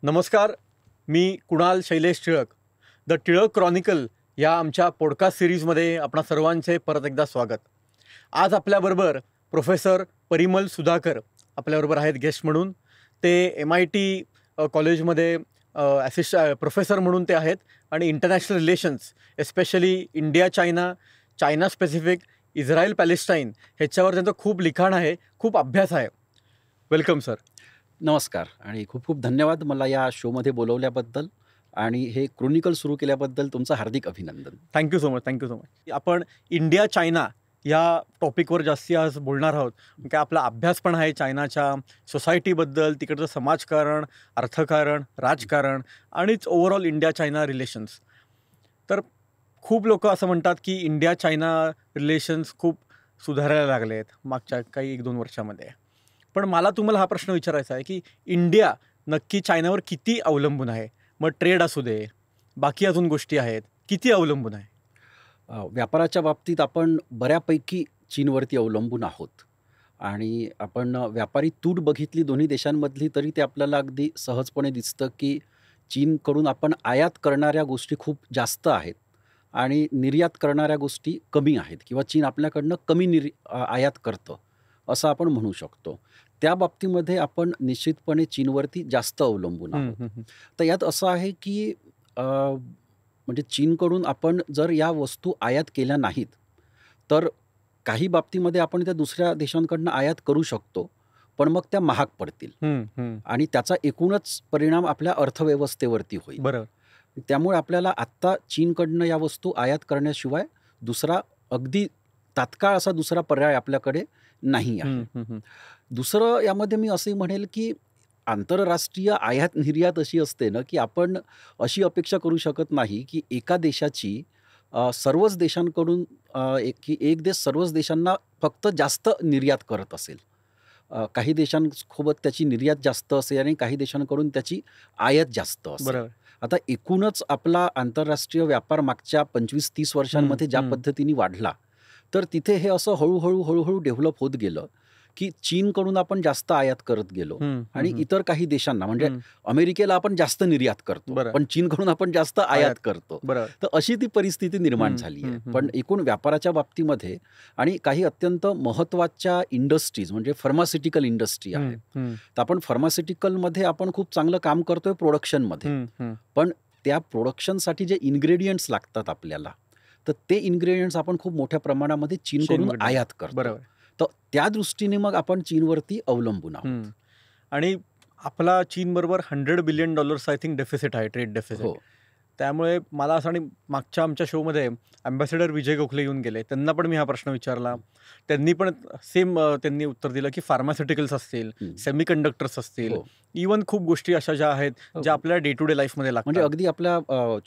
नमस्कार, मी Kunal Shailesh Tilak. The Tilak Chronicle या आमच्या पॉडकास्ट सिरीजमध्ये आपणा सर्वांचे परत एकदा स्वागत. आज आपल्याबरोबर प्रोफेसर परिमल सुधाकर आपल्याबरोबर आहेत गेस्ट म्हणून. ते MIT कॉलेजमध्ये प्रोफेसर म्हणून ते आहेत आणि international relations especially India China, China specific, Israel Palestine ह्याच्यावर त्यांचं खूप लिखाण आहे, खूप अभ्यास आहे. Welcome sir. नमस्कार आणि खूप खूप धन्यवाद मला या शोमध्ये बोलवल्याबद्दल आणि हे क्रोनिकल सुरू केल्याबद्दल तुमचं हार्दिक अभिनंदन. Thank you so much. Thank you so much. आपण इंडिया चायना या टॉपिकवर जास्ती आज बोलणार आहोत. काय आपला अभ्यास पण आहे चायनाच्या सोसायटीबद्दल, तिकडचं समाजकारण, अर्थकारण, राजकारण आणिच ओव्हरऑल इंडिया चायना रिलेशन्स. तर खूप लोक असं म्हणतात की इंडिया चायना रिलेशन्स खूप सुधारायला लागले आहेत मागच्या काही 1-2 वर्षामध्ये. पण मला तुम्हाला हा प्रश्न विचारायचा आहे की इंडिया नक्की चायनावर किती अवलंबून आहे? मग ट्रेड असू दे, बाकी अजून गोष्टी आहेत, किती अवलंबून आहे? व्यापाराच्या बाबतीत आपण बऱ्यापैकी चीनवरती अवलंबून आहोत आणि आपण व्यापारी तूट बघितली दोन्ही देशांमधली तरी ते आपल्याला अगदी सहजपणे दिसतं की चीनकडून आपण आयात करणाऱ्या गोष्टी खूप जास्त आहेत आणि निर्यात करणाऱ्या गोष्टी कमी आहेत किंवा चीन आपल्याकडनं कमी आयात करतं असं आपण म्हणू शकतो. त्या बाबतीमध्ये आपण निश्चितपणे चीनवरती जास्त अवलंबून आहोत. तर यात असं आहे की म्हणजे चीनकडून आपण जर या वस्तू आयात केल्या नाहीत, तर काही बाबतीमध्ये आपण त्या दुसऱ्या देशांकडनं आयात करू शकतो, पण मग त्या महाग पडतील आणि त्याचा एकूणच परिणाम आपल्या अर्थव्यवस्थेवरती होईल. बरोबर. त्यामुळे आपल्याला आत्ता चीनकडनं या वस्तू आयात करण्याशिवाय दुसरा अगदी तात्काळ असा दुसरा पर्याय आपल्याकडे नाही आहे. दुसरं यामध्ये मी असंही म्हणेल की आंतरराष्ट्रीय आयात निर्यात अशी असते ना, की आपण अशी अपेक्षा करू शकत नाही की एका देशाची सर्वच देशांकडून एक देश सर्वच देशांना फक्त जास्त निर्यात करत असेल. काही देशांसोबत त्याची निर्यात जास्त असेल आणि काही देशांकडून त्याची आयात जास्त असेल. बरोबर. आता एकूणच आपला आंतरराष्ट्रीय व्यापार मागच्या 25-30 वर्षांमध्ये ज्या पद्धतीने वाढला, तर तिथे हे असं हळूहळू डेव्हलप होत गेलं की चीनकडून आपण जास्त आयात करत गेलो आणि इतर काही देशांना म्हणजे अमेरिकेला आपण जास्त निर्यात करतो, पण चीनकडून आपण जास्त आयात करतो. तर अशी ती परिस्थिती निर्माण झाली आहे. पण एकूण व्यापाराच्या बाबतीमध्ये आणि काही अत्यंत महत्त्वाच्या इंडस्ट्रीज म्हणजे फार्मास्युटिकल इंडस्ट्री आहे. तर आपण फार्मास्युटिकलमध्ये आपण खूप चांगलं काम करतोय प्रोडक्शनमध्ये, पण त्या प्रोडक्शनसाठी जे इन्ग्रेडियंट्स लागतात आपल्याला, तर ते इन्ग्रेडियंट्स आपण खूप मोठ्या प्रमाणामध्ये चीनकडून आयात करतो. तर त्या दृष्टीने मग आपण चीनवरती अवलंबून आहोत. आणि आपला चीनबरोबर $100 बिलियन आय थिंक डेफिसिट आहे, ट्रेड डेफिसिट. त्यामुळे मला असं, आणि मागच्या आमच्या शोमध्ये अँबॅसेडर विजय गोखले येऊन गेले, त्यांना पण मी हा प्रश्न विचारला. त्यांनी पण त्यांनी उत्तर दिलं की फार्मास्युटिकल्स असतील, सेमीकंडक्टर्स असतील, इवन खूप गोष्टी अशा ज्या आहेत ज्या आपल्या डे टू डे लाईफमध्ये लागतात. म्हणजे अगदी आपल्या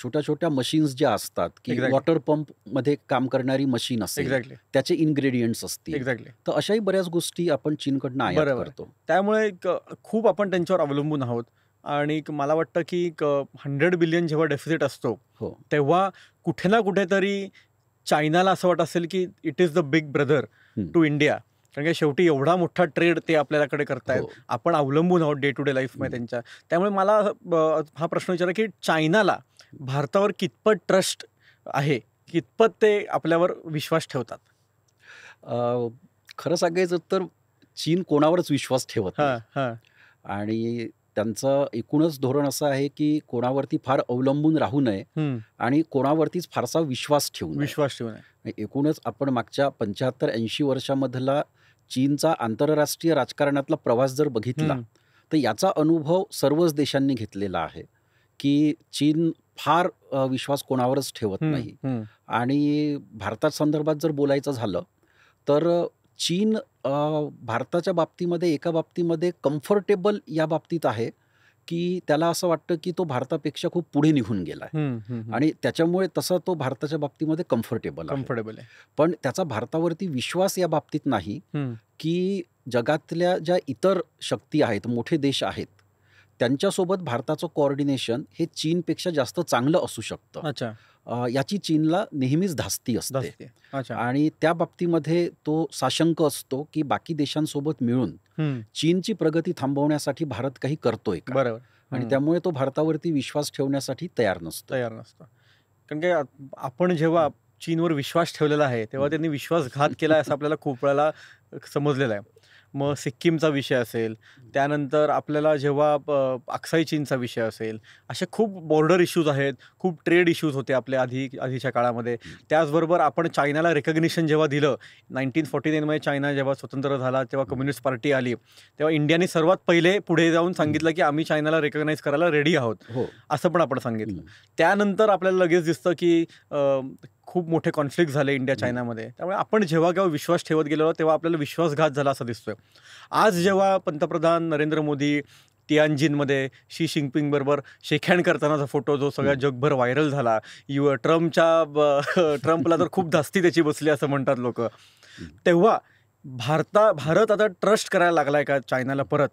छोट्या छोट्या मशीन्स ज्या असतात की वॉटर पंप मध्ये काम करणारी मशीन असेल, त्याचे इन्ग्रेडियंट्स असतील, तर अशाही बऱ्याच गोष्टी आपण चीनकडनं आयात करतो. त्यामुळे खूप आपण त्यांच्यावर अवलंबून आहोत. आणि मला वाटतं की 100 बिलियन जेव्हा डेफिसिट असतो तेव्हा कुठे ना कुठेतरी चायनाला असं वाटत असेल की it is the big brother to India. कारण की शेवटी एवढा मोठा ट्रेड ते आपल्याकडे करतायत, आपण अवलंबून आहोत डे टू डे लाईफमध्ये त्यांच्या. त्यामुळे मला हा प्रश्न विचारला की चायनाला भारतावर कितपत ट्रस्ट आहे, कितपत ते आपल्यावर विश्वास ठेवतात? खरं सांगायचं तर चीन कोणावरच विश्वास ठेवत नाही आणि त्यांचं एकूणच धोरण असं आहे की कोणावरती फार अवलंबून राहू नये आणि कोणावरतीच फारसा विश्वास ठेवू नये. एकूणच आपण मागच्या 75-80 वर्षामधला चीनचा आंतरराष्ट्रीय राजकारणातला प्रवास जर बघितला, तर याचा अनुभव सर्वच देशांनी घेतलेला आहे की चीन फार विश्वास कोणावरच ठेवत नाही. आणि भारता संदर्भात जर बोलायचं झालं तर चीन भारताच्या बाबतीमध्ये एका बाबतीमध्ये कम्फर्टेबल या बाबतीत आहे की त्याला असं वाटतं की तो भारतापेक्षा खूप पुढे निघून गेला आहे आणि त्याच्यामुळे तसा तो भारताच्या बाबतीमध्ये कम्फर्टेबल आहे. पण त्याचा भारतावरती विश्वास या बाबतीत नाही की जगातल्या ज्या इतर शक्ती आहेत, मोठे देश आहेत, त्यांच्यासोबत भारताचं कोऑर्डिनेशन हे चीनपेक्षा जास्त चांगलं असू शकतं. याची चीनला नेहमीच धास्ती असते आणि त्या बाबतीमध्ये तो साशंक असतो की बाकी देशांसोबत मिळून चीनची प्रगती थांबवण्यासाठी भारत काही करतोय का. आणि त्यामुळे तो भारतावरती विश्वास ठेवण्यासाठी तयार नसतो. कारण की आपण जेव्हा चीनवर विश्वास ठेवलेला आहे तेव्हा त्यांनी विश्वासघात केला असं आपल्याला खूप वेळेला समजलेलं आहे. मग सिक्कीमचा विषय असेल, त्यानंतर आपल्याला जेव्हा अक्साई चीनचा विषय असेल, असे खूप बॉर्डर इश्यूज आहेत, खूप ट्रेड इश्यूज होते आपल्या आधीच्या काळामध्ये. त्याचबरोबर आपण चायनाला रिकग्निशन जेव्हा दिलं 1949मध्ये चायना जेव्हा स्वतंत्र झाला तेव्हा कम्युनिस्ट पार्टी आली, तेव्हा इंडियाने सर्वात पहिले पुढे जाऊन सांगितलं की आम्ही चायनाला रिकग्नाइज करायला रेडी आहोत, असं पण आपण सांगितलं. त्यानंतर आपल्याला लगेच दिसतं की खूप मोठे कॉन्फ्लिक्ट झाले इंडिया चायनामध्ये. त्यामुळे आपण जेव्हा केव्हा विश्वास ठेवत गेलो तेव्हा आपल्याला विश्वासघात झाला असं दिसतोय. आज जेव्हा पंतप्रधान नरेंद्र मोदी तियानजिनमध्ये शी जिनपिंग बरोबर शेकहँड करतानाचा फोटो जो सगळ्या जगभर व्हायरल झाला, ट्रम्पला तर खूप धास्ती त्याची बसली असं म्हणतात लोक, तेव्हा भारत आता ट्रस्ट करायला लागलाय का चायनाला परत,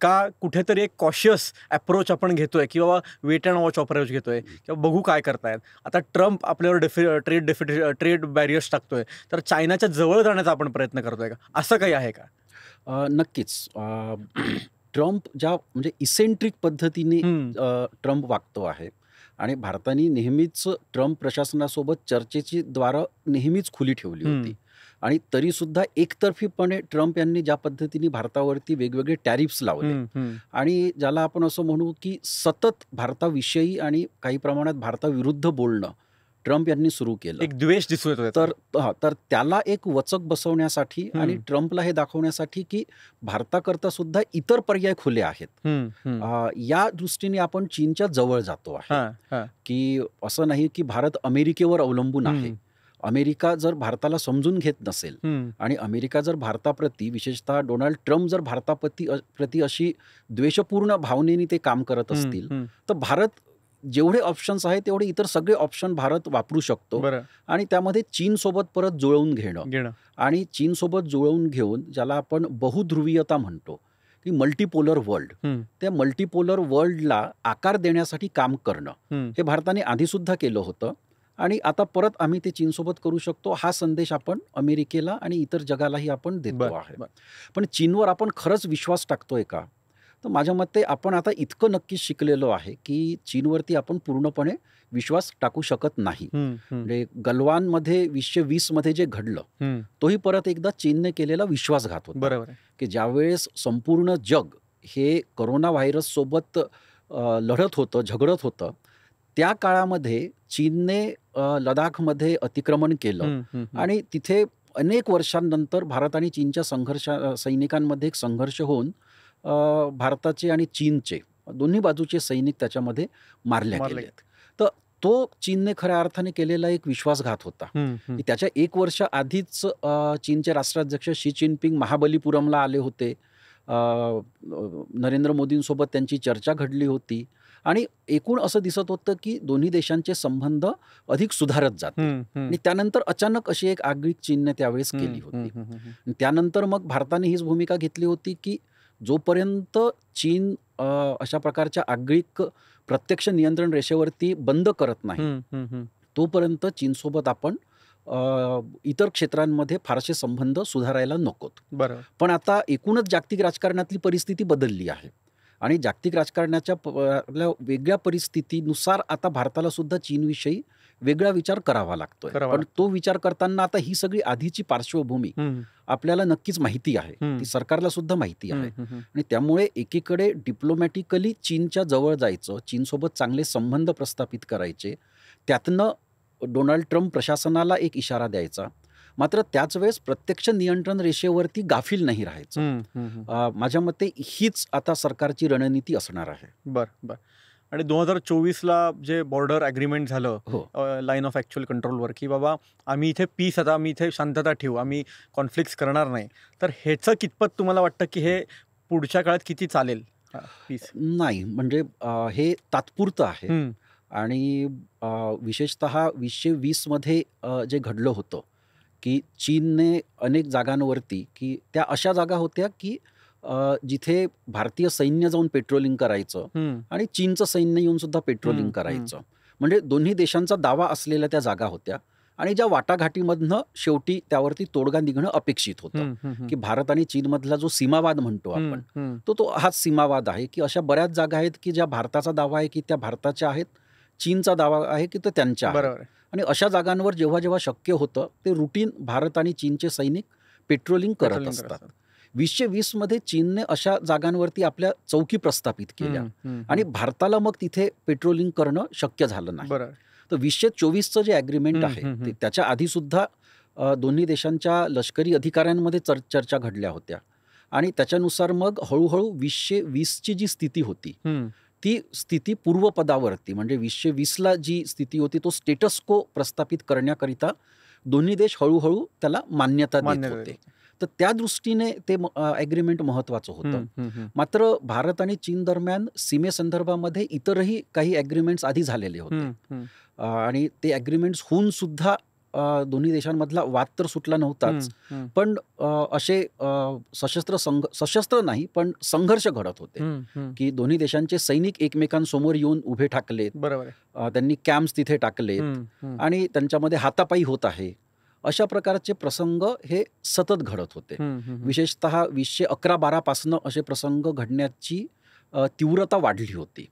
का कुठेतरी एक कॉशियस अप्रोच आपण घेतोय की बाबा वेट अँड वॉच अप्रोच घेतोय किंवा बघू काय करतायत. आता ट्रम्प आपल्यावर ट्रेड बॅरियर्स टाकतोय, तर चायनाच्या जवळ जाण्याचा आपण प्रयत्न करतोय का, असं काही आहे का? नक्कीच. ट्रम्प ज्या म्हणजे इसेंट्रिक पद्धतीने ट्रम्प वागतो आहे आणि भारताने नेहमीच ट्रम्प प्रशासनासोबत चर्चेची द्वारं नेहमीच खुली ठेवली होती आणि तरीसुद्धा एकतर्फीपणे ट्रम्प यांनी ज्या पद्धतीने भारतावरती वेगवेगळे टॅरिफ्स लावले आणि ज्याला आपण असं म्हणू की सतत भारताविषयी आणि काही प्रमाणात भारताविरुद्ध बोलणं ट्रम्प यांनी सुरू केलं. एक द्वेष दिसू येतो. तर त्याला एक वचक बसवण्यासाठी आणि ट्रम्पला हे दाखवण्यासाठी की भारताकरता सुद्धा इतर पर्याय खुले आहेत, या दृष्टीने आपण चीनच्या जवळ जातो आहे. की असं नाही की भारत अमेरिकेवर अवलंबून आहे. अमेरिका जर भारताला समजून घेत नसेल आणि अमेरिका जर भारताप्रती, विशेषतः डोनाल्ड ट्रम्प जर भारताप्रती अशी द्वेषपूर्ण भावनेने ते काम करत असतील, तर भारत जेवढे ऑप्शन्स आहेत तेवढे इतर सगळे ऑप्शन भारत वापरू शकतो आणि त्यामध्ये चीनसोबत परत जुळवून घेणं आणि चीनसोबत जुळवून घेऊन ज्याला आपण बहुध्रुवीयता म्हणतो की मल्टीपोलर वर्ल्ड, त्या मल्टीपोलर वर्ल्डला आकार देण्यासाठी काम करणं हे भारताने आधीसुद्धा केलं होतं आणि आता परत आम्ही ते चीनसोबत करू शकतो, हा संदेश आपण अमेरिकेला आणि इतर जगालाही आपण देतो आहे. पण चीनवर आपण खरंच विश्वास टाकतोय का? तर माझ्या मते आपण आता इतकं नक्कीच शिकलेलो आहे की चीनवरती आपण पूर्णपणे विश्वास टाकू शकत नाही. म्हणजे गलवानमध्ये 2020मध्ये जे घडलं तोही परत एकदा चीनने केलेला विश्वासघात होता. बरोबर, की ज्यावेळेस संपूर्ण जग हे कोरोना व्हायरस सोबत लढत होतं, झगडत होतं, त्या काळामध्ये चीनने लडाखमध्ये अतिक्रमण केलं आणि तिथे अनेक वर्षांनंतर भारत आणि चीनच्या सैनिकांमध्ये एक संघर्ष होऊन भारताचे आणि चीनचे दोन्ही बाजूचे सैनिक त्याच्यामध्ये मारले गेले. तर तो चीनने खऱ्या अर्थाने केलेला एक विश्वासघात होता. त्याच्या 1 वर्ष आधीच चीनचे राष्ट्राध्यक्ष शी जिनपिंग महाबलीपुरमला आले होते. नरेंद्र मोदींसोबत त्यांची चर्चा घडली होती आणि एकूण असं दिसत होतं की दोन्ही देशांचे संबंध अधिक सुधारत जातील आणि त्यानंतर अचानक अशी एक आगळीक चीनने त्यावेळेस केली होती. त्यानंतर मग भारताने हीच भूमिका घेतली होती की जोपर्यंत चीन अशा प्रकारच्या आगळीक प्रत्यक्ष नियंत्रण रेषेवरती बंद करत नाही तोपर्यंत चीनसोबत आपण इतर क्षेत्रांमध्ये फारसे संबंध सुधारायला नकोत. बरोबर. पण आता एकूणच जागतिक राजकारणातली परिस्थिती बदलली आहे आणि जागतिक राजकारणाच्या वेगळ्या परिस्थितीनुसार आता भारताला सुद्धा चीनविषयी वेगळा विचार करावा लागतोय. पण तो विचार करताना आता ही सगळी आधीची पार्श्वभूमी आपल्याला नक्कीच माहिती आहे, ती सरकारला सुद्धा माहिती आहे आणि त्यामुळे एकीकडे डिप्लोमॅटिकली चीनच्या जवळ जायचं, चीनसोबत चांगले संबंध प्रस्थापित करायचे, त्यातनं डोनाल्ड ट्रम्प प्रशासनाला एक इशारा द्यायचा, मात्र त्याच वेळेस प्रत्यक्ष नियंत्रण रेषेवरती गाफील नाही राहायचं. माझ्या मते हीच आता सरकारची रणनीती असणार आहे. बरं. आणि 2024ला जे बॉर्डर ॲग्रीमेंट झालं लाईन ऑफ ॲक्च्युअल कंट्रोलवर, की बाबा आम्ही इथे पीस, आता आम्ही इथे शांतता ठेवू, आम्ही कॉन्फ्लिक्ट्स करणार नाही, तर ह्याचं कितपत तुम्हाला वाटतं की हे पुढच्या काळात किती चालेल पीस? नाही, म्हणजे हे तात्पुरतं आहे आणि विशेषतः 2020मध्ये जे घडलं होतं की चीनने अनेक जागांवरती, की त्या अशा जागा होत्या की जिथे भारतीय सैन्य जाऊन पेट्रोलिंग करायचं आणि चीनचं सैन्य येऊन सुद्धा पेट्रोलिंग करायचं, म्हणजे दोन्ही देशांचा दावा असलेल्या त्या जागा होत्या आणि ज्या वाटाघाटीमधनं शेवटी त्यावरती तोडगा निघणं अपेक्षित होतं, की भारत आणि चीनमधला जो सीमावाद म्हणतो आपण, तो हाच सीमावाद आहे, की अशा बऱ्याच जागा आहेत की ज्या भारताचा दावा आहे की त्या भारताच्या आहेत, चीनचा दावा आहे की तो त्यांच्या आहेत. बरोबर आहे. आणि अशा जागांवर जेव्हा जेव्हा शक्य होतं ते रुटीन भारत आणि चीनचे सैनिक पेट्रोलिंग करत असतात. 2020 मध्ये चीनने अशा जागांवरती आपल्या चौकी प्रस्थापित केल्या आणि भारताला मग तिथे पेट्रोलिंग करणं शक्य झालं नाही. बरोबर. तर 2024चं जे ॲग्रीमेंट आहे त्याच्या आधी सुद्धा दोन्ही देशांच्या लष्करी अधिकाऱ्यांमध्ये चर्चा घडल्या होत्या आणि त्याच्यानुसार मग हळूहळू 2020ची जी स्थिती होती ती स्थिती पूर्वपदावरती, म्हणजे 2020ला जी स्थिती होती तो स्टेटस को प्रस्थापित करण्याकरिता दोन्ही देश हळूहळू त्याला मान्यता देत होते. तर त्या दृष्टीने ते ॲग्रीमेंट महत्त्वाचं होतं. मात्र भारत आणि चीन दरम्यान सीमेसंदर्भामध्ये इतरही काही ॲग्रीमेंट्स आधी झालेले होते आणि ते ॲग्रीमेंट्स होऊन सुद्धा दोन्ही देशांमधला वाद तर सुटला नव्हताच, पण असे सशस्त्र नाही पण संघर्ष घडत होते की दोन्ही देशांचे सैनिक एकमेकांसमोर येऊन उभे ठाकलेत, त्यांनी कॅम्प्स तिथे टाकलेत आणि त्यांच्यामध्ये हातापाई होत आहे. अशा प्रकारचे प्रसंग हे सतत घडत होते. विशेषतः 2011-12 पासनं असे प्रसंग घडण्याची तीव्रता वाढली होती.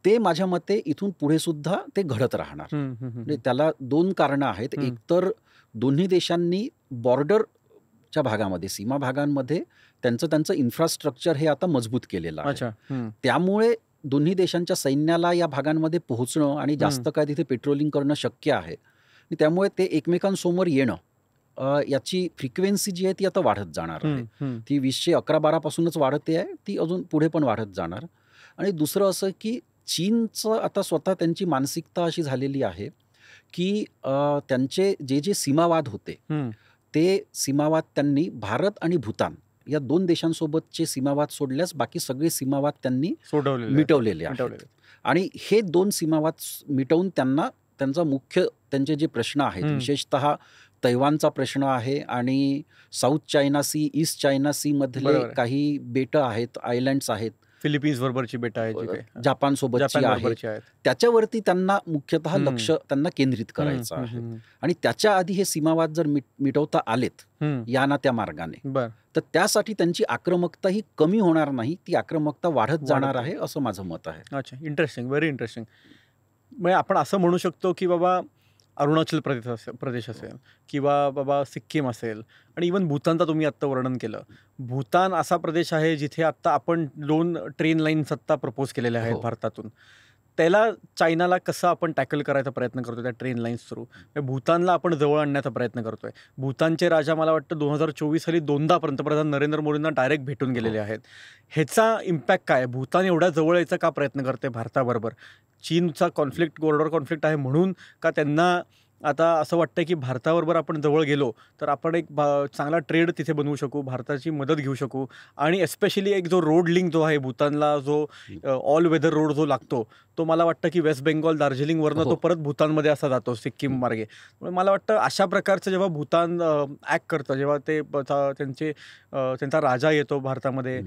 ते माझ्या मते इथून पुढे सुद्धा ते घडत राहणार. म्हणजे त्याला 2 कारणं आहेत. एक तर दोन्ही देशांनी बॉर्डरच्या भागामध्ये, सीमा भागांमध्ये त्यांचं इन्फ्रास्ट्रक्चर हे आता मजबूत केलेलं आहे. त्यामुळे दोन्ही देशांच्या सैन्याला या भागांमध्ये पोहोचणं आणि जास्त काळ तिथे पेट्रोलिंग करणं शक्य आहे. त्यामुळे ते एकमेकांसमोर येणं याची फ्रिक्वेन्सी जी आहे ती आता वाढत जाणार आहे. ती 2011-12 पासूनच वाढते आहे, ती अजून पुढे पण वाढत जाणार. आणि दुसरं असं की चीनचं आता स्वतः त्यांची मानसिकता अशी झालेली आहे की त्यांचे जे सीमावाद होते ते सीमावाद त्यांनी भारत आणि भूतान या 2 देशांसोबतचे सीमावाद सोडल्यास बाकी सगळे सीमावाद त्यांनी मिटवलेले आहेत. आणि हे 2 सीमावाद मिटवून त्यांचा मुख्य त्यांचे जे प्रश्न आहेत, विशेषतः तैवानचा प्रश्न आहे आणि south China sea, east China sea मधले काही बेटं आहेत, आयलँड्स आहेत, फिलिपिन्स बरोबरची बेटं आहेत, जपान सोबतची आहेत, त्याच्यावरती त्यांना मुख्यतः लक्ष त्यांना केंद्रित करायचं आहे. आणि त्याच्या आधी हे सीमावाद जर मिटवता आलेत या ना त्या मार्गाने, तर त्यासाठी त्यांची आक्रमकता ही कमी होणार नाही, ती आक्रमकता वाढत जाणार आहे असं माझं मत आहे. अच्छा, इंटरेस्टिंग, व्हेरी इंटरेस्टिंग. म्हणजे आपण असं म्हणू शकतो की बाबा अरुणाचल प्रदेश असेल किंवा बाबा सिक्कीम असेल आणि इवन भूतानचा तुम्ही आत्ता वर्णन केलं. भूतान असा प्रदेश आहे जिथे आत्ता आपण 2 ट्रेन लाईन्स आत्ता प्रपोज केलेल्या आहेत भारतातून. त्याला चायनाला कसं आपण टॅकल करायचा प्रयत्न करतो त्या ट्रेन लाईन्स थ्रू. भूतानला आपण जवळ आणण्याचा प्रयत्न करतोय. भूतानचे राजा मला वाटतं 2024 साली 2दा पंतप्रधान नरेंद्र मोदींना डायरेक्ट भेटून गेलेले आहेत. ह्याचा इम्पॅक्ट काय? भूतान एवढ्या जवळ यायचा का प्रयत्न करते भारताबरोबर? चीनचा बॉर्डर कॉन्फ्लिक्ट आहे म्हणून का त्यांना आता असं वाटतं की भारताबरोबर आपण जवळ गेलो तर आपण एक चांगला ट्रेड तिथे बनवू शकू, भारताची मदत घेऊ शकू आणि एस्पेशली एक जो रोड लिंक जो आहे भूतानला, जो ऑल वेदर रोड जो लागतो तो मला वाटतं की वेस्ट बेंगॉल दार्जिलिंगवरनं तो परत भूतानमध्ये असा जातो सिक्कीम मार्गे. मला वाटतं अशा प्रकारचं जेव्हा भूतान ॲक्ट करतं, जेव्हा ते त्यांचा राजा येतो भारतामध्ये,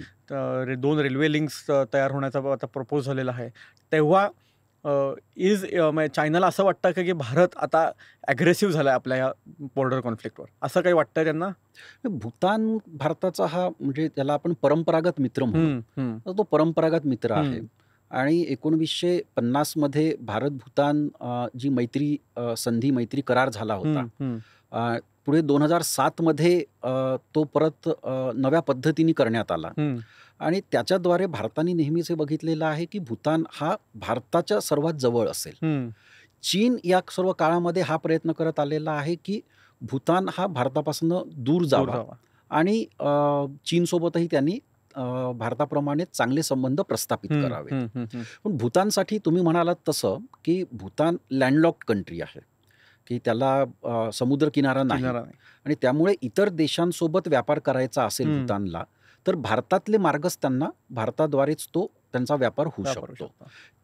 2 रेल्वे लिंक्स तयार होण्याचा आता प्रपोज झालेला आहे, तेव्हा चायनाला असं वाटतं का की भारत आता ॲग्रेसिव्ह झाला आहे आपल्या या बॉर्डर कॉन्फ्लिक्टवर, असं काही वाटतंय त्यांना? भूतान भारताचा हा म्हणजे त्याला आपण परंपरागत मित्र म्हणू, तो परंपरागत मित्र आहे. आणि 1950 मध्ये भारत भूतान जी मैत्री करार झाला होता, पुढे 2007 मध्ये तो परत नव्या पद्धतीने करण्यात आला आणि त्याच्याद्वारे भारताने नेहमीच हे बघितलेलं आहे की भूतान हा भारताच्या सर्वात जवळ असेल. चीन या सर्व काळामध्ये हा प्रयत्न करत आलेला आहे की भूतान हा भारतापासून दूर जावा आणि चीनसोबतही त्यांनी भारताप्रमाणे चांगले संबंध प्रस्थापित करावे. पण भूतानसाठी तुम्ही म्हणालात तसं की भूतान लँडलॉक्ड कंट्री आहे की त्याला समुद्र किनारा नाही आणि त्यामुळे इतर देशांसोबत व्यापार करायचा असेल भूतानला तर भारतातले मार्गच त्यांना भारताद्वारेच त्यांचा व्यापार होऊ शकतो.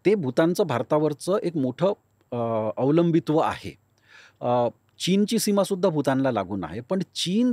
ते भूतानचं भारतावरचं एक मोठं अवलंबित्व आहे. चीनची सीमा सुद्धा भूतानला लागून आहे, पण चीन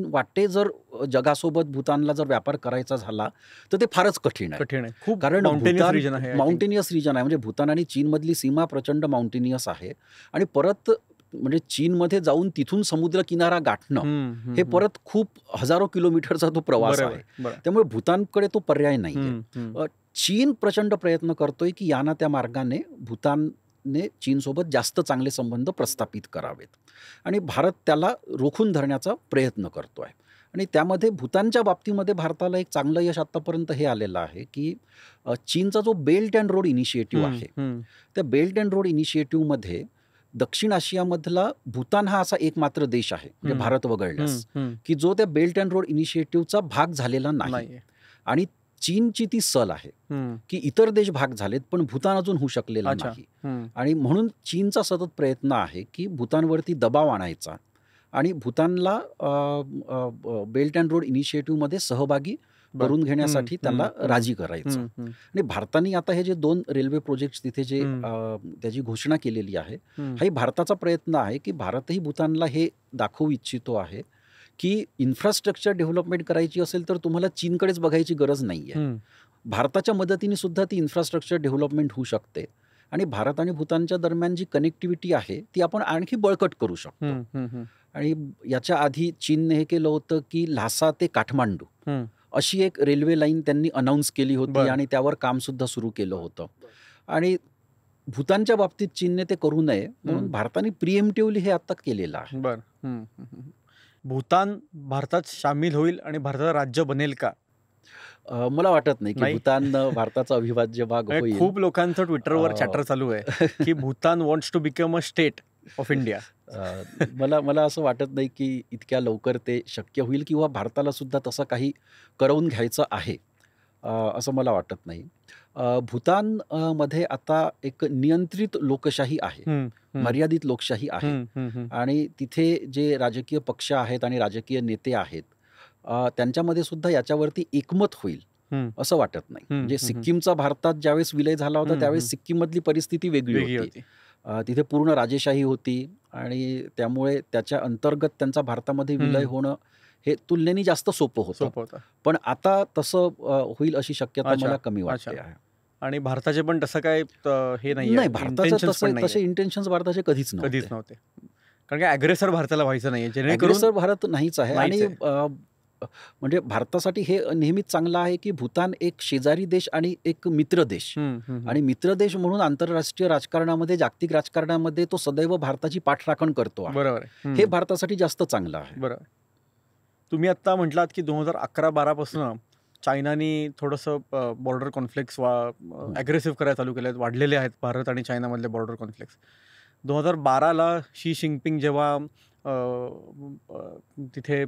वाटे जर जगासोबत भूतानला जर व्यापार करायचा झाला तर ते फारच कठीण आहे. खूप कारण माउंटेनियस रिजन आहे, म्हणजे भूतान आणि चीनमधली सीमा प्रचंड माउंटेनियस आहे आणि परत म्हणजे चीनमध्ये जाऊन तिथून समुद्र किनारा गाठणं हे परत खूप हजारो किलोमीटरचा तो प्रवास आहे. त्यामुळे भूतानकडे तो पर्याय नाहीये. चीन प्रचंड प्रयत्न करतोय की या ना त्या मार्गाने भूतानने चीनसोबत जास्त चांगले संबंध प्रस्थापित करावेत आणि भारत त्याला रोखून धरण्याचा प्रयत्न करतोय. आणि त्यामध्ये भूतानच्या बाबतीमध्ये भारताला एक चांगलं यश आतापर्यंत हे आलेलं आहे की चीनचा जो बेल्ट अँड रोड इनिशिएटिव्ह आहे, त्या बेल्ट अँड रोड इनिशिएटिव्हमध्ये दक्षिण आशियामधला भूतान हा असा एकमात्र देश आहे म्हणजे भारत वगळल्यास की जो त्या बेल्ट अँड रोड इनिशिएटिव्हचा भाग झालेला नाही. आणि चीनची ती सल आहे की इतर देश भाग झालेत पण भूतान अजून होऊ शकलेला नाही. आणि म्हणून चीनचा सतत प्रयत्न आहे की भूतानवरती दबाव आणायचा आणि भूतानला बेल्ट अँड रोड इनिशिएटिव्हमध्ये सहभागी करून घेण्यासाठी त्याला राजी करायचं. आणि भारताने आता हे जे 2 रेल्वे प्रोजेक्ट तिथे जे त्याची घोषणा केलेली आहे, हाही भारताचा प्रयत्न आहे की भारतही भूतानला हे दाखवू इच्छितो आहे की इन्फ्रास्ट्रक्चर डेव्हलपमेंट करायची असेल तर तुम्हाला चीनकडेच बघायची गरज नाहीये. भारताच्या मदतीने सुद्धा ती इन्फ्रास्ट्रक्चर डेव्हलपमेंट होऊ शकते आणि भारत आणि भूतानच्या दरम्यान जी कनेक्टिव्हिटी आहे ती आपण आणखी बळकट करू शकतो. आणि याच्या आधी चीनने हे केलं होतं की ल्हासा ते काठमांडू अशी एक रेल्वे लाईन त्यांनी अनाऊन्स केली होती आणि त्यावर काम सुद्धा सुरू केलं होतं. आणि भूतानच्या बाबतीत चीनने ते करू नये म्हणून भारताने प्रिएम्प्टिव्हली हे आता केलेलं आहे. भूतान भारतात सामील होईल आणि भारताचं राज्य बनेल का? मला वाटत नाही की भूतान भारताचा अविभाज्य भाग होईल. खूप लोकांचं ट्विटरवर चॅटर चालू आहे की Bhutan wants to become a state of India. मला असं वाटत नाही की इतक्या लवकर ते शक्य होईल किंवा भारताला सुद्धा तसं काही करवून घ्यायचं आहे असं मला वाटत नाही. भूतान मध्ये आता एक नियंत्रित लोकशाही आहे, मर्यादित लोकशाही आहे आणि तिथे जे राजकीय पक्ष आहेत आणि राजकीय नेते आहेत त्यांच्यामध्ये सुद्धा याच्यावरती एकमत होईल असं वाटत नाही. म्हणजे सिक्कीमचा भारतात ज्यावेळेस विलय झाला होता त्यावेळेस सिक्कीम मधली परिस्थिती वेगळी होती. तिथे पूर्ण राजेशाही होती आणि त्यामुळे त्याच्या अंतर्गत त्यांचा भारतामध्ये विलय होणं हे तुलनेने जास्त सोपं होतं. पण आता तसं होईल अशी शक्यता मला कमी वाटते आहे. आणि भारताचे पण तसं काय हे नाही, भारताचे तसे इंटेन्शन्स भारताचे कधीच नव्हते. कारण की अग्रेसर भारताला व्हायचं नाही, अग्रेसर भारत नाहीच आहे. आणि म्हणजे भारतासाठी हे नेहमीच चांगलं आहे की भूतान एक शेजारी देश आणि एक मित्र देश आणि मित्र देश म्हणून आंतरराष्ट्रीय राजकारणामध्ये, जागतिक राजकारणामध्ये तो सदैव भारताची पाठराखण करतो. बरोबर, हे भारतासाठी जास्त चांगलं आहे. बरोबर. तुम्ही आता म्हटलात की 2011-12 पासून चायनाने थोडंसं बॉर्डर कॉन्फ्लिक्ट्स अग्रेसिव्ह करायला चालू केले आहेत, वाढलेले आहेत भारत आणि चायनामधले बॉर्डर कॉन्फ्लिक्ट्स. 2012ला शी जिनपिंग जेव्हा तिथे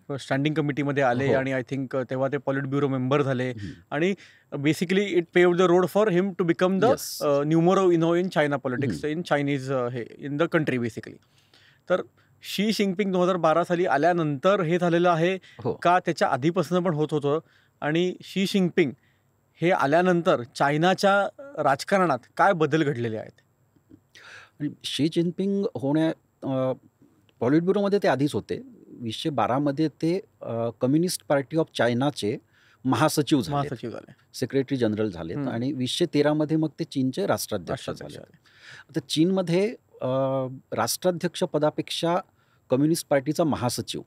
स्टँडिंग कमिटीमध्ये आले आणि आय थिंक तेव्हा ते पॉलिट ब्युरो मेंबर झाले आणि basically it paved the road for him to become the numero uno in China politics, in Chinese हे इन द कंट्री बेसिकली. तर शी जिनपिंग 2012 साली आल्यानंतर हे झालेलं आहे का त्याच्या आधीपासून पण होत होतं? आणि शी जिनपिंग हे आल्यानंतर चायनाच्या राजकारणात काय बदल घडलेले आहेत? शी जिनपिंग पॉलिट ब्युरोमध्ये ते आधीच होते. 2012मध्ये ते कम्युनिस्ट पार्टी ऑफ चायनाचे महासचिव झाले, सेक्रेटरी जनरल झालेत आणि 2013मध्ये मग ते चीनचे राष्ट्राध्यक्ष झाले. आता चीनमध्ये राष्ट्राध्यक्ष पदापेक्षा कम्युनिस्ट पार्टीचा महासचिव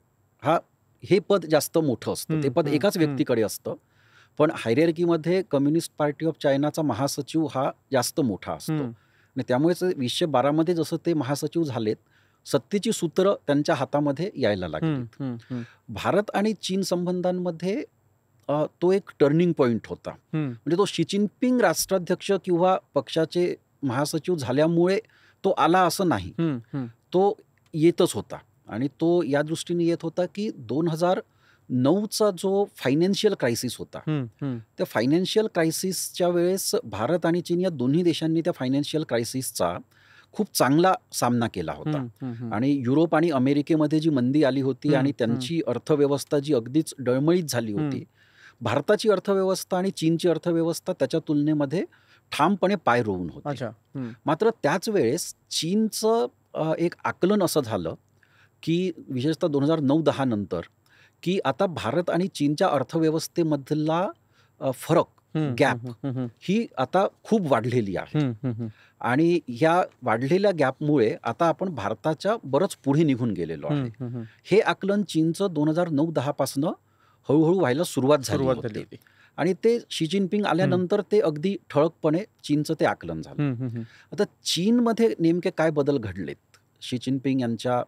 हे पद जास्त मोठं असतं. ते पद एकाच व्यक्तीकडे असतं, पण हायरार्कीमध्ये कम्युनिस्ट पार्टी ऑफ चायनाचा महासचिव हा जास्त मोठा असतो. आणि त्यामुळेच 2012मध्ये जसं ते महासचिव झालेत, सत्तेची सूत्र त्यांच्या हातामध्ये यायला लागली. भारत आणि चीन संबंधांमध्ये तो एक टर्निंग पॉइंट होता. म्हणजे तो शी जिनपिंग राष्ट्राध्यक्ष किंवा पक्षाचे महासचिव झाल्यामुळे तो आला असं नाही, तो येतच होता. आणि तो या दृष्टीने येत होता की 2009चा जो फायनान्शियल क्रायसिस होता, त्या फायनान्शियल क्रायसिसच्या वेळेस भारत आणि चीन या दोन्ही देशांनी त्या फायनान्शियल क्रायसिसचा खूप चांगला सामना केला होता. आणि युरोप आणि अमेरिकेमध्ये जी मंदी आली होती आणि त्यांची अर्थव्यवस्था जी अगदीच डळमळीत झाली होती, भारताची अर्थव्यवस्था आणि चीनची अर्थव्यवस्था त्याच्या तुलनेमध्ये ठामपणे पाय रोवून होती. मात्र त्याच वेळेस चीनचं एक आकलन असं झालं की विशेषतः 2009-10 नंतर की आता भारत आणि चीनच्या अर्थव्यवस्थेमधला फरक गॅप ही आता खूप वाढलेली आहे. आणि ह्या वाढलेल्या गॅपमुळे आता आपण भारताच्या बरंच पुढे निघून गेलेलो आहे. हे आकलन चीनचं 2009-10 पासनं हळूहळू व्हायला सुरुवात झाली होती. आणि ते शी जिनपिंग आल्यानंतर ते अगदी ठळकपणे चीनचं ते आकलन झालं. आता चीनमध्ये नेमके काय बदल घडलेत शी जिनपिंग यांच्या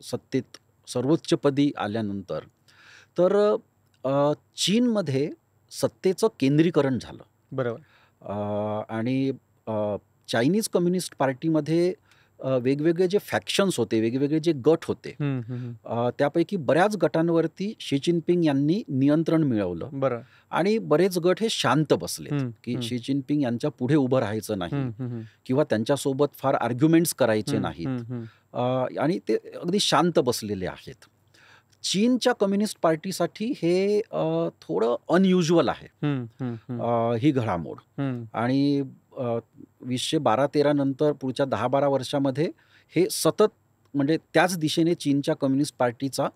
सत्तेत सर्वोच्चपदी आल्यानंतर, तर चीनमध्ये सत्तेचं केंद्रीकरण झालं. बरोबर. आणि चायनीज कम्युनिस्ट पार्टीमध्ये वेगवेगळे जे फॅक्शन्स होते, वेगवेगळे जे गट होते, त्यापैकी बऱ्याच गटांवरती शी जिनपिंग यांनी नियंत्रण मिळवलं. बरं. आणि बरेच गट हे शांत बसले की शी जिनपिंग यांच्या पुढे उभं राहायचं नाही किंवा त्यांच्यासोबत फार आर्ग्युमेंट्स करायचे नाहीत. आणि ते अगदी शांत बसलेले आहेत. चीनच्या कम्युनिस्ट पार्टीसाठी हे थोडं अनयुज्युअल आहे ही घडामोड. आणि 2012-13 नंतर पुढच्या 10-12 वर्षामध्ये हे सतत म्हणजे त्याच दिशेने चीनच्या कम्युनिस्ट पार्टीचा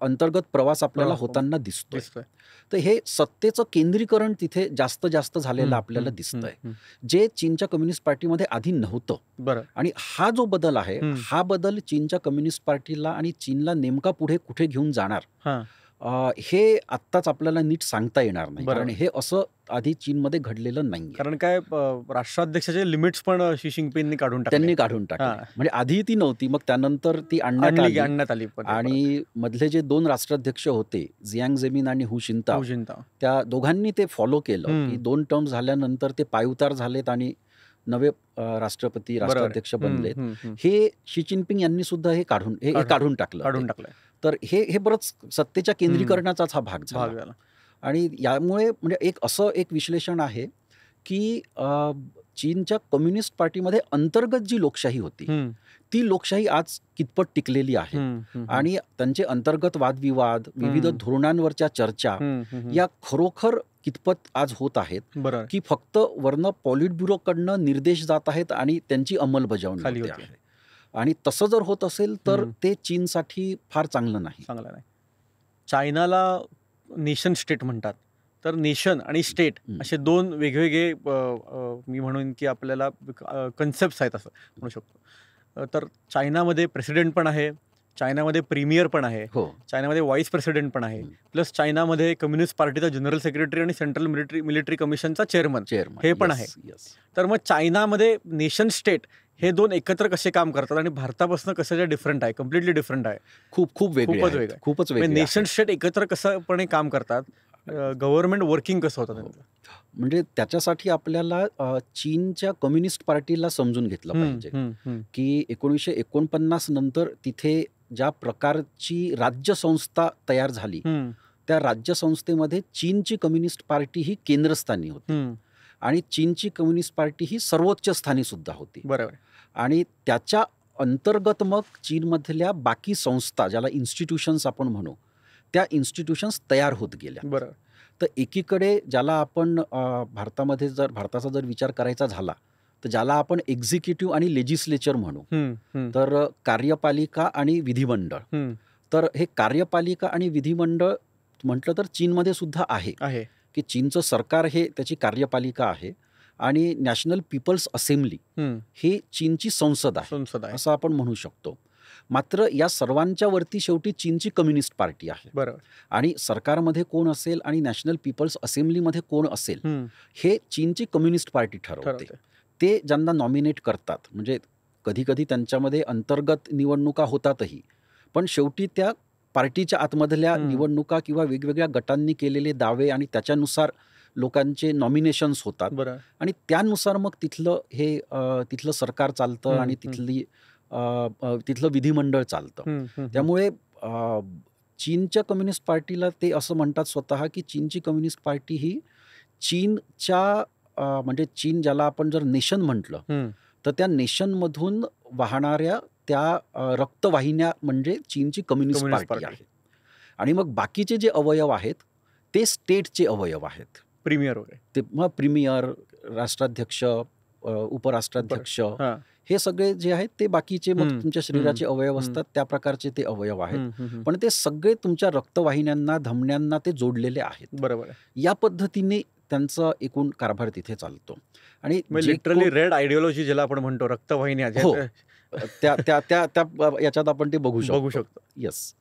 अंतर्गत प्रवास आपल्याला होताना दिसतोय. तर हे सत्तेचं केंद्रीकरण तिथे जास्त झालेलं आपल्याला दिसतंय, जे चीनच्या कम्युनिस्ट पार्टीमध्ये आधी नव्हतं. आणि हा जो बदल आहे, हा बदल चीनच्या कम्युनिस्ट पार्टीला आणि चीनला नेमका पुढे कुठे घेऊन जाणार हे आत्ताच आपल्याला नीट सांगता येणार नाही. कारण हे असं आधी चीनमध्ये घडलेलं नाही. कारण काय राष्ट्राध्यक्षाचे लिमिट्स पण शी जिनपिंगनी काढून त्यांनी काढून टाकले. म्हणजे आधी ती नव्हती, मग त्यानंतर ती आणण्यात आली. आणि मधले जे 2 राष्ट्राध्यक्ष होते, झियांग जेमिन आणि हु जिनताओ, त्या दोघांनी ते फॉलो केलं की 2 टर्म झाल्यानंतर ते पायउतार झालेत आणि नवे राष्ट्राध्यक्ष बनलेत. हे शी जिनपिंग यांनी सुद्धा हे काढून टाकलं. तर हे बरंच सत्तेच्या केंद्रीकरणाचाच हा भाग झाला. आणि यामुळे म्हणजे एक विश्लेषण आहे की चीनच्या कम्युनिस्ट पार्टीमध्ये अंतर्गत जी लोकशाही होती, ती लोकशाही आज कितपत टिकलेली आहे. आणि त्यांचे अंतर्गत वादविवाद, विविध धोरणांवरच्या चर्चा या खरोखर कितपत आज होत आहेत की फक्त वरनं पॉलिट ब्युरोकडनं निर्देश जात आहेत आणि त्यांची अंमलबजावणी होते आहे. आणि तसं जर होत असेल तर ते चीनसाठी फार चांगलं नाही. चायनाला नेशन स्टेट म्हणतात. तर नेशन आणि स्टेट असे 2 वेगवेगळे मी म्हणून की आपल्याला कन्सेप्ट्स आहेत असं म्हणू शकतो. तर चायनामध्ये प्रेसिडेंट पण आहे, चायनामध्ये प्रीमियर पण आहे, चायनामध्ये व्हाईस प्रेसिडेंट पण आहे, प्लस चायनामध्ये कम्युनिस्ट पार्टीचा जनरल सेक्रेटरी आणि सेंट्रल मिलिटरी कमिशनचा चेअरमन हे पण आहे. तर मग चायनामध्ये नेशन स्टेट हे 2 एकत्र कसे काम करतात आणि भारतापासून कसं डिफरंट आहे, कम्प्लिटली डिफरंट आहे, खूपच वेगळं. नेशन स्टेट एकत्र कसंपणे काम करतात, गव्हर्नमेंट वर्किंग कसं होतं त्यांचं. म्हणजे त्याच्यासाठी आपल्याला चीनच्या कम्युनिस्ट पार्टीला समजून घेतलं पाहिजे की 1949 नंतर तिथे ज्या प्रकारची राज्यसंस्था तयार झाली, त्या राज्यसंस्थेमध्ये चीनची कम्युनिस्ट पार्टी ही केंद्रस्थानी होती आणि चीनची कम्युनिस्ट पार्टी ही सर्वोच्च स्थानी सुद्धा होती. बरोबर. आणि त्याच्या अंतर्गत मग चीनमधल्या बाकी संस्था, ज्याला इन्स्टिट्यूशन्स आपण म्हणू, त्या इन्स्टिट्यूशन्स तयार होत गेल्या. बरोबर. तर एकीकडे ज्याला आपण भारताचा जर विचार करायचा झाला तर ज्याला आपण एक्झिक्युटिव्ह आणि लेजिस्लेचर म्हणू, तर कार्यपालिका आणि विधिमंडळ. तर हे कार्यपालिका आणि विधिमंडळ म्हटलं तर चीनमध्ये सुद्धा आहे की चीनचं सरकार हे त्याची कार्यपालिका आहे आणि नॅशनल पीपल्स असेंब्ली ही चीनची संसद आहे असं आपण म्हणू शकतो. मात्र या सर्वांच्या वरती शेवटी चीनची कम्युनिस्ट पार्टी आहे. बरोबर. आणि सरकारमध्ये कोण असेल आणि नॅशनल पीपल्स असेंब्लीमध्ये कोण असेल हे चीनची कम्युनिस्ट पार्टी ठरवते. ते ज्यांना नॉमिनेट करतात, म्हणजे कधी कधी त्यांच्यामध्ये अंतर्गत निवडणुका होतातही, पण शेवटी त्या पार्टीच्या आतमधल्या निवडणुका किंवा वेगवेगळ्या गटांनी केलेले दावे आणि त्याच्यानुसार लोकांचे नॉमिनेशन्स होतात. आणि त्यानुसार मग तिथलं सरकार चालतं आणि तिथलं विधिमंडळ चालतं. त्यामुळे चीनच्या कम्युनिस्ट पार्टीला ते असं म्हणतात स्वतः की चीनची कम्युनिस्ट पार्टी ही चीनच्या म्हणजे चीन ज्याला आपण जर नेशन म्हटलं तर त्या नेशनमधून वाहणाऱ्या त्या रक्तवाहिन्या म्हणजे चीनची कम्युनिस्ट पार्टी आहे. आणि मग बाकीचे जे अवयव आहेत ते स्टेटचे अवयव आहेत. प्रीमियर वगैरे, ते मग प्रीमियर, राष्ट्राध्यक्ष, उपराष्ट्राध्यक्ष, हां. हे सगळे जे आहेत ते बाकीचे मग हं, तुमच्या शरीराचे अवयव हं. असतात, त्या प्रकारचे ते अवयव आहेत. हं, हं, हं. पण ते सगळे तुमच्या रक्तवाहिन्यांना, धमन्यांना ते जोडलेले आहेत. बरोबर आहे. या पद्धतीने त्यांचा एकूण कारभार तिथे चालतो. आणि म्हणजे जे लिटरली रेड आयडिओलॉजी ज्याला आपण म्हणतो, रक्तवाहिन्या हो. ज्या त्या त्या त्या त्या याच्यात आपण ते बघू बघू शकतो. शकतो. येस.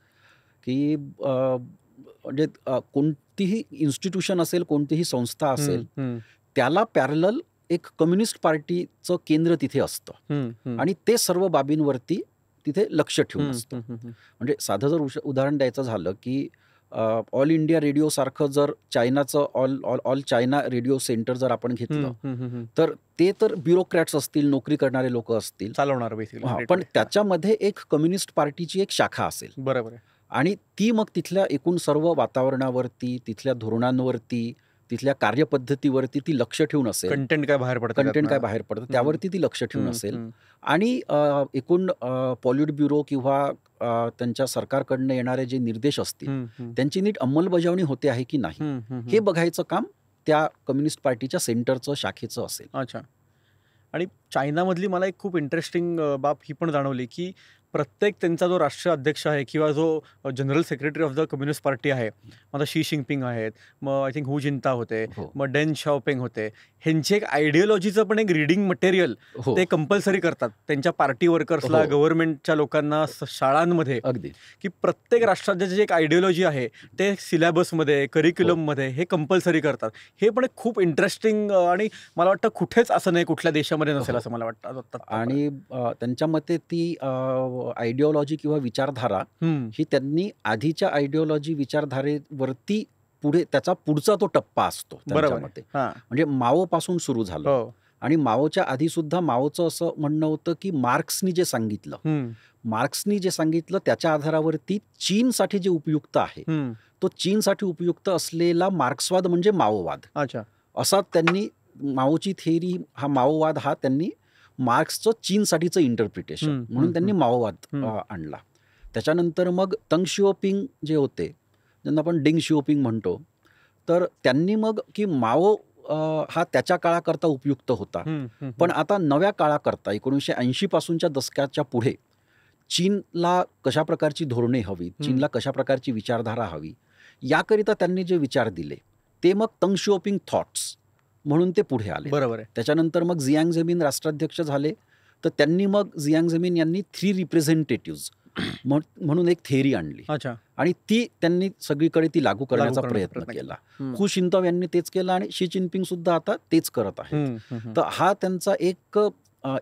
की म्हणजे कोणतीही इन्स्टिट्यूशन असेल, कोणतीही संस्था असेल, हं, हं, त्याला पॅरलल एक कम्युनिस्ट पार्टीचं केंद्र तिथे असतं हं, हं. आणि ते सर्व बाबींवरती तिथे लक्ष ठेवून हं, असतं. हं, हं, हं. म्हणजे साधं जर उदाहरण द्यायचं झालं की ऑल इंडिया रेडिओसारखं जर चायनाचं ऑल चायना रेडिओ सेंटर जर आपण घेतलं, हं, हं, हं. तर ते तर ब्युरोक्रॅट्स असतील, नोकरी करणारे लोक असतील. चालवणार बेसिकली. हां, पण त्याच्यामध्ये एक कम्युनिस्ट पार्टीची एक शाखा असेल बरोबर आहे. आणि ती मग तिथल्या एकूण सर्व वातावरणावरती, तिथल्या धोरणांवरती, तिथल्या कार्यपद्धतीवरती ती लक्ष ठेवून असेल. कंटेंट काय बाहेर पडतं कंटेंट त्यातनं. काय बाहेर पडतं त्यावरती ती लक्ष ठेवून हं, असेल हं. आणि एकूण पॉलिट ब्युरो किंवा त्यांच्या सरकारकडनं येणारे जे निर्देश असतील, हं, हं. त्यांची नीट अंमलबजावणी होते आहे की नाही, हं, हं, हे हं. बघायचं काम त्या कम्युनिस्ट पार्टीच्या सेंटरचं, शाखेचं असेल. अच्छा. आणि चायनामधली मला एक खूप इंटरेस्टिंग बाब ही पण जाणवली, की प्रत्येक त्यांचा जो राष्ट्रीय अध्यक्ष आहे किंवा जो general secretary of the communist party आहे, आता शी जिनपिंग आहेत, मग आय थिंक हू जिंता होते, हो. मग डेन शाओपिंग होते. ह्यांची एक आयडिओलॉजीचं पण एक रीडिंग मटेरियल हो. ते कंपल्सरी करतात त्यांच्या पार्टी वर्कर्सला, हो. गव्हर्नमेंटच्या लोकांना, शाळांमध्ये, अगदी. की प्रत्येक राष्ट्राची जी एक आयडिओलॉजी आहे ते सिलेबसमध्ये, करिक्युलममध्ये हे कंपल्सरी करतात. हे पण एक खूप इंटरेस्टिंग आणि मला वाटतं कुठेच असं नाही, कुठल्या देशामध्ये नसेल हो. असं मला वाटतं आतापर्यंत. आणि त्यांच्या मते ती आयडिओलॉजी किंवा विचारधारा हं. ही त्यांनी आधीच्या आयडिओलॉजी विचारधारेवरती पुढे त्याचा पुढचा तो टप्पा असतो त्यांच्या बरोबर आहे. मते. हां. म्हणजे माओपासून सुरू झालं हो. आणि माओच्या आधी सुद्धा माओचं असं म्हणणं होतं की मार्क्सनी जे सांगितलं, हं, मार्क्सनी जे सांगितलं त्याच्या आधारावरती चीनसाठी जे उपयुक्त आहे, हं. तो चीनसाठी उपयुक्त असलेला मार्क्सवाद म्हणजे माओवाद, अच्छा. असा त्यांनी माओची थेअरी, हा माओवाद हा त्यांनी मार्क्सचं चीनसाठीचं इंटरप्रिटेशन हं, म्हणून हं, त्यांनी माओवाद हं. आणला. त्याच्यानंतर मग तंग शिओपिंग जे होते, ज्यांना आपण डेंग शिओपिंग म्हणतो, तर त्यांनी मग की माओ हा त्याच्या काळाकरता उपयुक्त होता. हं, हं, पण हं. आता नव्या काळाकरता 1980 पासूनच्या दशकाच्या पुढे चीनला कशा प्रकारची धोरणे हवी, चीनला कशा प्रकारची विचारधारा हवी, याकरिता त्यांनी जे विचार दिले ते मग तंग शिओपिंग थॉट्स म्हणून ते पुढे आले. बरोबर आहे. त्याच्यानंतर मग झियांग झेमिन राष्ट्राध्यक्ष झाले, तर त्यांनी मग झियांग झेमिन यांनी 3 रिप्रेझेंटेटिव्हज म्हणून एक थेअरी आणली अच्छा. आणि ती त्यांनी सगळीकडे ती लागू करण्याचा प्रयत्न प्रयत्न केला. हं. हू शिंताओ यांनी तेच केलं आणि शी जिनपिंग सुद्धा आता तेच करत आहेत. हं, हं, हं. तर हा त्यांचा एक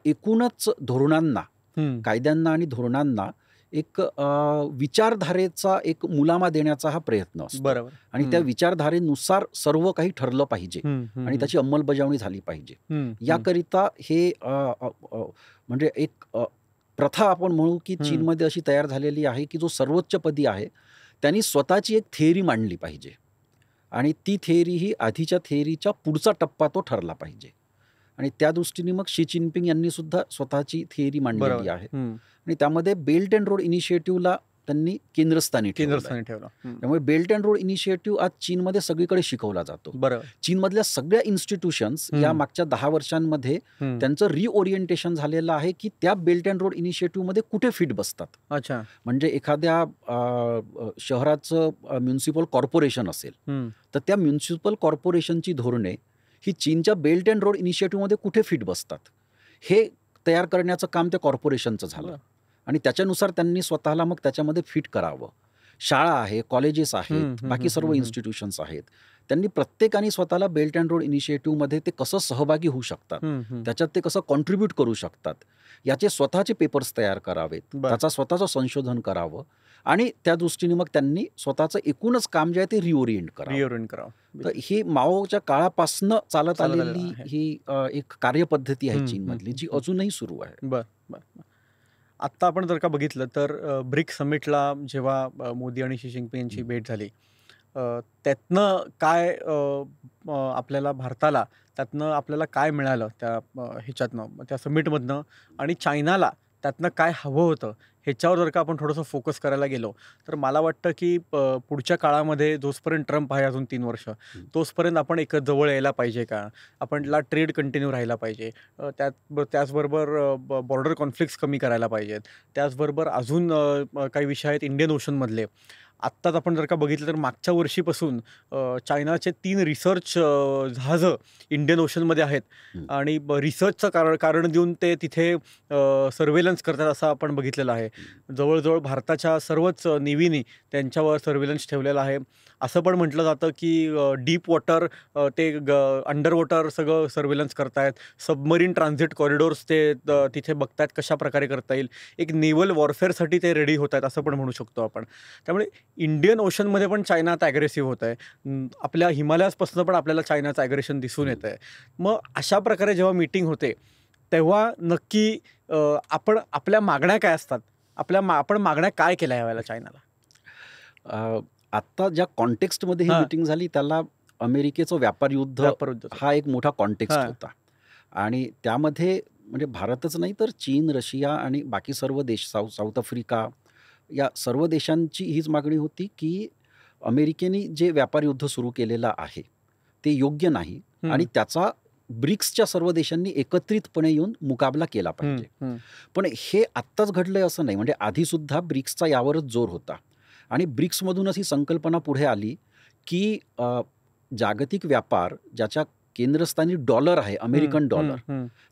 एकूणच धोरणांना, हं. कायद्यांना आणि धोरणांना एक विचारधारेचा एक मुलामा देण्याचा हा प्रयत्न असतो बरोबर. आणि त्या विचारधारेनुसार सर्व काही ठरलं पाहिजे हं, हं, आणि त्याची अंमलबजावणी झाली पाहिजे. हं, हं. याकरिता हे म्हणजे एक प्रथा आपण म्हणू की चीनमध्ये अशी तयार झालेली आहे की जो सर्वोच्चपदी आहे त्यांनी स्वतःची एक थेअरी मांडली पाहिजे आणि ती थेअरी ही आधीच्या थेअरीच्या पुढचा टप्पा तो ठरला पाहिजे आणि त्या दृष्टीने मग शी जिनपिंग यांनी सुद्धा स्वतःची थेअरी मांडलेली बरोबर. आहे हं. आणि त्यामध्ये बेल्ट अँड रोड इनिशिएटिव्हला त्यांनी केंद्रस्थानी ठेवलं. केंद्रस्थानी ठेवलं. हं. त्यामुळे बेल्ट अँड रोड इनिशिएटिव्ह आज चीनमध्ये सगळीकडे शिकवला जातो. बरोबर. चीनमधल्या सगळ्या इन्स्टिट्यूशन्स या मागच्या 10 वर्षांमध्ये हं. त्यांचं रिओरिएंटेशन झालेलं आहे की त्या बेल्ट अँड रोड इनिशिएटिव्हमध्ये कुठे फिट बसतात. अच्छा. म्हणजे एखाद्या शहराचं म्युनिसिपल कॉर्पोरेशन असेल, हं. तर त्या म्युनिसिपल कॉर्पोरेशनची धोरणे ही चीनच्या बेल्ट अँड रोड इनिशिएटिव्हमध्ये कुठे फिट बसतात, हे तयार करण्याचं काम त्या कॉर्पोरेशनचं झालं बरं. आणि त्याच्यानुसार त्यांनी स्वतःला मग त्याच्यामध्ये फिट करावं. शाळा आहे, कॉलेजेस हं, आहेत, हं, बाकी हं, सर्व हं, हं. इन्स्टिट्यूशन्स आहेत. त्यांनी प्रत्येकाने स्वतःला बेल्ट अँड रोड इनिशिएटिव्हमध्ये ते कसं सहभागी होऊ शकतात, हं, हं. त्याच्यात ते कसं कॉन्ट्रीब्यूट करू शकतात, याचे स्वतःचे पेपर्स तयार करावेत, बरं. त्याचा स्वतःचं संशोधन करावं आणि त्या दृष्टीने मग त्यांनी स्वतःचं एकूणच काम जे आहे ते रिओरिएंट करावं. रिओरिएंट करावं. तर ही माओच्या काळापासनं चालत आलेलं आलेली आहे. ही एक कार्यपद्धती आहे हं, चीनमधली, हं, जी हं. अजूनही सुरू आहे. बरं, बरं. आत्ता आपण जर का बघितलं तर ब्रिक समिटला जेव्हा मोदी आणि शी जिनपिंग यांची भेट झाली, त्यातनं काय आपल्याला भारताला त्यातनं आपल्याला काय मिळालं त्या ह्याच्यातनं, त्या समिटमधनं आणि चायनाला त्यातनं काय हवं होतं ह्याच्यावर जर का आपण थोडंसं फोकस करायला गेलो तर मला वाटतं की पुढच्या काळामध्ये जोपर्यंत ट्रम्प आहे अजून 3 वर्ष तोचपर्यंत आपण एक जवळ यायला पाहिजे का, आपणला ट्रेड कंटिन्यू राहायला पाहिजे, त्याचबरोबर बॉर्डर कॉन्फ्लिक्ट्स कमी करायला पाहिजेत, त्याचबरोबर अजून काही विषय आहेत इंडियन ओशनमधले. आत्ताच आपण जर का बघितलं तर मागच्या वर्षीपासून चायनाचे 3 रिसर्च जहाजं इंडियन ओशनमध्ये आहेत आणि रिसर्चचं कारण देऊन ते तिथे सर्वेलन्स करतात असं आपण बघितलेलं आहे. जवळजवळ भारताच्या सर्वच नेव्हीनी त्यांच्यावर सर्वेलन्स ठेवलेला आहे. असं पण म्हटलं जातं की डीप वॉटर ते अंडर वॉटर सगळं सर्वेलन्स करतायत. सबमरीन ट्रान्झिट कॉरिडोर्स ते तिथे बघतायत कशा प्रकारे करता येईल. एक नेव्हल वॉरफेअरसाठी ते रेडी होत आहेत असं पण म्हणू शकतो आपण. त्यामुळे इंडियन ओशनमध्ये पण चायना आता ॲग्रेसिव्ह होत आहे. आपल्या हिमालयाजपासून पण आपल्याला चायनाचं ॲग्रेशन दिसून येतं आहे. मग अशा प्रकारे जेव्हा मीटिंग होते तेव्हा नक्की आपण आपल्या मागण्या काय असतात, आपण मागण्या काय केल्या यावेळेला चायनाला? आत्ता ज्या कॉन्टेक्स्टमध्ये ही मीटिंग झाली त्याला अमेरिकेचं व्यापार युद्ध हा एक मोठा कॉन्टेक्स्ट होता. आणि त्यामध्ये म्हणजे भारतच नाही तर चीन, रशिया आणि बाकी सर्व देश, साऊथ आफ्रिका, या सर्व देशांची हीच मागणी होती की अमेरिकेने जे व्यापार युद्ध सुरू केलेलं आहे ते योग्य नाही आणि त्याचा ब्रिक्सच्या सर्व देशांनी एकत्रितपणे येऊन मुकाबला केला पाहिजे. पण हे आत्ताच घडलंय असं नाही. म्हणजे आधीसुद्धा ब्रिक्सचा यावरच जोर होता आणि ब्रिक्समधूनच ही संकल्पना पुढे आली की जागतिक व्यापार ज्याच्या केंद्रस्थानी डॉलर आहे, अमेरिकन डॉलर,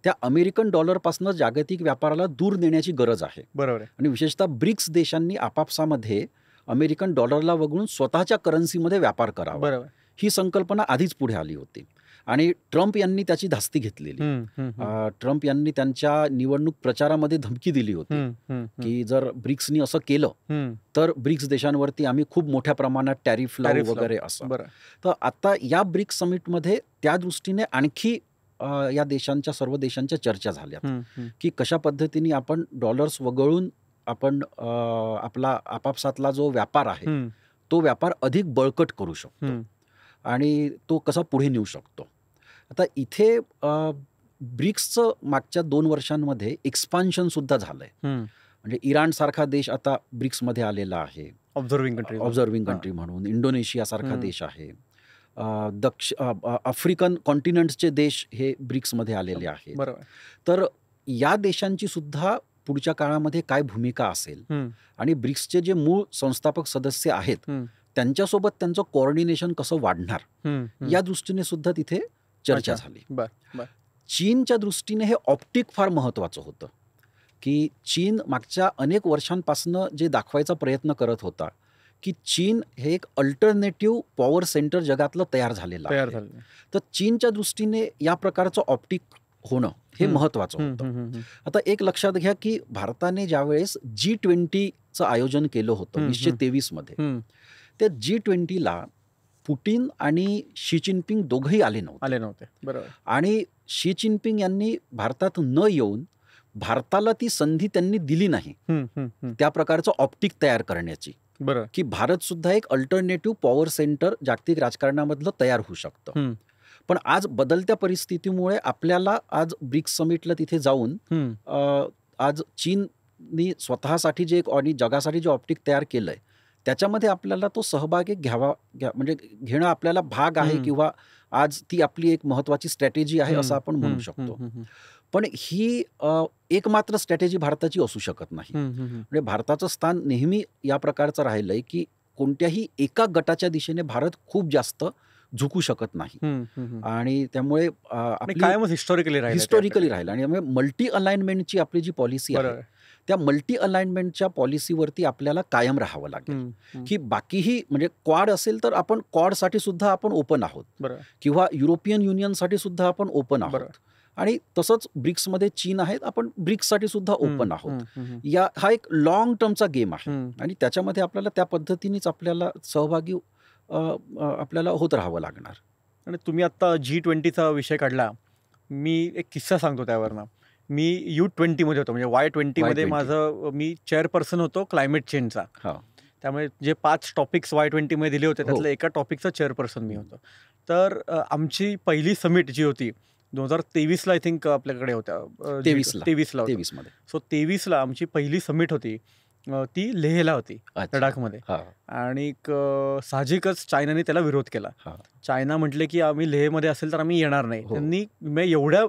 त्या अमेरिकन डॉलरपासून जागतिक व्यापाराला दूर नेण्याची गरज आहे. बरोबर. आणि विशेषतः ब्रिक्स देशांनी आपापसामध्ये अमेरिकन डॉलरला वगळून स्वतःच्या करन्सीमध्ये व्यापार करावा. बरोबर. ही संकल्पना आधीच पुढे आली होती आणि ट्रम्प यांनी त्याची धास्ती घेतलेली. ट्रम्प यांनी त्यांच्या निवडणूक प्रचारामध्ये धमकी दिली होती की जर ब्रिक्सनी असं केलं तर ब्रिक्स देशांवरती आम्ही खूप मोठ्या प्रमाणात टॅरिफ लावू वगैरे असं. तर आता या ब्रिक्स समिटमध्ये त्या दृष्टीने आणखी या देशांच्या, सर्व देशांच्या चर्चा झाल्यात की कशा पद्धतीने आपण डॉलर्स वगळून आपण आपला आपापसातला जो व्यापार आहे तो व्यापार अधिक बळकट करू शकतो आणि तो कसा पुढे नेऊ शकतो. आता इथे ब्रिक्सचं मागच्या 2 वर्षांमध्ये एक्सपान्शन सुद्धा झालंय. म्हणजे इराण सारखा देश आता ब्रिक्समध्ये आलेला आहे ऑब्झर्विंग कंट्री म्हणून. इंडोनेशिया सारखा देश आहे. आफ्रिकन कॉन्टिनेंटचे देश हे ब्रिक्समध्ये आलेले आहेत. तर या देशांची सुद्धा पुढच्या काळामध्ये काय भूमिका असेल आणि ब्रिक्सचे जे मूळ संस्थापक सदस्य आहेत त्यांच्यासोबत त्यांचं कोऑर्डिनेशन कसं वाढणार या दृष्टीने सुद्धा तिथे चर्चा झाली. चीनच्या दृष्टीने हे ऑप्टिक फार महत्त्वाचं होतं की चीन मागच्या अनेक वर्षांपासून जे दाखवायचा प्रयत्न करत होता की चीन हे एक अल्टरनेटिव्ह पॉवर सेंटर जगातलं तयार झालेलं आहे. तर चीनच्या दृष्टीने या प्रकारचं ऑप्टिक होणं हे महत्त्वाचं होतं. आता एक लक्षात घ्या की भारताने ज्यावेळेस G20चं आयोजन केलं होतं 1923 मध्ये, त्या G20ला पुटिन आणि शी जिनपिंग दोघंही आले नव्हते. बरोबर. आणि शी जिनपिंग यांनी भारतात न येऊन भारताला ती संधी त्यांनी दिली नाही त्या प्रकारचं ऑप्टिक तयार करण्याची. बरोबर. की भारत सुद्धा एक अल्टरनेटिव्ह पॉवर सेंटर जागतिक राजकारणामधलं तयार होऊ शकतं. पण आज बदलत्या परिस्थितीमुळे आपल्याला आज ब्रिक्स समिटला तिथे जाऊन आज चीननी स्वतःसाठी जे आणि जगासाठी जे ऑप्टिक तयार केलंय त्याच्यामध्ये आपल्याला तो सहभाग म्हणजे घेणं आपल्याला भाग आहे किंवा आज ती आपली एक महत्वाची स्ट्रॅटेजी आहे असं आपण म्हणू शकतो. पण ही एकमात्र स्ट्रॅटेजी भारताची असू शकत नाही. म्हणजे भारताचं स्थान नेहमी या प्रकारचं राहिलंय की कोणत्याही एका गटाच्या दिशेने भारत खूप जास्त झुकू शकत नाही. आणि त्यामुळे कायमच हिस्टॉरिकली राहिलं. आणि त्यामुळे मल्टी अलाइनमेंटची आपली जी पॉलिसी आहे त्या मल्टी अलाइनमेंटच्या पॉलिसीवरती आपल्याला कायम राहावं लागेल. की बाकीही म्हणजे क्वाड असेल तर आपण क्वाडसाठी सुद्धा आपण ओपन आहोत किंवा युरोपियन युनियनसाठी सुद्धा आपण ओपन आहोत. आणि तसंच ब्रिक्समध्ये चीन आहेत, आपण ब्रिक्ससाठी सुद्धा ओपन आहोत. हा एक लॉंग टर्मचा गेम आहे आणि त्याच्यामध्ये आपल्याला त्या पद्धतीनेच आपल्याला सहभागी आपल्याला होत राहावं लागणार. आणि तुम्ही आत्ता G20चा विषय काढला, मी एक किस्सा सांगतो त्यावरनं. मी U20 मध्ये होतो, म्हणजे Y20 मध्ये मी चेअरपर्सन होतो क्लायमेट चेंजचा. त्यामुळे जे 5 टॉपिक्स Y20 मध्ये दिले होते त्यातलं एका टॉपिकचा चेअरपर्सन मी होतो. तर आमची पहिली समिट जी होती 2023ला आय थिंक आपल्याकडे होत्या 23ला होत्या. 23 मध्ये. सो 23ला आमची पहिली समिट होती, ती लेहला होती, अच्छा. लडाखमध्ये. हा. आणि साहजिकच चायनाने त्याला विरोध केला. हा. चायना म्हटले की आम्ही लेहमध्ये असेल तर आम्ही येणार नाही. हो. त्यांनी एवढ्या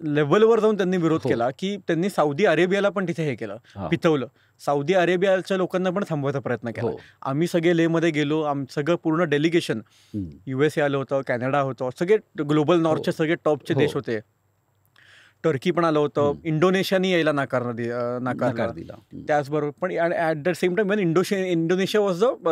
लेवलवर जाऊन त्यांनी विरोध हो. केला की त्यांनी सौदी अरेबियाला पण तिथे हे केलं, हा. पितवलं. सौदी अरेबियाच्या लोकांना पण थांबवायचा प्रयत्न केला. हो. आम्ही सगळे लेहमध्ये गेलो, सगळं पूर्ण डेलिगेशन, USA आलं होतं, कॅनडा होतं, सगळे ग्लोबल नॉर्थचे सगळे टॉपचे हो. देश होते. टर्की पण आलं होतं, इंडोनेशियानी यायला नकार दिला. त्याचबरोबर पण at the same time Indonesia was the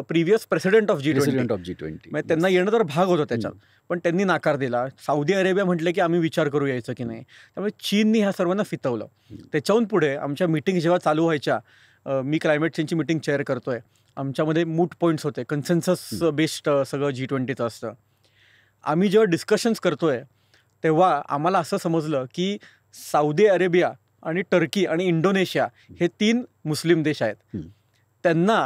previous president of G20. म्हणजे त्यांना येणं तर भाग होतं त्याच्यात, पण त्यांनी नकार दिला. सौदी अरेबिया म्हटले की आम्ही विचार करू यायचं की नाही. त्यामुळे चीननी ह्या सर्वांना फितवलं. त्याच्याहून पुढे आमच्या मीटिंग जेव्हा चालू व्हायच्या, मी क्लायमेट चेंजची मीटिंग चेअर करतोय, आमच्यामध्ये मूट पॉईंट्स होते, कन्सेन्सस बेस्ड सगळं G20चं असतं. आम्ही जेव्हा डिस्कशन्स करतोय तेव्हा आम्हाला असं समजलं की सौदी अरेबिया आणि टर्की आणि इंडोनेशिया हे 3 मुस्लिम देश आहेत. त्यांना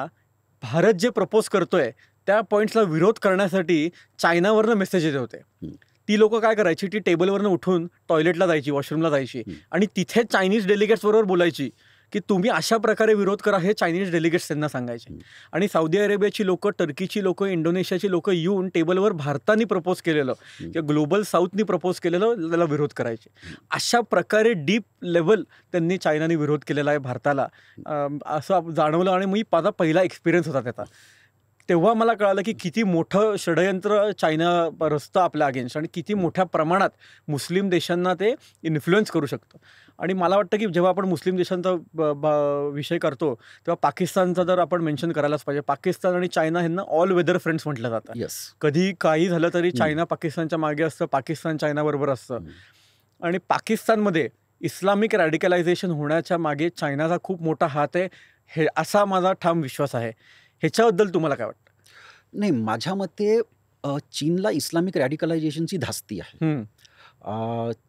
भारत जे प्रपोज करतोय त्या पॉईंट्सला विरोध करण्यासाठी चायनावरनं मेसेज येत होते. ती लोक काय करायची, ती टेबलवरनं उठून टॉयलेटला जायची, वॉशरूमला जायची आणि तिथे चायनीज डेलिगेट्स बरोबर बोलायची की तुम्ही अशा प्रकारे विरोध करा, हे चायनीज डेलिगेट्स त्यांना सांगायचे. आणि सौदी अरेबियाची लोक, टर्कीची लोक, इंडोनेशियाची लोक येऊन टेबलवर भारताने प्रपोज केलेलं किंवा ग्लोबल साऊथनी प्रपोज केलेलं त्याला विरोध करायचे. अशा प्रकारे डीप लेवल त्यांनी चायनाने विरोध केलेला आहे भारताला, असं जाणवलं. आणि माझा पहिला एक्सपिरियन्स होता त्याचा. तेव्हा मला कळालं की किती मोठं षडयंत्र चायना रचतं आपल्या अगेन्स्ट आणि किती मोठ्या प्रमाणात मुस्लिम देशांना ते इन्फ्लुएन्स करू शकतं. आणि मला वाटतं की जेव्हा आपण मुस्लिम देशांचा विषय करतो तेव्हा पाकिस्तानचा जर आपण मेन्शन करायलाच पाहिजे. पाकिस्तान आणि चायना ह्यांना ऑल वेदर फ्रेंड्स म्हटलं जातं. कधी काही झालं तरी चायना पाकिस्तानच्या मागे असतं, पाकिस्तान चायनाबरोबर असतं. आणि पाकिस्तानमध्ये इस्लामिक रॅडिकलायझेशन होण्याच्या मागे चायनाचा खूप मोठा हात आहे, हे असा माझा ठाम विश्वास आहे. ह्याच्याबद्दल तुम्हाला काय वाटतं? नाही, माझ्या मते चीनला इस्लामिक रॅडिकलायझेशनची धास्ती आहे.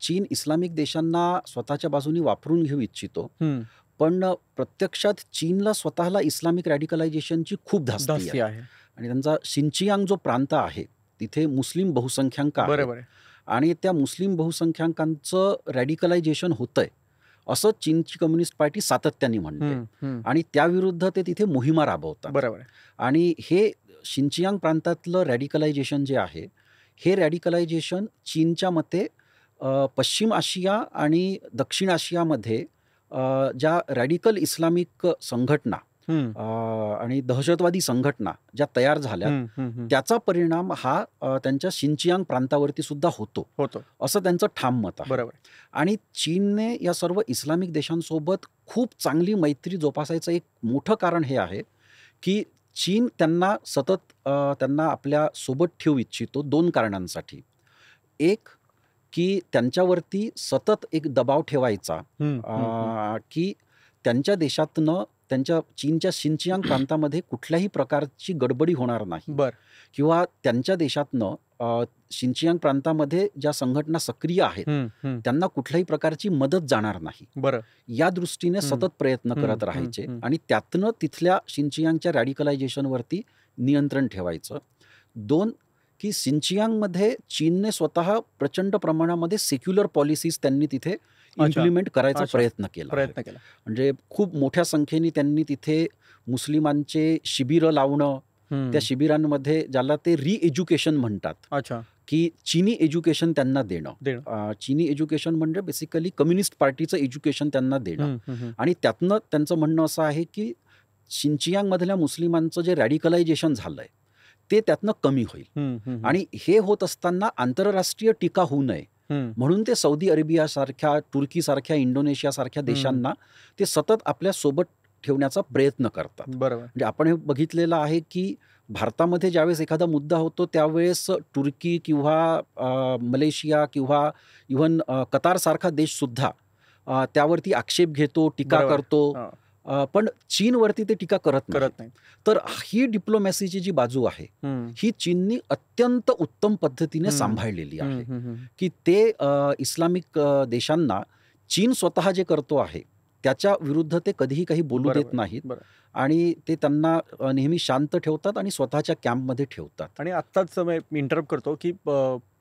चीन इस्लामिक देशांना स्वतःच्या बाजूने वापरून घेऊ इच्छितो, पण प्रत्यक्षात चीनला स्वतःला इस्लामिक रॅडिकलायझेशनची खूप धास्ती आहे. आणि त्यांचा शिनचियांग जो प्रांत आहे तिथे मुस्लिम बहुसंख्याक आहे आणि त्या मुस्लिम बहुसंख्याकांचं रॅडिकलायझेशन होतंय असं चीनची कम्युनिस्ट पार्टी सातत्याने म्हणते आणि त्याविरुद्ध ते तिथे मोहिमा राबवतात. आणि हे शिनचियांग प्रांतातलं रॅडिकलायझेशन जे आहे, हे रॅडिकलायझेशन चीनच्या मते पश्चिम आशिया आणि दक्षिण आशियामध्ये ज्या रॅडिकल इस्लामिक संघटना आणि दहशतवादी संघटना ज्या तयार झाल्या त्याचा परिणाम हा त्यांच्या शिनचियांग प्रांतावरती सुद्धा होतो असं त्यांचं ठाम मत आहे. आणि चीनने या सर्व इस्लामिक देशांसोबत खूप चांगली मैत्री जोपासायचं एक मोठं कारण हे आहे की चीन त्यांना सतत त्यांना आपल्या सोबत ठेवू इच्छितो 2 कारणांसाठी. एक की त्यांच्यावरती सतत एक दबाव ठेवायचा की त्यांच्या देशातनं त्यांच्या चीनच्या शिनचियांग प्रांतामध्ये कुठल्याही प्रकारची गडबडी होणार नाही किंवा त्यांच्या देशातनं शिनचियांग प्रांतामध्ये ज्या संघटना सक्रिय आहेत त्यांना कुठल्याही प्रकारची मदत जाणार नाही. या दृष्टीने सतत प्रयत्न करत राहायचे आणि त्यातनं तिथल्या शिनचियांगच्या रॅडिकलायझेशनवरती नियंत्रण ठेवायचं. 2 की शिनचियांगमध्ये चीनने स्वतः प्रचंड प्रमाणामध्ये सेक्युलर पॉलिसीज त्यांनी तिथे इम्प्लिमेंट करायचा प्रयत्न केला. म्हणजे खूप मोठ्या संख्येने त्यांनी तिथे मुस्लिमांचे शिबिरं लावणं, त्या शिबिरांमध्ये ज्याला ते रिएज्युकेशन म्हणतात की चीनी एज्युकेशन त्यांना देणं. चीनी एज्युकेशन म्हणजे बेसिकली कम्युनिस्ट पार्टीचं एज्युकेशन त्यांना देणं. आणि त्यातनं त्यांचं म्हणणं असं आहे की शिनचियांगमधल्या मुस्लिमांचं जे रॅडिकलायझेशन झालंय ते त्यातनं कमी होईल. आणि हे होत असताना आंतरराष्ट्रीय टीका होऊ नये म्हणून ते सौदी अरेबिया सारख्या, तुर्की सारख्या, इंडोनेशिया सारख्या देशांना ते सतत आपल्या सोबत ठेवण्याचा प्रयत्न करतात. म्हणजे आपण हे बघितलेलं आहे की भारतामध्ये ज्यावेळेस एखादा मुद्दा होतो त्यावेळेस तुर्की किंवा मलेशिया किंवा इव्हन कतार सारखा देश सुद्धा त्यावरती आक्षेप घेतो, टीका करतो, पण चीनवरती ते टीका करत नाही. तर ही डिप्लोमॅसीची जी बाजू आहे ही चीननी अत्यंत उत्तम पद्धतीने सांभाळलेली आहे की ते इस्लामिक देशांना चीन स्वतः जे करतो आहे त्याच्या विरुद्ध ते कधीही काही बोलू बरोबर, देत नाहीत बरोबर. आणि ते त्यांना नेहमी शांत ठेवतात आणि स्वतःच्या कॅम्पमध्ये ठेवतात. आणि आत्ताच मी इंटरप्ट करतो, की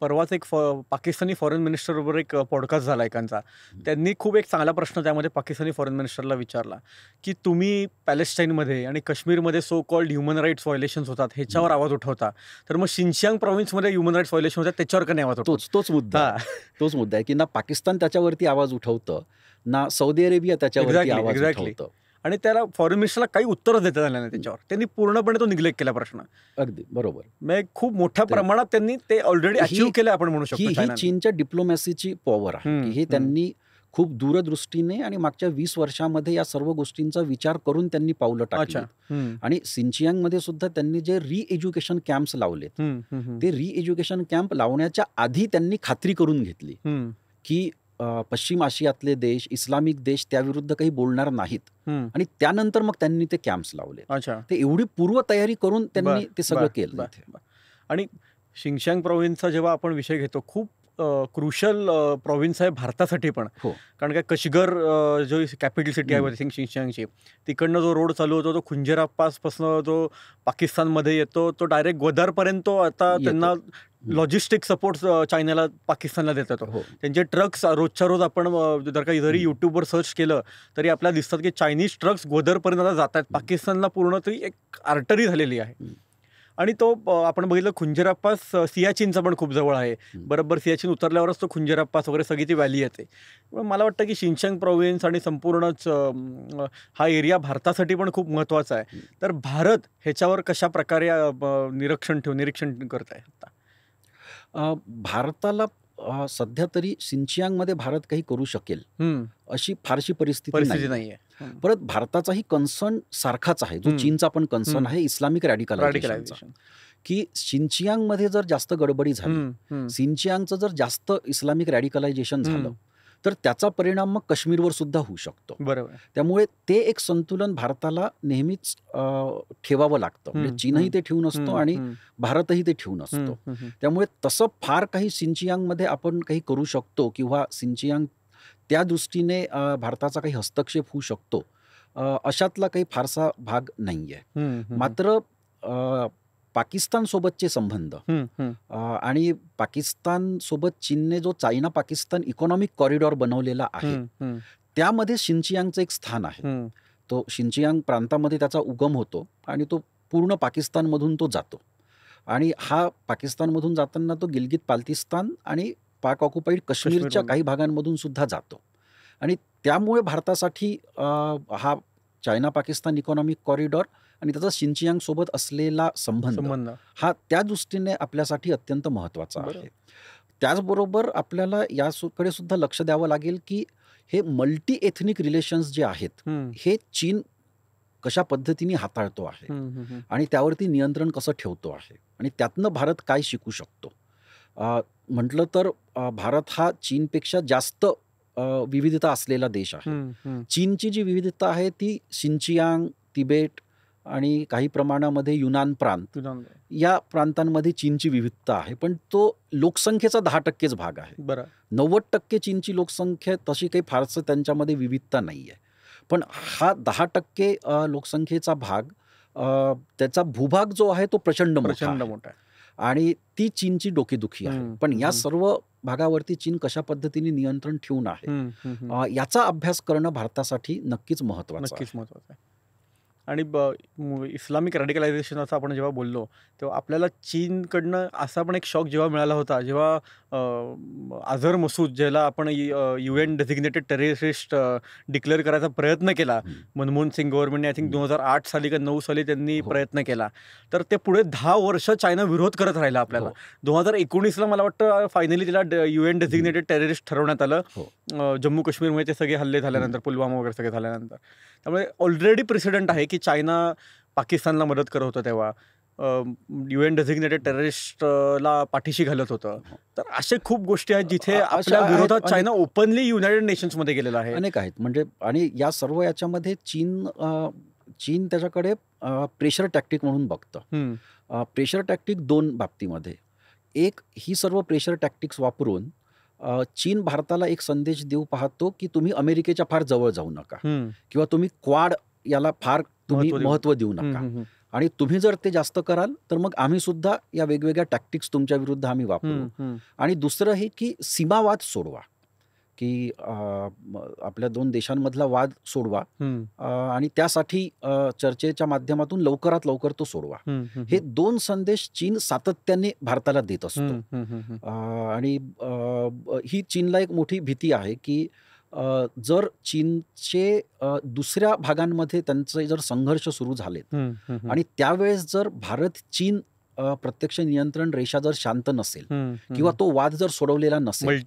परवाच एक पाकिस्तानी फॉरेन मिनिस्टरबरोबर एक पॉडकास्ट झाला एकांचा. त्यांनी खूप एक चांगला प्रश्न त्यामध्ये पाकिस्तानी फॉरेन मिनिस्टरला विचारला, की तुम्ही पॅलेस्टाईनमध्ये आणि काश्मीरमध्ये सो कॉल्ड ह्युमन राईट्स व्हायोलेशन्स होतात, ह्याच्यावर आवाज उठवता. तर मग शिनजियांग प्रोव्हिन्समध्ये ह्युमन राईट्स व्हायोलेशन होतात, त्याच्यावर का नाही आवाज उठवत? तोच मुद्दा आहे. हां. तोच मुद्दा आहे, की ना पाकिस्तान त्याच्यावरती आवाज उठवतं, ना सौदी अरेबिया त्याच्यावरती आवाज एक्झॅक्टली. उठवतं. आणि त्याला फॉरेन मिनिस्टरला काही उत्तरच देता आलं नाही त्याच्यावर. त्यांनी पूर्णपणे तो निग्लेक्ट केला प्रश्न. अगदी बरोबर. म्हणजे खूप मोठ्या तर प्रमाणात त्यांनी ते ऑलरेडी ही अचीव्ह केलं आपण म्हणू शकतो ही चायनाने. चीनच्या डिप्लोमॅसीची पॉवर आहे, की हे त्यांनी खूप दूरदृष्टीने आणि मागच्या 20 वर्षामध्ये या सर्व गोष्टींचा विचार करून त्यांनी पावलं अच्छा. टाकली. आणि सिनचियांगमध्ये सुद्धा त्यांनी जे रिएज्युकेशन कॅम्प्स लावलेत, ते रिएज्युकेशन कॅम्प लावण्याच्या आधी त्यांनी खात्री करून घेतली, की पश्चिम आशियातले देश, इस्लामिक देश त्याविरुद्ध काही बोलणार नाहीत. आणि त्यानंतर मग त्यांनी ते कॅम्प्स लावले. अच्छा. ते एवढी पूर्वतयारी करून त्यांनी ते सगळं केलं इथे. आणि शिंगशांग प्रॉव्हिन्सचा जेव्हा आपण विषय घेतो, खूप क्रुशल प्रॉव्हिन्स आहे भारतासाठी पण. हो. कारण काय कशगर जो कॅपिटल सिटी आहे शिंगशांगची, तिकडनं जो रोड चालू होतो तो खुंजेरा पासपासून जो पाकिस्तानमध्ये येतो, तो डायरेक्ट ग्वादरपर्यंत आता त्यांना लॉजिस्टिक सपोर्ट चायनाला पाकिस्तानला देत येतो. त्यांचे ट्रक्स रोजच्या रोज आपण जर का जरी युट्यूबवर सर्च केलं तरी आपल्याला दिसतात की चायनीज ट्रक्स ग्वादरपर्यंत आता जात आहेत. पाकिस्तानला पूर्ण ती एक आर्टरी झालेली आहे. आणि तो आपण बघितलं खुंजेरा पास सियाचीनचा पण खूप जवळ आहे. बरोबर सियाचीन उतरल्यावरच तो खुंजेरा पास वगैरे सगळी ती व्हॅली येते. मला वाटतं की शिंगशांग प्रॉव्हिन्स आणि संपूर्णच हा एरिया भारतासाठी पण खूप महत्त्वाचा आहे. तर भारत ह्याच्यावर कशा प्रकारे निरीक्षण करत आहे आता? भारताला सध्या तरी सिंचियांगमध्ये भारत काही करू शकेल अशी फारशी परिस्थिती नाहीये. परत भारताचाही कन्सर्न सारखाच आहे, जो चीनचा पण कन्सर्न आहे, इस्लामिक रॅडिकलायझेशनचा. की सिंचियांगमध्ये जर जास्त गडबडी झाली, सिंचियांगचं जर जास्त इस्लामिक रॅडिकलायझेशन झालं, तर त्याचा परिणाम मग काश्मीरवर सुद्धा होऊ शकतो. बरोबर. त्यामुळे ते एक संतुलन भारताला नेहमीच ठेवावं लागतं. म्हणजे चीनही ते ठेवून असतो आणि भारतही ते ठेवून असतो. त्यामुळे तसं फार काही सिंचियांगमध्ये आपण काही करू शकतो किंवा सिंचियांग त्या दृष्टीने भारताचा काही हस्तक्षेप होऊ शकतो, अशातला काही फारसा भाग नाहीये. मात्र पाकिस्तानसोबतचे संबंध आणि पाकिस्तानसोबत चीनने जो चायना पाकिस्तान इकॉनॉमिक कॉरिडॉर बनवलेला आहे, त्यामध्ये शिंचियांगचं एक स्थान आहे. तो शिंचियांग प्रांतामध्ये त्याचा उगम होतो आणि तो पूर्ण पाकिस्तानमधून तो जातो. आणि हा पाकिस्तानमधून जाताना तो गिलगित बाल्टिस्तान आणि पाक ऑक्युपाईड काश्मीरच्या काही भागांमधून सुद्धा जातो. आणि त्यामुळे भारतासाठी हा चायना पाकिस्तान इकॉनॉमिक कॉरिडॉर आणि त्याचा शिंचियांग सोबत असलेला संबंध हा त्या दृष्टीने आपल्यासाठी अत्यंत महत्त्वाचा आहे. त्याचबरोबर आपल्याला याकडे सुद्धा लक्ष द्यावं लागेल की हे मल्टी एथनिक रिलेशन्स जे आहेत, हे चीन कशा पद्धतीने हाताळतो आहे आणि त्यावरती नियंत्रण कसं ठेवतो आहे आणि त्यातनं भारत काय शिकू शकतो. म्हटलं तर भारत हा चीनपेक्षा जास्त विविधता असलेला देश आहे. चीनची जी विविधता आहे ती शिंचियांग, तिबेट आणि काही प्रमाणामध्ये युनान प्रांत, या प्रांतांमध्ये चीनची विविधता आहे. पण तो लोकसंख्येचा 10%च भाग आहे. 90% चीनची लोकसंख्या तशी काही फारसं त्यांच्यामध्ये विविधता नाहीये. पण हा 10% लोकसंख्येचा भाग, त्याचा भूभाग जो आहे तो प्रचंड मोठा आहे आणि ती चीनची डोकेदुखी आहे. पण या सर्व भागावरती चीन कशा पद्धतीने नियंत्रण ठेवून आहे, याचा अभ्यास करणं भारतासाठी नक्कीच महत्त्वाचं आहे. आणि इस्लामिक रॅडिकलायझेशन असं आपण जेव्हा बोललो तेव्हा आपल्याला चीनकडनं असा पण एक शॉक जेव्हा मिळाला होता, जेव्हा अझर मसूद, ज्याला आपण UN डेझिग्नेटेड टेररिस्ट डिक्लेअर करायचा प्रयत्न केला मनमोहन सिंग गव्हर्नमेंटने, आय थिंक 2008 साली का 9 साली त्यांनी प्रयत्न केला. तर ते पुढे 10 वर्ष चायना विरोध करत राहिला आपल्याला. 2019ला मला वाटतं फायनली तिला UN डेझिग्नेटेड टेररिस्ट ठरवण्यात आलं, जम्मू काश्मीरमध्ये ते सगळे हल्ले झाल्यानंतर, पुलवामा वगैरे सगळे झाल्यानंतर. त्यामुळे ऑलरेडी प्रेसिडेंट आहे की चायना पाकिस्तानला मदत करत होतं, तेव्हा UN डेझिग्नेटेड टेररिस्टला पाठीशी घालत होतं. तर असे खूप गोष्टी आहेत जिथे आपल्या विरोधात चायना ओपनली युनायटेड नेशन्समध्ये गेलेला आहे. अनेक आहेत. म्हणजे आणि या सर्व याच्यामध्ये चीन त्याच्याकडे प्रेशर टॅक्टिक म्हणून बघतं. प्रेशर टॅक्टिक 2 बाबतीमध्ये. एक, ही सर्व प्रेशर टॅक्टिक्स वापरून चीन भारताला एक संदेश देऊ पाहतो की तुम्ही अमेरिकेच्या फार जवळ जाऊ नका किंवा तुम्ही क्वाड याला फार तुम्ही महत्त्व देऊ नका आणि तुम्ही जर ते जास्त कराल तर मग आम्ही सुद्धा या वेगवेगळ्या टॅक्टिक्स तुमच्या विरुद्ध आम्ही वापरू. आणि दुसरं हे की सीमावाद सोडवा, की आपल्या 2 देशांमधला वाद सोडवा आणि त्यासाठी चर्चेच्या माध्यमातून लवकरात लवकर तो सोडवा. हे 2 संदेश चीन सातत्याने भारताला देत असतो. आणि ही चीनला एक मोठी भीती आहे की जर चीनचे दुसऱ्या भागांमध्ये त्यांचे जर संघर्ष सुरू झालेत आणि त्यावेळेस जर भारत चीन प्रत्यक्ष नियंत्रण रेषा जर शांत नसेल किंवा तो वाद जर सोडवलेला नसेल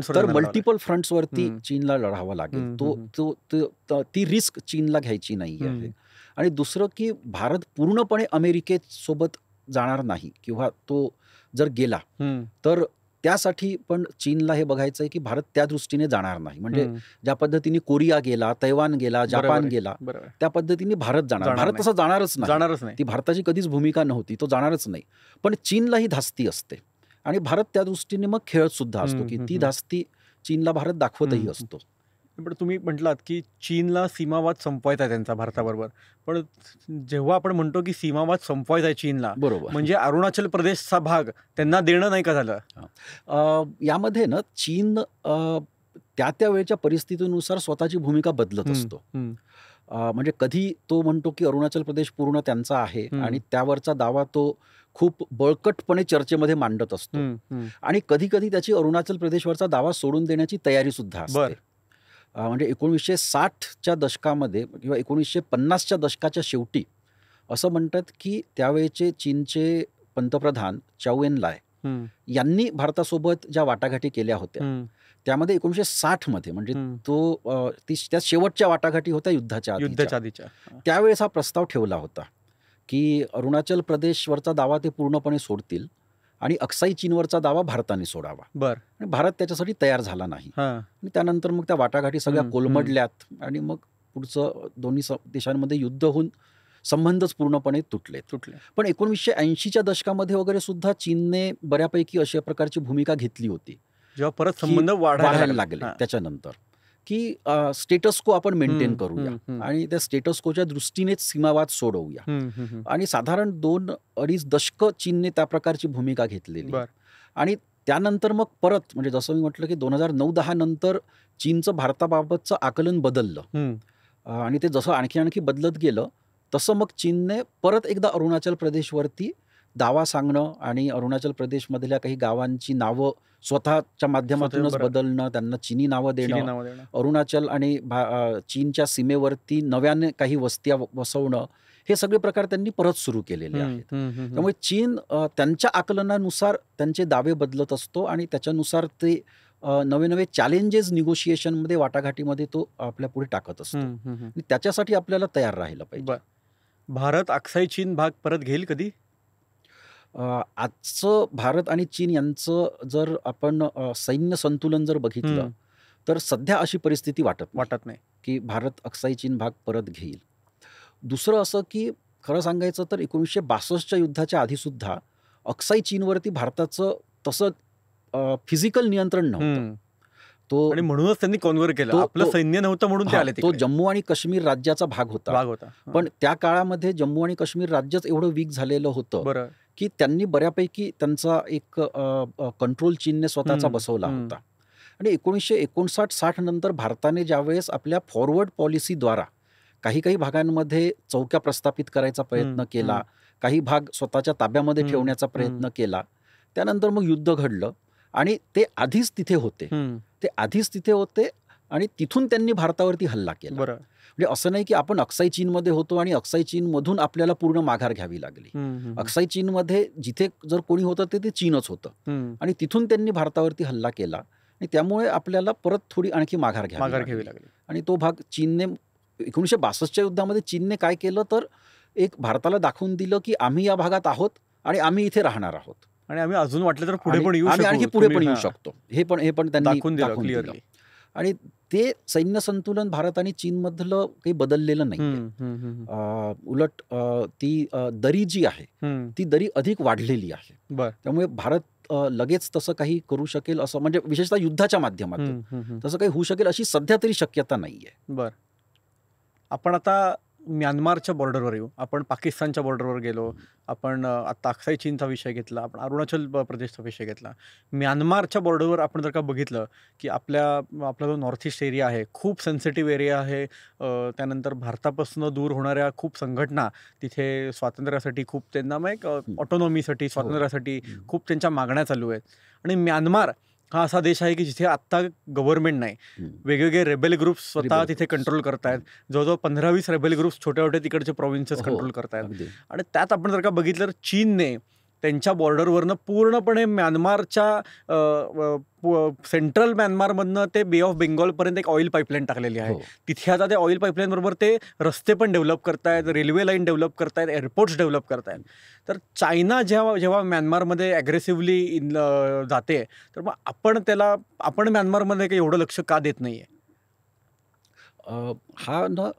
तर मल्टिपल फ्रंट्सवरती चीनला लढावं लागेल. ती रिस्क चीनला घ्यायची नाही आहे. आणि दुसरं की भारत पूर्णपणे अमेरिकेसोबत जाणार नाही किंवा तो जर गेला तर त्यासाठी पण चीनला हे बघायचं आहे की भारत त्या दृष्टीने जाणार नाही. म्हणजे ज्या पद्धतीने कोरिया गेला, तैवान गेला, जापान गेला, त्या पद्धतीने भारत जाणार. भारत तसा जाणारच नाही. ती भारताची कधीच भूमिका नव्हती, तो जाणारच नाही. पण चीनला ही धास्ती असते आणि भारत त्या दृष्टीने मग खेळत सुद्धा असतो की ती धास्ती चीनला भारत दाखवतही असतो. पण तुम्ही म्हटलात की चीनला सीमावाद संपवायचा आहे त्यांचा भारताबरोबर, पण जेव्हा आपण म्हणतो की सीमावाद संपवायचा आहे चीनला, बरोबर, म्हणजे अरुणाचल प्रदेशचा भाग त्यांना देणं नाही का झालं? यामध्ये ना चीन त्या वेळच्या परिस्थितीनुसार स्वतःची भूमिका बदलत असतो. म्हणजे कधी तो म्हणतो की अरुणाचल प्रदेश पूर्ण त्यांचा आहे आणि त्यावरचा दावा तो खूप बळकटपणे चर्चेमध्ये मांडत असतो आणि कधी कधी त्याची अरुणाचल प्रदेशवरचा दावा सोडून देण्याची तयारी सुद्धा असते. म्हणजे 1960च्या दशकामध्ये किंवा 1950च्या दशकाच्या शेवटी असं म्हणतात की त्यावेळेचे चीनचे पंतप्रधान चाऊ एन लाय यांनी भारतासोबत ज्या वाटाघाटी केल्या होत्या त्यामध्ये 1960 मध्ये म्हणजे त्या शेवटच्या वाटाघाटी होत्या युद्धाच्या आधीच्या. त्यावेळेस हा प्रस्ताव ठेवला होता की अरुणाचल प्रदेशवरचा दावा ते पूर्णपणे सोडतील आणि अक्साई चीनवरचा दावा भारताने सोडावा. आणि भारत त्याच्यासाठी तयार झाला नाही आणि त्यानंतर मग त्या वाटाघाटी सगळ्या कोलमडल्यात आणि मग पुढचं दोन्ही देशांमध्ये युद्ध होऊन संबंधच पूर्णपणे तुटले. पण 1980च्या दशकामध्ये वगैरे सुद्धा चीनने बऱ्यापैकी अशा प्रकारची भूमिका घेतली होती जेव्हा परत संबंध वाढायला लागले त्याच्यानंतर की स्टेटस को आपण मेंटेन करूया आणि त्या स्टेटस कोच्या दृष्टीनेच सीमावाद सोडवूया. आणि साधारण 2-2.5 दशक चीनने त्या प्रकारची भूमिका घेतलेली. आणि त्यानंतर मग परत म्हणजे जसं मी म्हटलं की 2009-10 नंतर चीनचं भारताबाबतचं आकलन बदललं आणि ते जसं आणखी बदलत गेलं तसं मग चीनने परत एकदा अरुणाचल प्रदेशवरती दावा सांगणं आणि अरुणाचल प्रदेशमधल्या काही गावांची नावं स्वतःच्या माध्यमातूनच बदलणं, त्यांना चीनी नावं देणं, अरुणाचल आणि चीनच्या सीमेवरती नव्याने काही वस्त्या बसवणं, हे सगळे प्रकार त्यांनी परत सुरू केलेले आहेत. त्यामुळे चीन त्यांच्या आकलनानुसार त्यांचे दावे बदलत असतो आणि त्याच्यानुसार ते नवे चॅलेंजेस निगोशिएशनमध्ये वाटाघाटीमध्ये तो आपल्या पुढे टाकत असतो. त्याच्यासाठी आपल्याला तयार राहिलं पाहिजे. भारत अक्साई चीन भाग परत घेईल कधी? आजचं भारत आणि चीन यांचं जर आपण सैन्य संतुलन जर बघितलं तर सध्या अशी परिस्थिती वाटत नाही की भारत अक्साई चीन भाग परत घेईल. दुसरं असं की खरं सांगायचं तर 1962च्या युद्धाच्या आधीसुद्धा अक्साई चीनवरती भारताचं तसं फिजिकल नियंत्रण नव्हतं. आणि म्हणूनच त्यांनी कॉन्व्हर केलं. आपलं सैन्य नव्हतं म्हणून ते आले. तो जम्मू आणि काश्मीर राज्याचा भाग होता. पण त्या काळामध्ये जम्मू आणि काश्मीर राज्यच एवढं वीक झालेलं होतं की त्यांनी बऱ्यापैकी त्यांचा एक कंट्रोल चीनने स्वतःचा बसवला होता. आणि 1959-60 नंतर भारताने ज्यावेळेस आपल्या फॉरवर्ड पॉलिसीद्वारा काही भागांमध्ये चौक्या प्रस्थापित करायचा प्रयत्न केला, काही भाग स्वतःच्या ताब्यामध्ये ठेवण्याचा प्रयत्न केला, त्यानंतर मग युद्ध घडलं आणि ते आधीच तिथे होते आणि तिथून त्यांनी भारतावरती हल्ला केला. म्हणजे असं नाही की आपण अक्साई चीनमध्ये होतो आणि अक्साई चीनमधून आपल्याला पूर्ण माघार घ्यावी लागली. अक्साई चीनमध्ये जिथे जर कोणी होतं ते चीनच होतं आणि तिथून त्यांनी भारतावरती हल्ला केला आणि त्यामुळे आपल्याला परत थोडी आणखी माघार घ्यावी लागली. आणि तो भाग चीनने 1962च्या युद्धामध्ये चीनने काय केलं तर एक भारताला दाखवून दिलं की आम्ही या भागात आहोत आणि आम्ही इथे राहणार आहोत आणि आम्ही अजून वाटलं तर पुढे पण येऊ शकतो. हे पण त्यांनी दाखवून दिलं. आणि ते सैन्य संतुलन भारत आणि चीन मधलं काही बदललेलं नाही. उलट ती दरी जी आहे ती दरी अधिक वाढलेली आहे. त्यामुळे भारत लगेच तसं काही करू शकेल असं, म्हणजे विशेषतः युद्धाच्या माध्यमातून तसं काही होऊ शकेल अशी सध्या तरी शक्यता नाहीये. बरं. आपण आता म्यानमारच्या बॉर्डरवर येऊ. आपण पाकिस्तानच्या बॉर्डरवर गेलो. आपण आता अक्साई चीनचा विषय घेतला. आपण अरुणाचल प्रदेशचा विषय घेतला. म्यानमारच्या बॉर्डरवर आपण जर का बघितलं, की आपला जो नॉर्थ ईस्ट एरिया आहे, खूप सेन्सिटिव्ह एरिया आहे. त्यानंतर भारतापासून दूर होणाऱ्या खूप संघटना तिथे स्वातंत्र्यासाठी खूप त्यांना मग एक ऑटोनॉमीसाठी, स्वातंत्र्यासाठी खूप त्यांच्या मागण्या चालू आहेत. आणि म्यानमार हा असा देश आहे की जिथे आत्ता गव्हर्नमेंट नाही. वेगवेगळे रेबेल ग्रुप्स स्वतः तिथे कंट्रोल करतायत. जवळजवळ 15-20 रेबेल ग्रुप्स छोट्या तिकडचे प्रोव्हिन्सेस कंट्रोल करतायत. आणि त्यात आपण जर का बघितलं तर चीनने त्यांच्या बॉर्डरवरनं पूर्णपणे म्यानमारच्या सेंट्रल म्यानमारमधनं ते बे ऑफ बेंगॉलपर्यंत एक ऑइल पाईपलाईन टाकलेली आहे. तिथे आता त्या ऑइल पाईपलाईन बरोबर ते रस्ते पण डेव्हलप करतायत, रेल्वे लाईन डेव्हलप करतायत, एअरपोर्ट्स डेव्हलप करतायत. तर चायना जेव्हा म्यानमारमध्ये ॲग्रेसिव्हली जाते, तर मग आपण म्यानमारमध्ये काही एवढं लक्ष का देत नाहीये? हा ना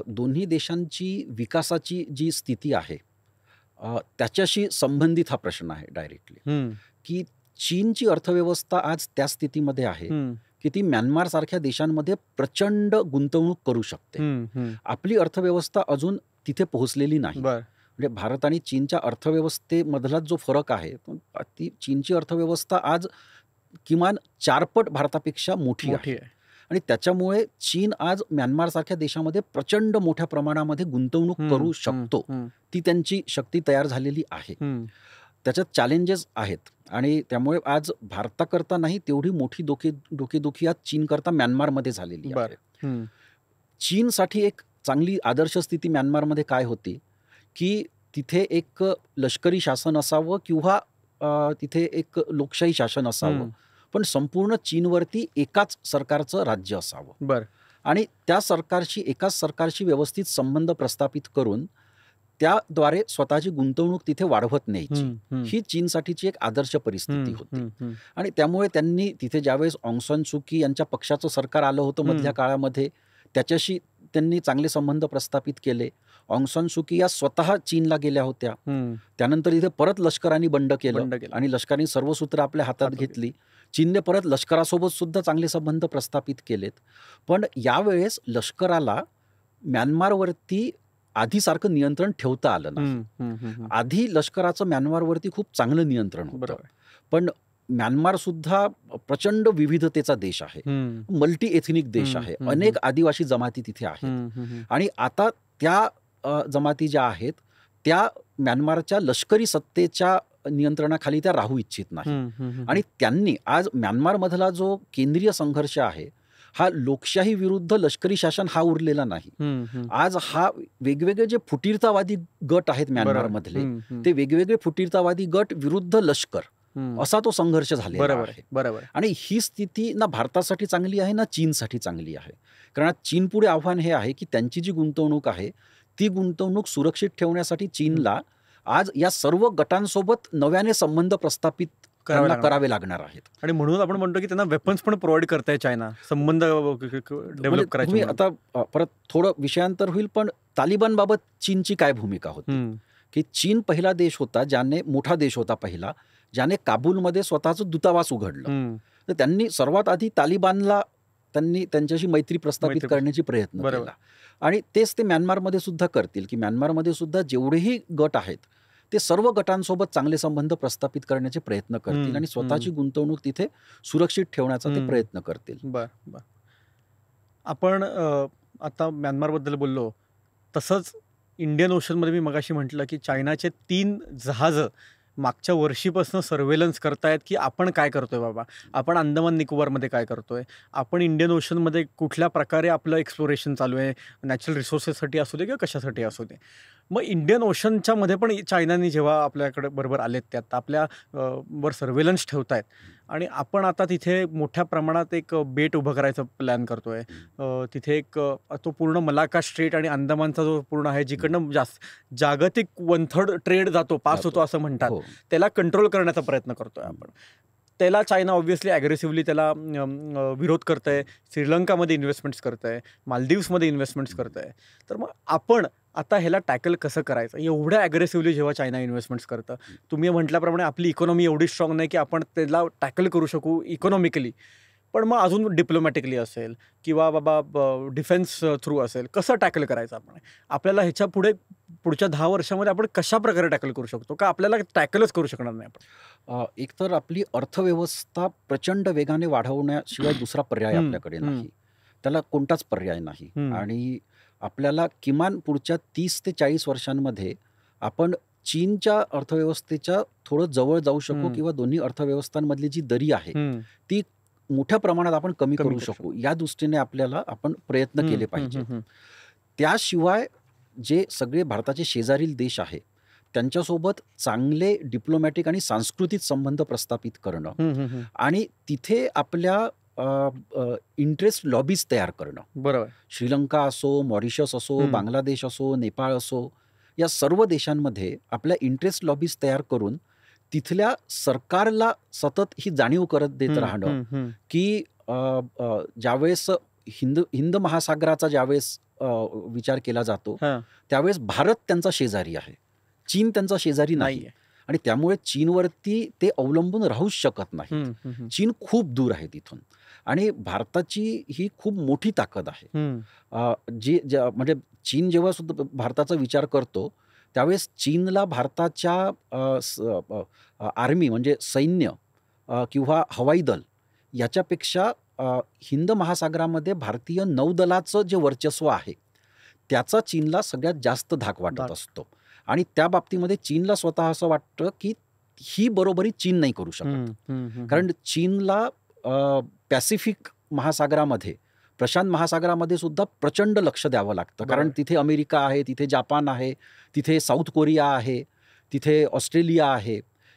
दोन्ही देशांची विकासाची जी स्थिती आहे त्याच्याशी संबंधित हा प्रश्न आहे डायरेक्टली, की चीनची अर्थव्यवस्था आज त्या स्थितीमध्ये आहे की ती म्यानमार सारख्या देशांमध्ये प्रचंड गुंतवणूक करू शकते. आपली अर्थव्यवस्था अजून तिथे पोहोचलेली नाही. म्हणजे भारत आणि चीनच्या अर्थव्यवस्थेमधला जो फरक आहे, ती चीनची अर्थव्यवस्था आज किमान 4 पट भारतापेक्षा मोठी आहे. आणि त्याच्यामुळे चीन आज म्यानमार सारख्या देशामध्ये प्रचंड मोठ्या प्रमाणामध्ये गुंतवणूक करू शकतो. ती त्यांची शक्ती तयार झालेली आहे. त्याच्यात चॅलेंजेस आहेत आणि त्यामुळे आज भारताकरता नाही तेवढी मोठी डोकेदुखी आज चीनकरता म्यानमारमध्ये झालेली आहे. चीनसाठी एक चांगली आदर्श स्थिती म्यानमारमध्ये काय होती, की तिथे एक लष्करी शासन असावं किंवा तिथे एक लोकशाही शासन असावं, पण संपूर्ण चीनवरती एकाच सरकारचं राज्य असावं. आणि त्या एकाच सरकारशी व्यवस्थित संबंध प्रस्थापित करून त्याद्वारे स्वतःची गुंतवणूक तिथे वाढवत न्यायची, ही चीनसाठीची एक आदर्श परिस्थिती होती. आणि त्यामुळे त्यांनी तिथे ज्यावेळेस ऑंग सान सू की यांच्या पक्षाचं सरकार आलं होतं मधल्या काळामध्ये, त्याच्याशी त्यांनी चांगले संबंध प्रस्थापित केले. ऑंग सान सू की या स्वतः चीनला गेल्या होत्या. त्यानंतर इथे परत लष्कराने बंड केलं आणि लष्कराने सर्व सूत्र आपल्या हातात घेतली. चीनने परत लष्करासोबत सुद्धा चांगले संबंध प्रस्थापित केलेत. पण यावेळेस लष्कराला म्यानमारवरती आधीसारखं नियंत्रण ठेवता आलं नाही. आधी लष्कराचं म्यानमारवरती खूप चांगलं नियंत्रण होतं. पण म्यानमार सुद्धा प्रचंड विविधतेचा देश आहे, मल्टी एथनिक देश आहे, अनेक आदिवासी जमाती तिथे आहेत. आणि आता त्या जमाती ज्या आहेत त्या म्यानमारच्या लष्करी सत्तेच्या नियंत्रणाखाली त्या राहू इच्छित नाही. आणि त्यांनी आज म्यानमारमधला जो केंद्रीय संघर्ष आहे हा लोकशाही विरुद्ध लष्करी शासन हा उरलेला नाही. आज हा वेगवेगळे जे फुटीरतावादी गट आहेत म्यानमारमधले, ते वेगवेगळे फुटीरतावादी गट विरुद्ध लष्कर असा तो संघर्ष झालेला आहे. आणि ही स्थिती ना भारतासाठी चांगली आहे ना चीनसाठी चांगली आहे. कारण चीन पुढे आव्हान हे आहे की त्यांची जी गुंतवणूक आहे ती गुंतवणूक सुरक्षित ठेवण्यासाठी चीनला आज या सर्व गटांसोबत नव्याने संबंध प्रस्थापित करावे लागणार आहेत. आणि म्हणून आपण म्हणतो की त्यांना वेपन्स पण प्रोव्हाइड करताय चायना, संबंध डेव्हलप करायचे. आता परत थोडं विषयांतर होईल, पण तालिबानबाबत चीनची काय भूमिका होती, की चीन पहिला देश होता मोठा देश होता पहिला, ज्याने काबूलमध्ये स्वतःचं दूतावास उघडलं. तर त्यांनी सर्वात आधी तालिबानला त्यांच्याशी मैत्री प्रस्थापित करण्याची प्रयत्न केला. आणि तेच ते म्यानमारमध्ये सुद्धा करतील, की म्यानमारमध्ये सुद्धा जेवढेही गट आहेत ते सर्व गटांसोबत चांगले संबंध प्रस्थापित करण्याचे प्रयत्न करतील आणि स्वतःची गुंतवणूक तिथे सुरक्षित ठेवण्याचा ते प्रयत्न करतील. आपण आता म्यानमारबद्दल बोललो, तसंच इंडियन ओशनमध्ये मी मगाशी म्हटलं की चायनाचे 3 जहाजं मागच्या वर्षीपासून सर्वेलन्स करतायत की आपण काय करतोय बाबा, आपण अंदमान निकोबारमध्ये काय करतोय, आपण इंडियन ओशनमध्ये कुठल्या प्रकारे आपलं एक्सप्लोरेशन चालू आहे, नॅचरल रिसोर्सेससाठी असू दे किंवा कशासाठी असू दे. मग इंडियन ओशनच्या मध्ये पण चायनाने जेव्हा आपल्याकडे बरोबर आलेत त्यात आपल्या वर सर्वेलन्स ठेवतायत आणि आपण आता तिथे मोठ्या प्रमाणात एक बेट उभं करायचं प्लॅन करतोय. तिथे एक तो पूर्ण मलाका स्ट्रेट आणि अंदमानचा जो पूर्ण आहे जिकडनं जागतिक 1/3 ट्रेड पास होतो असं म्हणतात, त्याला कंट्रोल करण्याचा प्रयत्न करतोय आपण. त्याला चायना ऑब्व्हियसली ॲग्रेसिव्हली त्याला विरोध करत आहे. श्रीलंकामध्ये इन्व्हेस्टमेंट्स करत आहे, मालदीव्समध्ये इन्व्हेस्टमेंट्स करत आहे. तर मग आपण आता ह्याला टॅकल कसं करायचं? एवढ्या ॲग्रेसिव्हली जेव्हा चायना इन्व्हेस्टमेंट्स करतं, तुम्ही म्हटल्याप्रमाणे आपली इकॉनॉमी एवढी स्ट्रॉंग नाही की आपण त्याला टॅकल करू शकू इकॉनॉमिकली. पण मग अजून डिप्लोमॅटिकली असेल किंवा बाबा डिफेन्स थ्रू असेल, कसं टॅकल करायचं आपण? आपल्याला ह्याच्या पुढच्या 10 वर्षामध्ये आपण कशा प्रकारे टॅकल करू शकतो? का आपल्याला टॅकलच करू शकणार नाही आपण? एकतर आपली अर्थव्यवस्था प्रचंड वेगाने वाढवण्याशिवाय दुसरा पर्याय आपल्याकडे नाही. त्याला कोणताच पर्याय नाही. आणि आपल्याला किमान पुढच्या 30 ते 40 वर्षांमध्ये आपण चीनच्या अर्थव्यवस्थेच्या थोडं जवळ जाऊ शकू किंवा दोन्ही अर्थव्यवस्थांमधली जी दरी आहे ती मोठ्या प्रमाणात आपण कमी करू शकू. या दृष्टीने आपण प्रयत्न केले पाहिजे. त्याशिवाय जे सगळे भारताचे शेजारील देश आहे त्यांच्यासोबत चांगले डिप्लोमॅटिक आणि सांस्कृतिक संबंध प्रस्थापित करणं आणि तिथे आपल्या इंटरेस्ट लॉबीज तयार करणं. बरोबर. श्रीलंका असो, मॉरिशस असो, बांगलादेश असो, नेपाळ असो, या सर्व देशांमध्ये आपल्या इंटरेस्ट लॉबीज तयार करून तिथल्या सरकारला सतत ही जाणीव करत देत राहणं की ज्यावेळेस हिंद महासागराचा ज्यावेळेस विचार केला जातो त्यावेळेस भारत त्यांचा शेजारी आहे, चीन त्यांचा शेजारी नाही. आणि त्यामुळे चीनवरती ते अवलंबून राहूच शकत नाही. चीन खूप दूर आहे तिथून आणि भारताची ही खूप मोठी ताकद आहे. म्हणजे चीन जेव्हा सुद्धा भारताचा विचार करतो त्यावेळेस चीनला भारताच्या आर्मी म्हणजे सैन्य किंवा हवाई दल याच्यापेक्षा हिंद महासागरामध्ये भारतीय नौदलाचं जे वर्चस्व आहे त्याचा चीनला सगळ्यात जास्त धाक वाटत असतो. आणि त्या बाबतीमध्ये चीनला स्वतः असं वाटतं की ही बरोबरी चीन नाही करू शकत. कारण चीनला पॅसिफिक महासागरामध्ये, प्रशांत महासागरामध्ये सुद्धा प्रचंड लक्ष द्यावं लागतं. कारण तिथे अमेरिका आहे, तिथे जापान आहे, तिथे साऊथ कोरिया आहे, तिथे ऑस्ट्रेलिया आहे,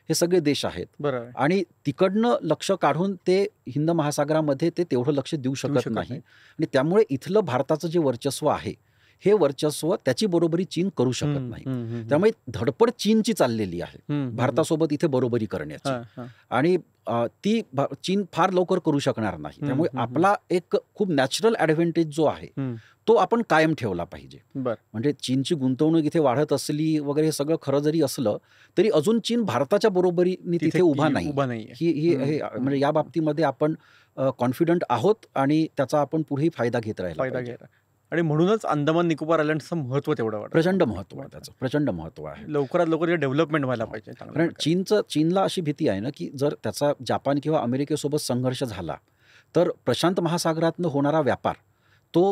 हे सगळे देश आहेत. आणि तिकडनं लक्ष काढून ते हिंद महासागरामध्ये ते तेवढं लक्ष देऊ शकत नाही. आणि त्यामुळे इथलं भारताचं जे वर्चस्व आहे हे वर्चस्व त्याची बरोबरी चीन करू शकत नाही. त्यामुळे धडपड चीनची चाललेली आहे भारतासोबत इथे बरोबरी करण्याची. आणि ती चीन फार लवकर करू शकणार नाही. त्यामुळे आपला एक खूप नॅचरल ॲडव्हान्टेज जो आहे तो आपण कायम ठेवला पाहिजे. म्हणजे चीनची गुंतवणूक इथे वाढत असली वगैरे हे सगळं खरं जरी असलं तरी अजून चीन भारताच्या बरोबरीने तिथे उभा नाही. म्हणजे या बाबतीमध्ये आपण कॉन्फिडंट आहोत आणि त्याचा आपण पुढेही फायदा घेत राहिला. आणि म्हणूनच अंदमान निकोबार आयलंडचं महत्त्व तेवढं वाटतं. प्रचंड महत्त्व आहे त्याचं, प्रचंड महत्त्व आहे. लवकरात लवकर डेव्हलपमेंट व्हायला पाहिजे. कारण चीनला अशी भीती आहे ना की जर त्याचा जापान किंवा अमेरिकेसोबत संघर्ष झाला तर प्रशांत महासागरातनं होणारा व्यापार तो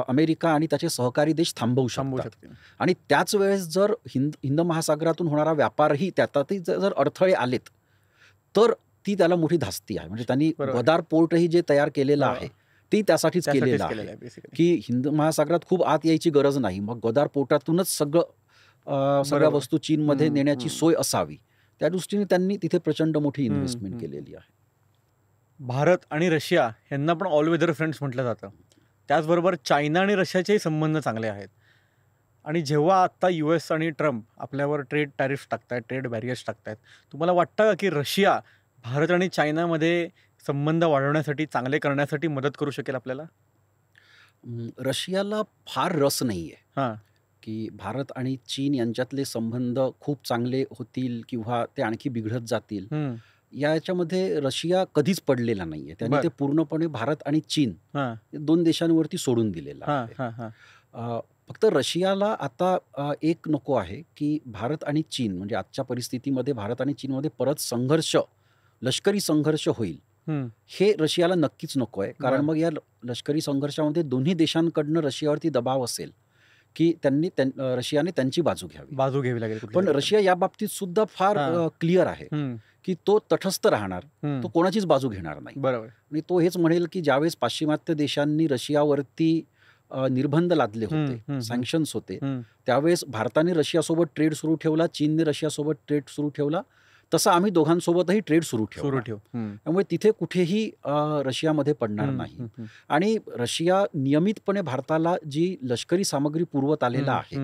अमेरिका आणि त्याचे सहकारी देश थांबवू शकतात. आणि त्याच वेळेस जर हिंद महासागरातून होणारा व्यापारही त्यातही जर अडथळे आलेत तर ती त्याला मोठी धास्ती आहे. म्हणजे त्यांनी गदार पोर्टही जे तयार केलेलं आहे ती त्यासाठीच केलेलं आहे की हिंद महासागरात खूप आत यायची गरज नाही. मग गदार पोर्टातूनच सगळ्या वस्तू चीनमध्ये नेण्याची सोय असावी. त्या दृष्टीने त्यांनी तिथे प्रचंड मोठी इन्व्हेस्टमेंट केलेली आहे. भारत आणि रशिया यांना पण ऑल वेदर फ्रेंड्स म्हटलं जातं. त्याचबरोबर चायना आणि रशियाचेही संबंध चांगले आहेत. आणि जेव्हा आता US आणि ट्रम्प आपल्यावर ट्रेड टॅरिफ टाकतायत, ट्रेड बॅरियर्स टाकतायत, तुम्हाला वाटतं का की रशिया भारत आणि चायनामध्ये संबंध वाढवण्यासाठी, चांगले करण्यासाठी मदत करू शकेल आपल्याला? रशियाला फार रस नाही आहे की भारत आणि चीन यांच्यातले संबंध खूप चांगले होतील किंवा ते आणखी बिघडत जातील. याच्यामध्ये रशिया कधीच पडलेला नाहीये. त्याने ते पूर्णपणे भारत आणि चीन दोन देशांवरती सोडून दिलेलं आहे. फक्त रशियाला आता एक नको आहे की भारत आणि चीन म्हणजे आजच्या परिस्थितीमध्ये भारत आणि चीनमध्ये परत संघर्ष, लष्करी संघर्ष होईल हे रशियाला नक्कीच नको आहे. कारण मग या लष्करी संघर्षामध्ये दोन्ही देशांकडनं रशियावरती दबाव असेल की रशियाने त्यांची बाजू घ्यावी लागेल. पण रशिया या बाबतीत सुद्धा फार क्लिअर आहे की तो तटस्थ राहणार, तो कोणाचीच बाजू घेणार नाही. आणि तो हेच म्हणेल की ज्यावेळेस पाश्चिमात्य देशांनी रशियावरती निर्बंध लादले होते, सँक्शन्स होते, त्यावेळेस भारताने रशियासोबत ट्रेड सुरू ठेवला, चीनने रशियासोबत ट्रेड सुरू ठेवला. तसं आम्ही दोघांसोबतही ट्रेड सुरू सुरू ठेवू. ठेव. त्यामुळे तिथे कुठेही रशियामध्ये पडणार नाही. आणि रशिया नियमितपणे भारताला जी लष्करी सामग्री पुरवत आलेला आहे,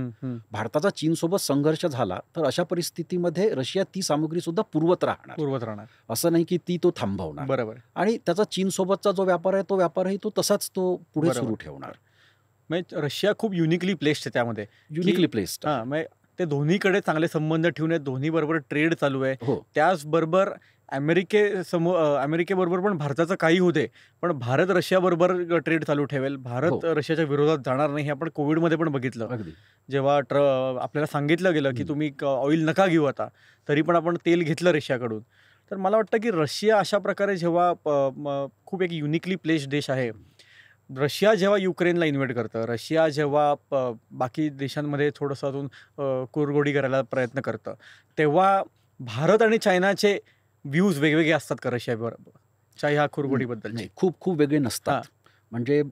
भारताचा चीनसोबत संघर्ष झाला तर अशा परिस्थितीमध्ये रशिया ती सामग्री सुद्धा पुरवत राहणार. असं नाही की ती तो थांबवणार. बरोबर. आणि त्याचा चीनसोबतचा जो व्यापार आहे तो व्यापारही तो तसाच तो पुढे बरोबर. सुरू ठेवणार. म्हणजे रशिया खूप युनिकली प्लेस्ड आहे त्यामध्ये. Uniquely placed. म्हणजे ते दोन्हीकडे चांगले संबंध ठेवून आहेत, दोन्ही बरोबर ट्रेड चालू आहे. हो. त्याचबरोबर अमेरिकेबरोबर पण भारताचं काही होते, पण भारत रशियाबरोबर ट्रेड चालू ठेवेल. भारत रशियाच्या विरोधात जाणार नाही. हे आपण कोविडमध्ये पण बघितलं. अगदी. जेव्हा आपल्याला सांगितलं गेलं की तुम्ही ऑइल नका घेऊ आता, तरी पण आपण तेल घेतलं रशियाकडून. तर मला वाटतं की रशिया अशा प्रकारे जेव्हा खूप एक युनिकली प्लेस्ड देश आहे. रशिया जेव्हा युक्रेनला इन्व्हेट करतं, रशिया जेव्हा बाकी देशांमध्ये थोडंसं अजून कुरघोडी करायला प्रयत्न करतं, तेव्हा भारत आणि चायनाचे व्ह्यूज वेगवेगळे असतात का रशियाबरोबर ह्या कुरघोडीबद्दल? नाही, खूप खूप वेगळे नसतात. म्हणजे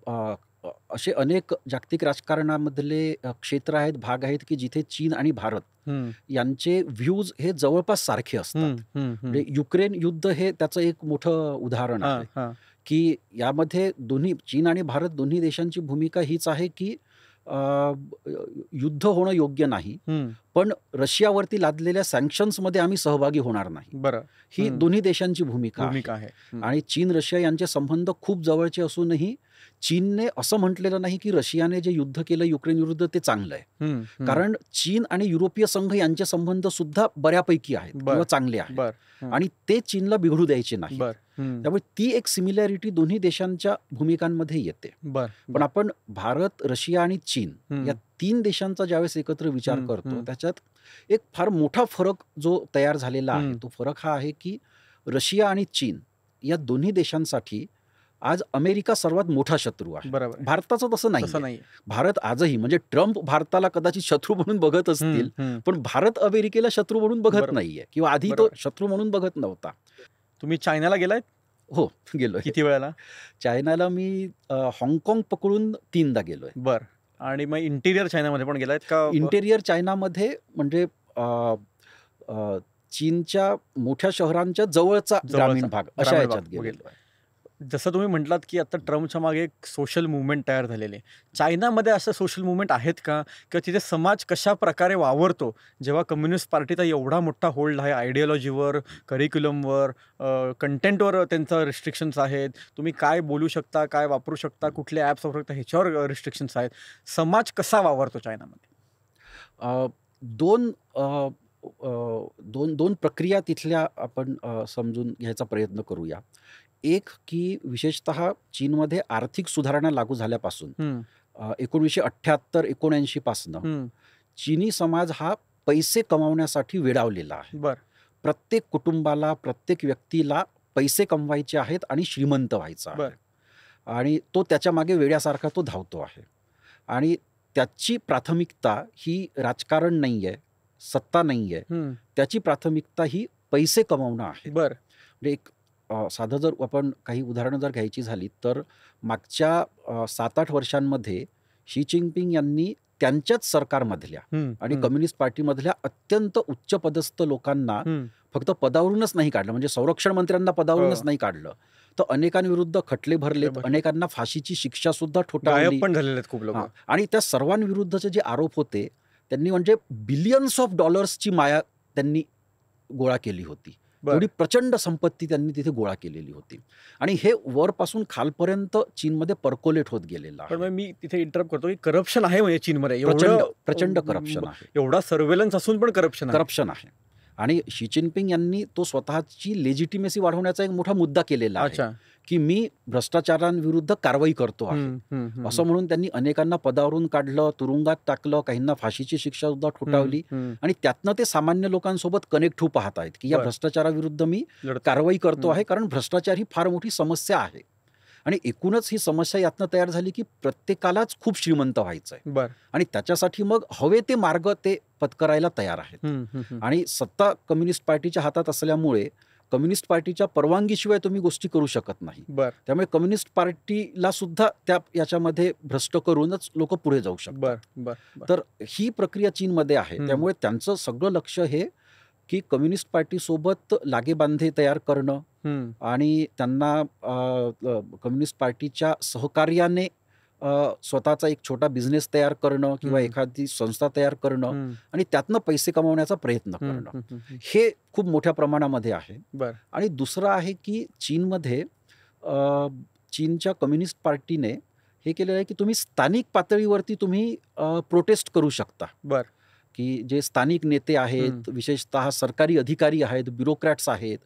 असे अनेक जागतिक राजकारणामधले क्षेत्र आहेत, भाग आहेत की जिथे चीन आणि भारत यांचे व्ह्यूज हे जवळपास सारखे असतात. म्हणजे युक्रेन युद्ध हे त्याचं एक मोठं उदाहरण आहे की यामध्ये दोन्ही चीन आणि भारत दोन्ही देशांची भूमिका हीच आहे की युद्ध होणं योग्य नाही, पण रशियावरती लादलेल्या सँक्शन्समध्ये आम्ही सहभागी होणार नाही. बरं. ही दोन्ही देशांची भूमिका आहे. आणि चीन रशिया यांचे संबंध खूप जवळचे असूनही चीनने असं म्हटलेलं नाही की रशियाने जे युद्ध केलं युक्रेन विरुद्ध ते चांगलं आहे. कारण चीन आणि युरोपीय संघ यांचे संबंध सुद्धा बऱ्यापैकी आहेत किंवा चांगले आहेत आणि ते चीनला बिघडू द्यायचे नाही. त्यामुळे ती एक सिमिलॅरिटी दोन्ही देशांच्या भूमिकांमध्ये येते. पण आपण भारत, रशिया आणि चीन या 3 देशांचा ज्यावेळेस एकत्र विचार करतो त्याच्यात एक फार मोठा फरक जो तयार झालेला आहे. तो फरक हा आहे की रशिया आणि चीन या दोन्ही देशांसाठी आज अमेरिका सर्वात मोठा शत्रू आहे. भारताचं तसं नाही. भारत आजही म्हणजे ट्रम्प भारताला कदाचित शत्रू म्हणून बघत असतील, पण भारत अमेरिकेला शत्रू म्हणून बघत नाहीये किंवा आधी तो शत्रू म्हणून बघत नव्हता. तुम्ही चायनाला गेलायत? हो, गेलोय. किती वेळाला? चायनाला मी हाँगकाँग पकडून 3दा गेलोय. बरं. आणि मग इंटिरियर चायनामध्ये पण गेलायत का? इंटेरियर चायनामध्ये म्हणजे चीनच्या मोठ्या शहरांच्या जवळचा ग्रामीण भाग अशा याच्यात गेलो. जसं तुम्ही म्हटलात की आता ट्रम्पच्या मागे एक सोशल मुवमेंट तयार झालेली आहे. चायनामध्ये असं सोशल मुवमेंट आहेत का? किंवा तिथे समाज कशा प्रकारे वावरतो जेव्हा कम्युनिस्ट पार्टीचा एवढा मोठा होल्ड आहे आयडियोलॉजीवर, करिक्युलमवर, कंटेंटवर त्यांचं रिस्ट्रिक्शन्स आहेत. तुम्ही काय बोलू शकता, काय वापरू शकता, कुठले ॲप्स वापरू शकता ह्याच्यावर रिस्ट्रिक्शन्स आहेत. समाज कसा वावरतो चायनामध्ये? दोन प्रक्रिया तिथल्या आपण समजून घ्यायचा प्रयत्न करूया. एक की विशेषतः चीनमध्ये आर्थिक सुधारणा लागू झाल्यापासून 1978-79 पासून चीनी समाज हा पैसे कमावण्यासाठी वेडावलेला आहे. प्रत्येक कुटुंबाला, प्रत्येक व्यक्तीला पैसे कमवायचे आहेत आणि श्रीमंत व्हायचं आहे. आणि तो त्याच्या मागे वेड्यासारखा तो धावतो आहे. आणि त्याची प्राथमिकता ही राजकारण नाहीये, सत्ता नाहीये. त्याची प्राथमिकता ही पैसे कमावणं आहे. म्हणजे एक साधं जर आपण काही उदाहरणं जर घ्यायची झाली तर मागच्या 7-8 वर्षांमध्ये शी जिनपिंग यांनी त्यांच्याच सरकारमधल्या आणि कम्युनिस्ट पार्टीमधल्या अत्यंत उच्च पदस्थ लोकांना फक्त पदावरूनच नाही काढलं, म्हणजे संरक्षण मंत्र्यांना पदावरूनच नाही काढलं, तर अनेकांविरुद्ध खटले भरलेत, अनेकांना फाशीची शिक्षा सुद्धा ठोठावली पण झालेले आहेत खूप लोक. आणि त्या सर्वांविरुद्धचे जे आरोप होते त्यांनी म्हणजे बिलियन्स ऑफ डॉलर्सची माया त्यांनी गोळा केली होती. एवढी प्रचंड संपत्ती त्यांनी तिथे गोळा केलेली होती आणि हे वरपासून खालपर्यंत चीनमध्ये पर्कोलेट होत गेलेलं आहे. पण मी तिथे इंटरप्ट करतो की करप्शन आहे म्हणजे चीनमध्ये प्रचंड करप्शन आहे. एवढा सर्व्हेलन्स असून पण करप्शन आहे. आणि शी जिनपिंग यांनी तो स्वतःची लेजिटिमेसी वाढवण्याचा एक मोठा मुद्दा केलेला आहे की मी भ्रष्टाचारांविरुद्ध कारवाई करतो आहे असं म्हणून त्यांनी अनेकांना पदावरून काढलं, तुरुंगात टाकलं, काहींना फाशीची शिक्षा सुद्धा ठोठावली आणि त्यातनं ते सामान्य लोकांसोबत कनेक्ट होऊ पाहत आहेत की या भ्रष्टाचाराविरुद्ध मी कारवाई करतो आहे, कारण भ्रष्टाचार ही फार मोठी समस्या आहे. आणि एकूणच ही समस्या यातनं तयार झाली की प्रत्येकालाच खूप श्रीमंत व्हायचं आहे आणि त्याच्यासाठी मग हवे ते मार्ग ते पत्करायला तयार आहेत. आणि सत्ता कम्युनिस्ट पार्टीच्या हातात असल्यामुळे कम्युनिस्ट पार्टीच्या परवानगीशिवाय तुम्ही गोष्टी करू शकत नाही. त्यामुळे कम्युनिस्ट पार्टीला सुद्धा त्या याच्यामध्ये भ्रष्ट करूनच लोक पुढे जाऊ शकतात. तर ही प्रक्रिया चीनमध्ये आहे. त्यामुळे त्यांचं सगळं लक्ष हे की कम्युनिस्ट पार्टीसोबत लागेबांधे तयार करणं आणि त्यांना कम्युनिस्ट पार्टीच्या सहकार्याने स्वतःचा एक छोटा बिझनेस तयार करणं किंवा एखादी संस्था तयार करणं आणि त्यातनं पैसे कमवण्याचा प्रयत्न करणं, हे खूप मोठ्या प्रमाणामध्ये आहे. आणि दुसरं आहे की चीनमध्ये चीनच्या कम्युनिस्ट पार्टीने हे केलेलं आहे की तुम्ही स्थानिक पातळीवरती तुम्ही प्रोटेस्ट करू शकता. की जे स्थानिक नेते आहेत, विशेषतः सरकारी अधिकारी आहेत, ब्युरोक्रॅट्स आहेत,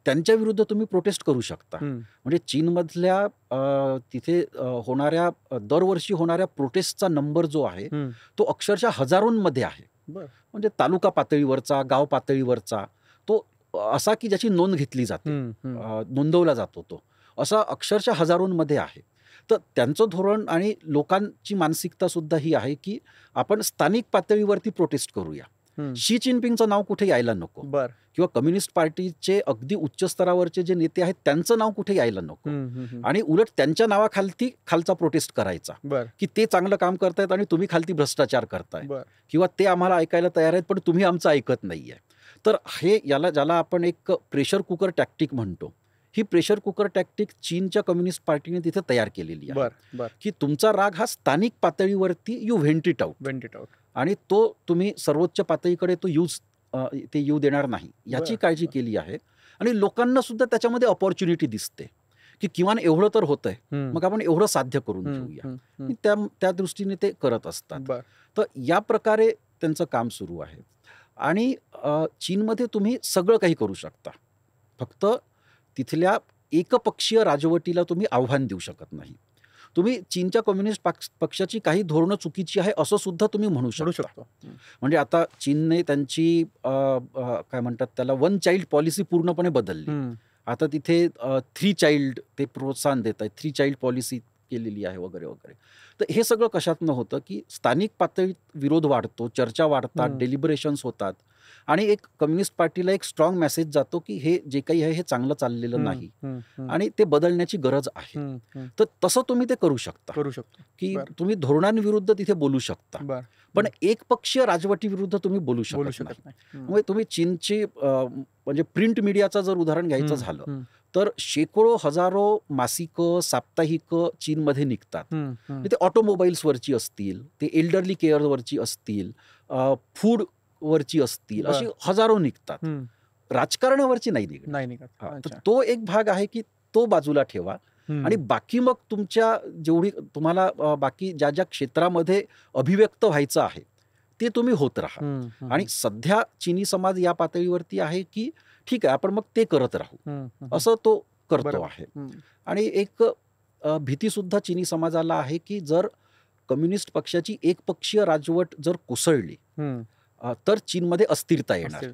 त्यांच्या विरुद्ध तुम्ही प्रोटेस्ट करू शकता. म्हणजे चीनमधल्या तिथे होणाऱ्या दरवर्षी होणाऱ्या प्रोटेस्टचा नंबर जो आहे तो अक्षरशः हजारोंमध्ये आहे. म्हणजे तालुका पातळीवरचा, गाव पातळीवरचा तो असा की ज्याची नोंद घेतली जाते, नोंदवला जातो तो असा अक्षरशः हजारोंमध्ये आहे. तर त्यांचं धोरण आणि लोकांची मानसिकता सुद्धा ही आहे की आपण स्थानिक पातळीवरती प्रोटेस्ट करूया. शी जिनपिंगचं नाव कुठे यायला नको किंवा कम्युनिस्ट पार्टीचे अगदी उच्च स्तरावरचे जे नेते आहेत त्यांचं नाव कुठे यायला नको. आणि उलट त्यांच्या नावाखालती खालचा प्रोटेस्ट करायचा की ते चांगलं काम करतायत आणि तुम्ही खालती भ्रष्टाचार करताय किंवा ते आम्हाला ऐकायला तयार आहेत पण तुम्ही आमचं ऐकत नाहीये. तर हे ज्याला आपण एक प्रेशर कुकर टॅक्टिक म्हणतो, ही प्रेशर कुकर टॅक्टिक चीनच्या कम्युनिस्ट पार्टीने तिथे तयार केलेली आहे. की तुमचा राग हा स्थानिक पातळीवरती यू व्हेंट इट आउट आणि तो तुम्ही सर्वोच्च पातळीकडे तो ते येऊ देणार नाही याची काळजी केली आहे. आणि लोकांना सुद्धा त्याच्यामध्ये अपॉर्च्युनिटी दिसते की किमान एवढं तर होतंय, मग आपण एवढं साध्य करून घेऊया. त्या दृष्टीने ते करत असतात. तर या प्रकारे त्यांचं काम सुरू आहे. आणि चीनमध्ये तुम्ही सगळं काही करू शकता, फक्त तिथल्या एकपक्षीय राजवटीला तुम्ही आव्हान देऊ शकत नाही. तुम्ही चीनच्या कम्युनिस्ट पक्षाची काही धोरणं चुकीची आहे असं सुद्धा तुम्ही म्हणू शकता. म्हणजे आता चीनने त्यांची काय म्हणतात त्याला 1 चाइल्ड पॉलिसी पूर्णपणे बदलली. आता तिथे 3 चाइल्ड ते प्रोत्साहन देत आहेत, 3 चाइल्ड पॉलिसी केलेली आहे वगैरे वगैरे. तर हे सगळं कशातनं होतं की स्थानिक पातळीत विरोध वाढतो, चर्चा वाढतात, डेलिबरेशन्स होतात आणि एक कम्युनिस्ट पार्टीला एक स्ट्रॉंग मेसेज जातो की हे जे काही आहे हे चांगलं चाललेलं नाही आणि ते बदलण्याची गरज आहे. तर तसं तुम्ही ते करू शकता की तुम्ही धोरणांविरुद्ध तिथे बोलू शकता, पण एकपक्षीय राजवटीविरुद्ध तुम्ही बोलू शकत नाही. म्हणजे तुम्ही चीनची म्हणजे प्रिंट मीडियाचं जर उदाहरण घ्यायचं झालं तर शेकडो हजारो मासिकं, साप्ताहिकं चीनमध्ये निघतात. ते ऑटोमोबाईल्सवरची असतील, ते एल्डरली केअरवरची असतील, फूड वरची असतील, अशी हजारो निघतात. राजकारणावरची नाही निघत. तर तो एक भाग आहे की तो बाजूला ठेवा आणि बाकी मग तुमच्या जेवढी तुम्हाला बाकी ज्या ज्या क्षेत्रामध्ये अभिव्यक्त व्हायचं आहे ते तुम्ही होत राहा. आणि सध्या चीनी समाज या पातळीवरती आहे की ठीक आहे आपण मग ते करत राहू असं तो करतो आहे. आणि एक भीती सुद्धा चीनी समाजाला आहे की जर कम्युनिस्ट पक्षाची एकपक्षीय राजवट जर कोसळली तर चीनमध्ये अस्थिरता येणार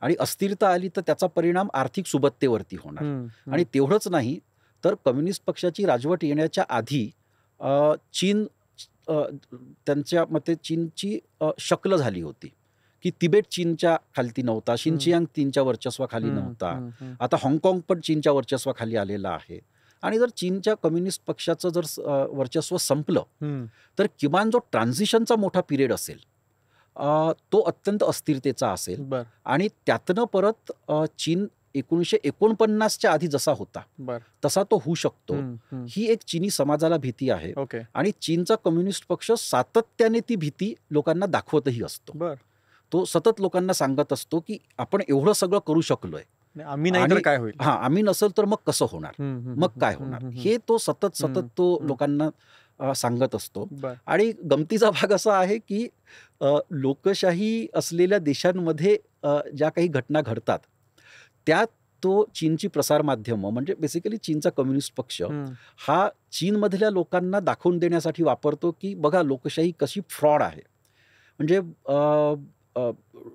आणि अस्थिरता आली तर त्याचा परिणाम आर्थिक सुबत्तेवरती होणार. आणि तेवढंच नाही तर कम्युनिस्ट पक्षाची राजवट येण्याच्या आधी चीन त्यांच्या मते चीनची शक्ल झाली होती की तिबेट चीनच्या खालती नव्हता, शिनचियांग चीनच्या वर्चस्वाखाली नव्हता, आता हाँगकाँग पण चीनच्या वर्चस्वाखाली आलेला आहे. आणि जर चीनच्या कम्युनिस्ट पक्षाचं जर वर्चस्व संपलं तर किमान जो ट्रान्झिशनचा मोठा पिरियड असेल तो अत्यंत अस्थिरतेचा असेल आणि त्यातनं परत चीन 1949च्या आधी जसा होता तसा तो होऊ शकतो. ही एक चीनी समाजाला भीती आहे. आणि चीनचा कम्युनिस्ट पक्ष सातत्याने ती भीती लोकांना दाखवतही असतो. तो सतत लोकांना सांगत असतो की आपण एवढं सगळं करू शकलोय, आम्ही नाही तर काय होईल, आम्ही नसेल तर मग कसं होणार, मग काय होणार, हे तो सतत तो लोकांना सांगत असतो. आणि गमतीचा भाग असा आहे की लोकशाही असलेल्या देशांमध्ये ज्या काही घटना घडतात त्यात तो चीनची प्रसारमाध्यमं म्हणजे बेसिकली चीनचा कम्युनिस्ट पक्ष हा चीनमधल्या लोकांना दाखवून देण्यासाठी वापरतो की बघा लोकशाही कशी फ्रॉड आहे. म्हणजे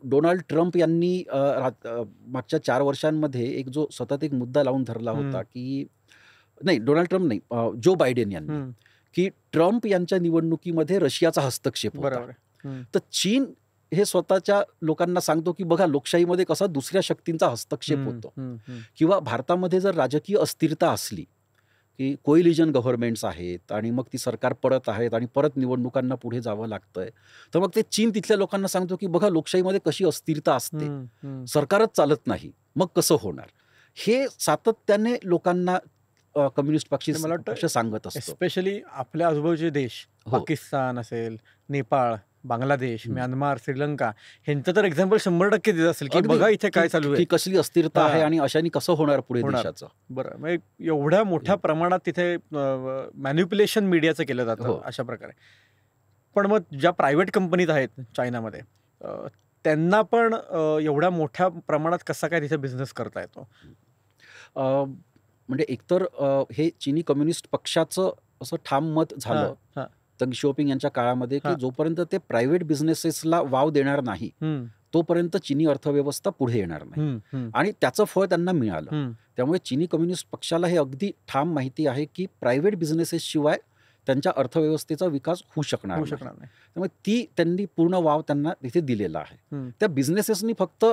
डोनाल्ड ट्रम्प यांनी मागच्या 4 वर्षांमध्ये एक जो सतत एक मुद्दा लावून धरला होता की नाही डोनाल्ड ट्रम्प नाही, जो बायडेन यांनी, की ट्रम्प यांच्या निवडणुकीमध्ये रशियाचा हस्तक्षेप होता. तर चीन हे स्वतःच्या लोकांना सांगतो की बघा लोकशाहीमध्ये कसा दुसऱ्या शक्तींचा हस्तक्षेप होतो. किंवा भारतामध्ये जर राजकीय अस्थिरता असली की कोएलिजन गव्हर्नमेंट्स आहेत आणि मग ती सरकार पडत आहेत आणि परत निवडणुकांना पुढे जावं लागतंय. तर मग ते चीन तिथल्या लोकांना सांगतो की बघा लोकशाहीमध्ये कशी अस्थिरता असते, सरकारच चालत नाही, मग कसं होणार. हे सातत्याने लोकांना कम्युनिस्ट मला वाटतं पक्ष सांगत असतो. स्पेशली आपल्या आजूबाजूचे देश, हो. पाकिस्तान असेल, नेपाळ, बांगलादेश, हं. म्यानमार, श्रीलंका, ह्यांचं तर एक्झाम्पल 100% देत असेल की अगदी, बघा इथे काय की चालू की आहे. कसली अस्थिरता आहे हां. आणि अशाने कसं होणार पुढे होणार. देशाचं. बरं, म्हणजे एवढ्या मोठ्या प्रमाणात तिथे मॅन्युप्युलेशन मीडियाचं केलं जातं हो. अशा प्रकारे. पण मग ज्या प्रायव्हेट कंपनीज आहेत चायनामध्ये, त्यांना पण एवढ्या मोठ्या प्रमाणात कसा काय तिथे बिझनेस करता येतो? म्हणजे एकतर हे चीनी कम्युनिस्ट पक्षाचं असं ठाम मत झालं हां. दंग शिओपिंग यांच्या काळामध्ये, की हां. जोपर्यंत ते प्रायव्हेट बिझनेसेसला वाव देणार नाही, तोपर्यंत चीनी अर्थव्यवस्था पुढे येणार नाही. आणि त्याचं फळ त्यांना मिळालं. त्यामुळे चीनी कम्युनिस्ट पक्षाला हे अगदी ठाम माहिती आहे, की प्रायव्हेट बिझनेसेस शिवाय त्यांच्या अर्थव्यवस्थेचा विकास होऊ शकणार होऊ नाही. शकणार नाही. त्यामुळे त्यांनी पूर्ण वाव त्यांना तिथे दिलेला आहे. त्या बिझनेसेसनी फक्त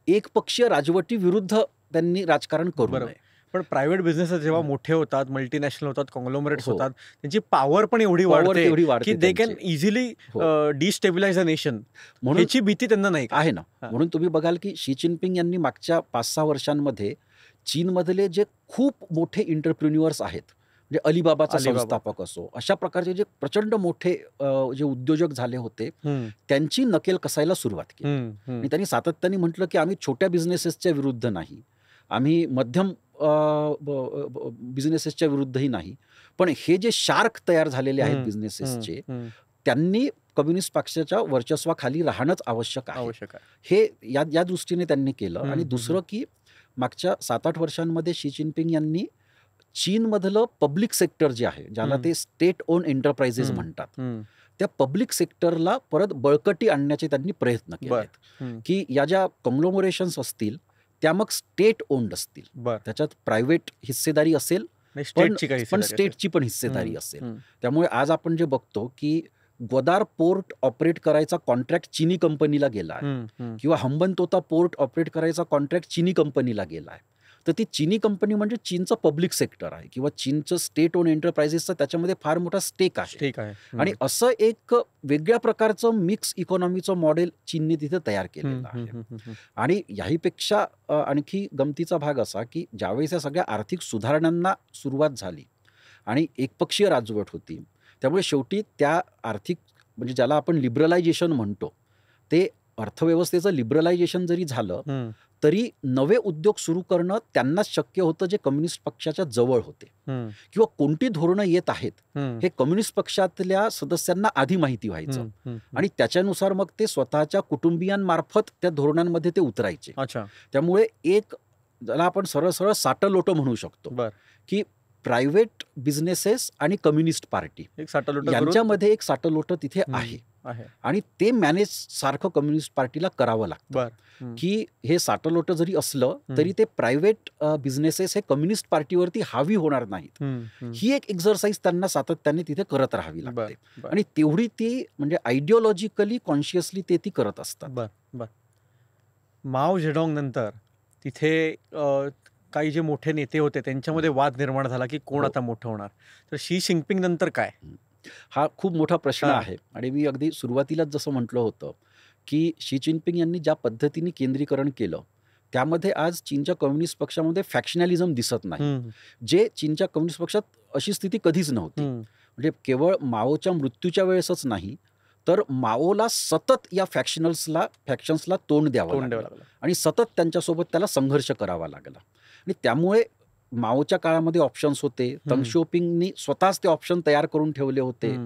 एकपक्षीय राजवटीविरुद्ध त्यांनी राजकारण करू बरोबर. नये. पण प्रायव्हेट बिझनेसेस जेव्हा मोठे होतात, मल्टीनॅशनल होतात, कॉंग्लोमरेट्स हो. होतात, त्यांची पॉवर पण एवढी पॉवर वाढते तेवढी की वाढते दे कॅन त्यांची. इझिली हो. डिस्टेबिलाइज अ नेशन. म्हणून ह्याची भीती त्यांना नाही का? आहे ना. हां. म्हणून तुम्ही बघाल की शी जिनपिंग यांनी मागच्या 5-6 वर्षांमध्ये चीनमधले जे खूप मोठे एंटरप्रेन्युअर्स आहेत, म्हणजे अलिबाबाचा अलिबाबा. संस्थापक असो, अशा प्रकारचे जे प्रचंड मोठे जे उद्योजक झाले होते, हं, त्यांची नकेल कसायला सुरुवात केली. हं, हं. आणि त्यांनी सातत्याने म्हटलं की आम्ही छोट्या बिझनेसेसच्या विरुद्ध नाही, आम्ही मध्यम बिझनेसेसच्या विरुद्धही नाही, पण हे जे शार्क तयार झालेले आहेत बिझनेसेसचे, त्यांनी कम्युनिस्ट पक्षाच्या वर्चस्वाखाली राहणंच आवश्यक आहे. आवश्यक आहे. हे या दृष्टीने त्यांनी केलं. आणि हं, दुसरं की मागच्या 7-8 वर्षांमध्ये शी जिनपिंग यांनी चीनमधलं पब्लिक सेक्टर जे आहे, ज्याला ते स्टेट ओन एंटरप्राइजेस म्हणतात, हं, त्या पब्लिक सेक्टरला परत बळकटी आणण्याचे त्यांनी प्रयत्न केले बरं. आहेत. की या ज्या कॉंग्लोमरेशन्स असतील त्या मग स्टेट ओन्ड असतील, बरं. त्याच्यात प्रायव्हेट हिस्सेदारी असेल, नाही, स्टेटची काही पण हिस्सेदारी असेल. स्टेटची पण हिस्सेदारी असेल. हं, त्यामुळे आज आपण जे बघतो की ग्वादार पोर्ट ऑपरेट करायचा कॉन्ट्रॅक्ट चीनी कंपनीला गेला आहे, हं, हं. किंवा हंबनतोता पोर्ट ऑपरेट करायचा कॉन्ट्रॅक्ट चीनी कंपनीला गेला आहे. तर ती चीनी कंपनी म्हणजे चीनचं पब्लिक सेक्टर आहे, किंवा चीनचं स्टेट ओन एंटरप्राइजेसचा त्याच्यामध्ये फार मोठा स्टेक आहे. ठीक आहे. आणि असं एक वेगळ्या प्रकारचं मिक्स इकॉनॉमीचं मॉडेल चीनने तिथे तयार केलेलं आहे. आणि याहीपेक्षा आणखी गमतीचा भाग असा की ज्यावेळेस या सगळ्या आर्थिक सुधारणांना सुरुवात झाली आणि एकपक्षीय राजवट होती, त्यामुळे शेवटी त्या आर्थिक, म्हणजे ज्याला आपण लिबरलायझेशन म्हणतो, ते अर्थव्यवस्थेचं लिबरलायझेशन जरी झालं तरी नवे उद्योग सुरू करणं त्यांनाच शक्य होतं जे कम्युनिस्ट पक्षाच्या जवळ होते. किंवा कोणती धोरणं येत आहेत हे कम्युनिस्ट पक्षातल्या सदस्यांना आधी माहिती व्हायचं, आणि त्याच्यानुसार मग ते स्वतःच्या कुटुंबियांमार्फत त्या धोरणांमध्ये ते उतरायचे. अच्छा. त्यामुळे एक, ज्याला आपण सरळ सरळ साटलोटं म्हणू शकतो, बरं. की प्रायव्हेट बिझनेसेस आणि कम्युनिस्ट पार्टी एक साटलोटं करून यांच्यामध्ये एक साटलोटं तिथे आहे. आणि ते मॅनेज सारखं कम्युनिस्ट पार्टीला करावं लागतं. बरं. की हे साटलोटं जरी असलं तरी ते प्रायव्हेट बिझनेसेस हे कम्युनिस्ट पार्टीवरती हावी होणार नाहीत. ही एक एक्झरसाइज त्यांना सातत्याने तिथे करत राहावी लागते. आणि तेवढी ती, म्हणजे आयडिओलॉजिकली कॉन्शियसली ते करत असतात. बरं. माओ झेडॉंग नंतर तिथे काही जे मोठे नेते होते त्यांच्यामध्ये वाद निर्माण झाला की कोण आता मोठं होणार. तर शी जिनपिंग नंतर काय? हा खूप मोठा प्रश्न आहे. आणि मी अगदी सुरुवातीलाच जसं म्हटलं होतं की शी जिनपिंग यांनी ज्या पद्धतीने केंद्रीकरण केलं त्यामध्ये आज चीनच्या कम्युनिस्ट पक्षामध्ये फॅक्शनॅलिझम दिसत नाही, जे चीनच्या कम्युनिस्ट पक्षात अशी स्थिती कधीच नव्हती. म्हणजे केवळ माओच्या मृत्यूच्या वेळेसच नाही, तर माओला सतत या फॅक्शन्सला तोंड द्यावं लागलं आणि सतत त्यांच्यासोबत त्याला संघर्ष करावा लागला. आणि त्यामुळे माओच्या काळामध्ये ऑप्शन्स होते, दंग शिओपिंगनी स्वतःच ते ऑप्शन तयार करून ठेवले होते,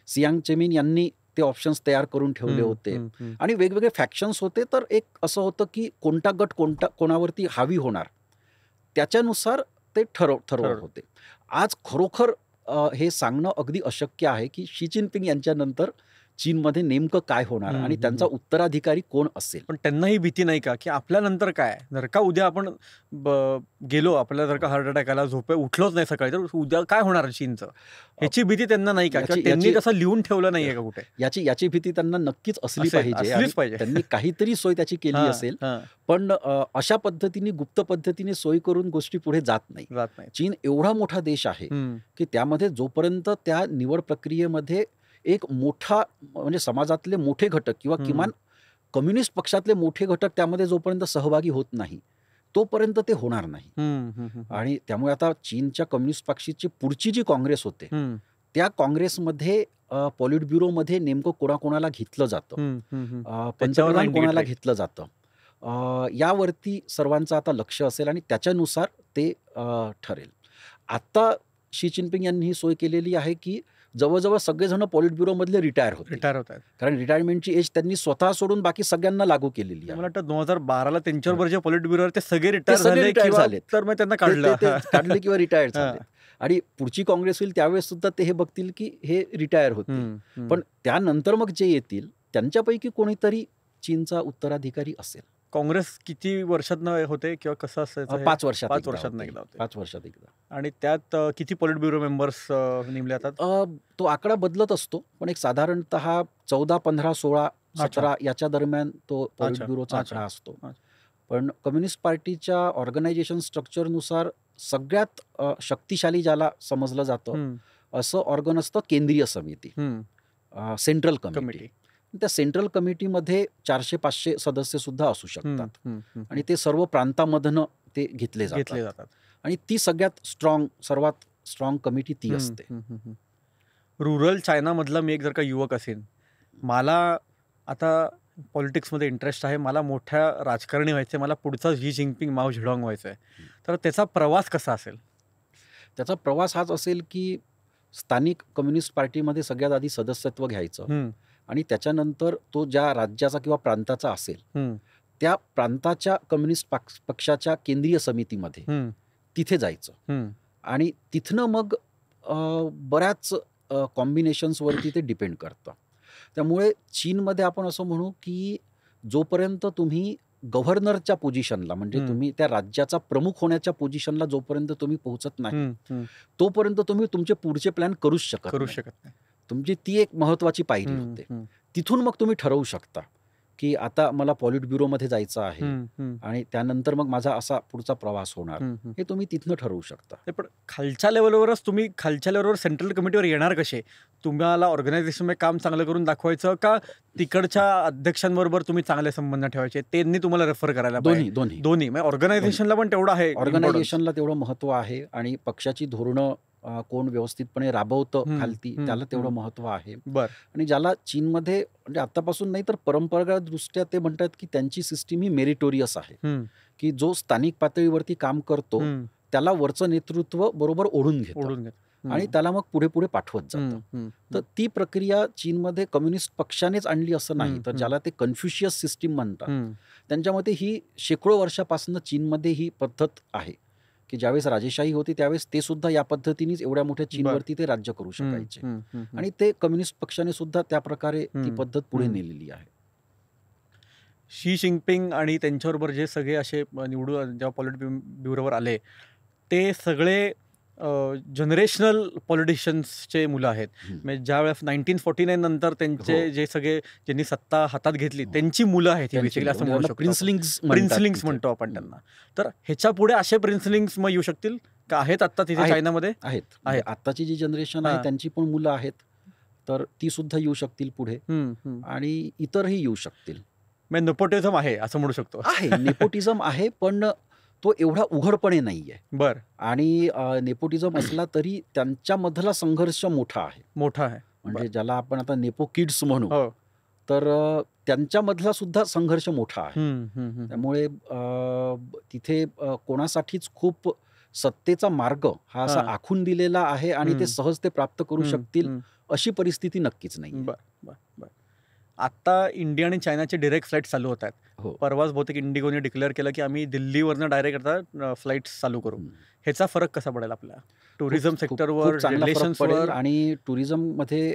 सियांग चेमिन यांनी ते ऑप्शन्स तयार करून ठेवले होते, आणि वेगवेगळे फॅक्शन्स होते. तर एक असं होतं की कोणता गट कोणावरती हावी होणार त्याच्यानुसार ते ठरवत होते. आज खरोखर हे सांगणं अगदी अशक्य आहे की शी जिनपिंग यांच्यानंतर चीनमध्ये नेमकं काय होणार आणि त्यांचा उत्तराधिकारी कोण असेल. पण त्यांना ही भीती नाही का की आपल्यानंतर काय, जर का उद्या आपण गेलो, आपल्याला जर का हार्ट अटॅक आला, उठलोच नाही सकाळी, तर उद्या काय होणार चीनचं, ह्याची भीती त्यांना नाही का? किंवा त्यांनी कसं लिहून ठेवलं नाहीये का कुठे? याची भीती त्यांना नक्कीच असली पाहिजे. त्यांनी काहीतरी सोय त्याची केली असेल, पण अशा पद्धतीने गुप्त पद्धतीने सोय करून गोष्टी पुढे जात नाही. चीन एवढा मोठा देश आहे की त्यामध्ये जोपर्यंत त्या निवड प्रक्रियेमध्ये एक मोठा म्हणजे समाजातले मोठे घटक किंवा किमान कम्युनिस्ट पक्षातले मोठे घटक त्यामध्ये जोपर्यंत सहभागी होत नाही तोपर्यंत ते होणार नाही. आणि त्यामुळे आता चीनच्या कम्युनिस्ट पक्षाची पुढची जी काँग्रेस होते त्या काँग्रेसमध्ये पॉलिट ब्युरोमध्ये नेमकं कोणाकोणाला घेतलं जातं, पंतप्रधान कोणाला घेतलं जातं, यावरती सर्वांचं आता लक्ष असेल आणि त्याच्यानुसार ते ठरेल. आता शी जिनपिंग यांनी ही सोय केलेली आहे की जवळजवळ सगळेजण पॉलिट ब्युरोमधले रिटायर होत आहेत, कारण रिटायरमेंटची एज त्यांनी स्वतः सोडून बाकी सगळ्यांना लागू केलेली आहे. मला वाटतं 2012ला त्यांच्यावर जे पॉलिट ब्युरो ते सगळे रिटायर झाले, तर मग त्यांना काढले किंवा रिटायर झाले. आणि पुढची काँग्रेस होईल त्यावेळेस सुद्धा ते हे बघतील की हे रिटायर होतील, पण त्यानंतर मग जे येतील त्यांच्यापैकी कोणीतरी चीनचा उत्तराधिकारी असेल. काँग्रेस किती वर्षात होते किंवा कसं असायचं? 5 वर्षात 5 वर्षात एकदा. आणि त्यात किती पॉलिट ब्युरो मेंबर्स नेमले जातात? तो आकडा बदलत असतो, पण एक साधारणतः 14, 15, 16, 17 याच्या दरम्यान तो पॉलिट ब्युरोचा आकडा असतो. पण कम्युनिस्ट पार्टीच्या ऑर्गनायझेशन स्ट्रक्चरनुसार सगळ्यात शक्तिशाली ज्याला समजलं जातं असं ऑर्गन असतं केंद्रीय समिती, सेंट्रल कमिटी. त्या सेंट्रल कमिटीमध्ये 400-500 सदस्य सुद्धा असू शकतात आणि ते सर्व प्रांतामधनं ते घेतले जातात आणि ती सर्वात स्ट्रॉंग कमिटी ती असते. रुरल चायनामधला मी एक जर का युवक असेल, मला आता पॉलिटिक्समध्ये इंटरेस्ट आहे, मला मोठ्या राजकारणी व्हायचं आहे, मला पुढचा शी जिनपिंग माओ झेडॉंग व्हायचं आहे, तर त्याचा प्रवास कसा असेल? त्याचा प्रवास हाच असेल की स्थानिक कम्युनिस्ट पार्टीमध्ये सगळ्यात आधी सदस्यत्व घ्यायचं आणि त्याच्यानंतर तो ज्या राज्याचा किंवा प्रांताचा असेल त्या प्रांताच्या कम्युनिस्ट पक्षाच्या केंद्रीय समितीमध्ये तिथे जायचं आणि तिथनं मग बऱ्याच कॉम्बिनेशन्सवरती ते डिपेंड करतं. त्यामुळे चीनमध्ये आपण असं म्हणू की जोपर्यंत तुम्ही गव्हर्नरच्या पोझिशनला म्हणजे तुम्ही त्या राज्याचा प्रमुख होण्याच्या पोझिशनला जोपर्यंत तुम्ही पोहोचत नाही तोपर्यंत तुम्ही तुमचे पुढचे प्लॅन करूच शकत नाही. तुमची ती एक महत्वाची पायरी होते. तिथून मग तुम्ही ठरवू शकता की आता मला पॉलिट ब्युरोमध्ये जायचं आहे आणि त्यानंतर मग माझा असा पुढचा प्रवास होणार, हे तुम्ही तिथनं ठरवू शकता. पण खालच्या लेवलवरच तुम्ही खालच्या लेवलवर सेंट्रल कमिटीवर येणार कसे? तुम्हाला ऑर्गनायझेशनमध्ये काम चांगलं करून दाखवायचं का तिकडच्या अध्यक्षांबरोबर तुम्ही चांगले संबंध ठेवायचे, त्यांनी तुम्हाला रेफर करायला? दोन्ही. ऑर्गनायझेशनला पण तेवढं आहे, ऑर्गनायझेशनला तेवढं महत्व आहे आणि पक्षाची धोरणं कोण व्यवस्थितपणे राबवतं खालती त्याला तेवढं महत्व आहे. आणि ज्याला चीनमध्ये म्हणजे आतापासून नाही तर परंपरागत दृष्ट्या ते म्हणतात की त्यांची सिस्टीम ही मेरिटोरियस आहे, की जो स्थानिक पातळीवरती काम करतो त्याला वरचं नेतृत्व बरोबर ओढून घेतं आणि त्याला मग पुढे पुढे पाठवत जातं. तर ती प्रक्रिया चीनमध्ये कम्युनिस्ट पक्षानेच आणली असं नाही, तर ज्याला ते कन्फ्युशियस सिस्टीम म्हणतात त्यांच्यामध्ये ही शेकडो वर्षापासून चीनमध्ये ही पद्धत आहे की ज्यावेळेस राजेशाही होती त्यावेळेस ते सुद्धा या पद्धतीनेच एवढ्या मोठ्या चीनवरती ते राज्य करू शकायचे आणि ते कम्युनिस्ट पक्षाने सुद्धा त्या प्रकारे ती पद्धत पुढे नेलेली आहे. शी जिनपिंग आणि त्यांच्याबरोबर जे सगळे असे निवडून जेव्हा पॉलिट ब्युरोवर आले ते सगळे जनरेशनल पॉलिटिशियन्सचे मुलं आहेत. म्हणजे ज्यावेळेस 1949 नंतर त्यांचे जे सगळे ज्यांनी सत्ता हातात घेतली त्यांची मुलं आहेत असं म्हणू शकतो. प्रिन्सलिंग्स म्हणतो आपण त्यांना. तर ह्याच्या पुढे असे प्रिन्सलिंग्स मग येऊ शकतील का? आहेत आता तिथे चायनामध्ये? आहेत. आताची जी जनरेशन आहे त्यांची पण मुलं आहेत, तर ती सुद्धा येऊ शकतील पुढे आणि इतरही येऊ शकतील. म्हणजे नेपोटिझम आहे असं म्हणू शकतो. नेपोटिझम आहे पण तो एवढा उघडपणे नाहीये. आणि नेपोटिझम असला तरी त्यांच्यामधला संघर्ष मोठा आहे. म्हणजे ज्याला आपण आता नेपो किड्स म्हणू तर त्यांच्यामधला सुद्धा संघर्ष मोठा आहे. त्यामुळे तिथे कोणासाठीच खूप सत्तेचा मार्ग हा असा आखून दिलेला आहे आणि ते सहज ते प्राप्त करू शकतील अशी परिस्थिती नक्कीच नाही. आता इंडिया आणि चायनाचे डायरेक्ट फ्लाईट चालू होत आहेत. परवाच बहुतेक इंडिगोने डिक्लेअर केलं की आम्ही दिल्लीवरनं डायरेक्ट आता फ्लाईट चालू करू. ह्याचा फरक कसा पडेल आपल्या टुरिझम सेक्टरवर, चांगला फरक पडेल. आणि टुरिझम मध्ये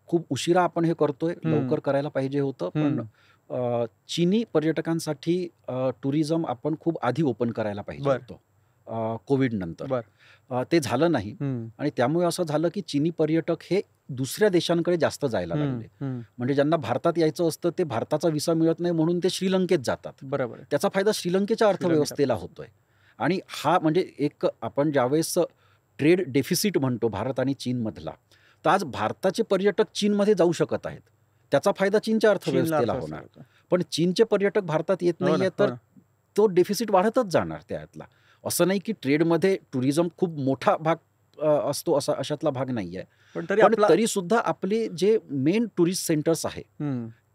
खूप उशिरा आपण हे करतोय, लवकर करायला पाहिजे होतं. पण चीनी पर्यटकांसाठी टुरिझम आपण खूप आधी ओपन करायला पाहिजे बर होतं कोविड नंतर. बर ते झालं नाही आणि त्यामुळे असं झालं की चीनी पर्यटक हे दुसऱ्या देशांकडे जास्त जायला लागले. म्हणजे ज्यांना भारतात यायचं असतं ते भारताचा व्हिसा मिळत नाही म्हणून ते श्रीलंकेत जातात. बरोबर आहे. त्याचा फायदा श्रीलंकेच्या अर्थव्यवस्थेला होतोय. आणि हा म्हणजे एक आपण ज्यावेळेस ट्रेड डेफिसिट म्हणतो भारत आणि चीनमधला, तर आज भारताचे पर्यटक चीनमध्ये जाऊ शकत आहेत. त्याचा फायदा चीनच्या अर्थव्यवस्थेला होणार. पण चीनचे पर्यटक भारतात येत हो ना, नाहीये हो तर ना. तो डेफिसिट वाढतच जाणार त्यातला. असं नाही की ट्रेडमध्ये टुरिझम खूप मोठा भाग असतो अशातला भाग नाहीये. पण तरी पण आपला तरी सुद्धा आपले जे मेन टुरिस्ट सेंटर्स आहे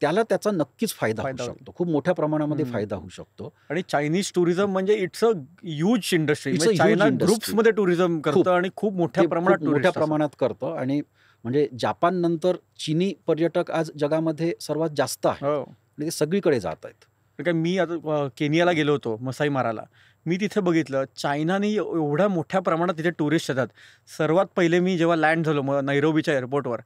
त्याला त्याचा नक्कीच फायदा होऊ फायदा होईल. शकतो. खूप मोठ्या प्रमाणामध्ये हम्म. फायदा होऊ शकतो. आणि चायनीज टुरिझम म्हणजे it's a huge industry. It's a huge China industry. ग्रुप्समध्ये टुरिझम खूप. करतं आणि खूप मोठ्या ते प्रमाणात खूप मोठ्या टुरिस्ट असतात. प्रमाणात करतं आणि म्हणजे जपान नंतर चीनी पर्यटक आज जगामध्ये सर्वात जास्त आहेत हो. आणि ते सगळीकडे जात आहेत. कारण काय मी आता केनियाला गेलो होतो मसाई माराला. मी तिथे बघितलं चायनाने एवढ्या मोठ्या प्रमाणात तिथे टुरिस्ट येतात. सर्वात पहिले मी जेव्हा लँड झालो नैरोबीच्या एअरपोर्टवर,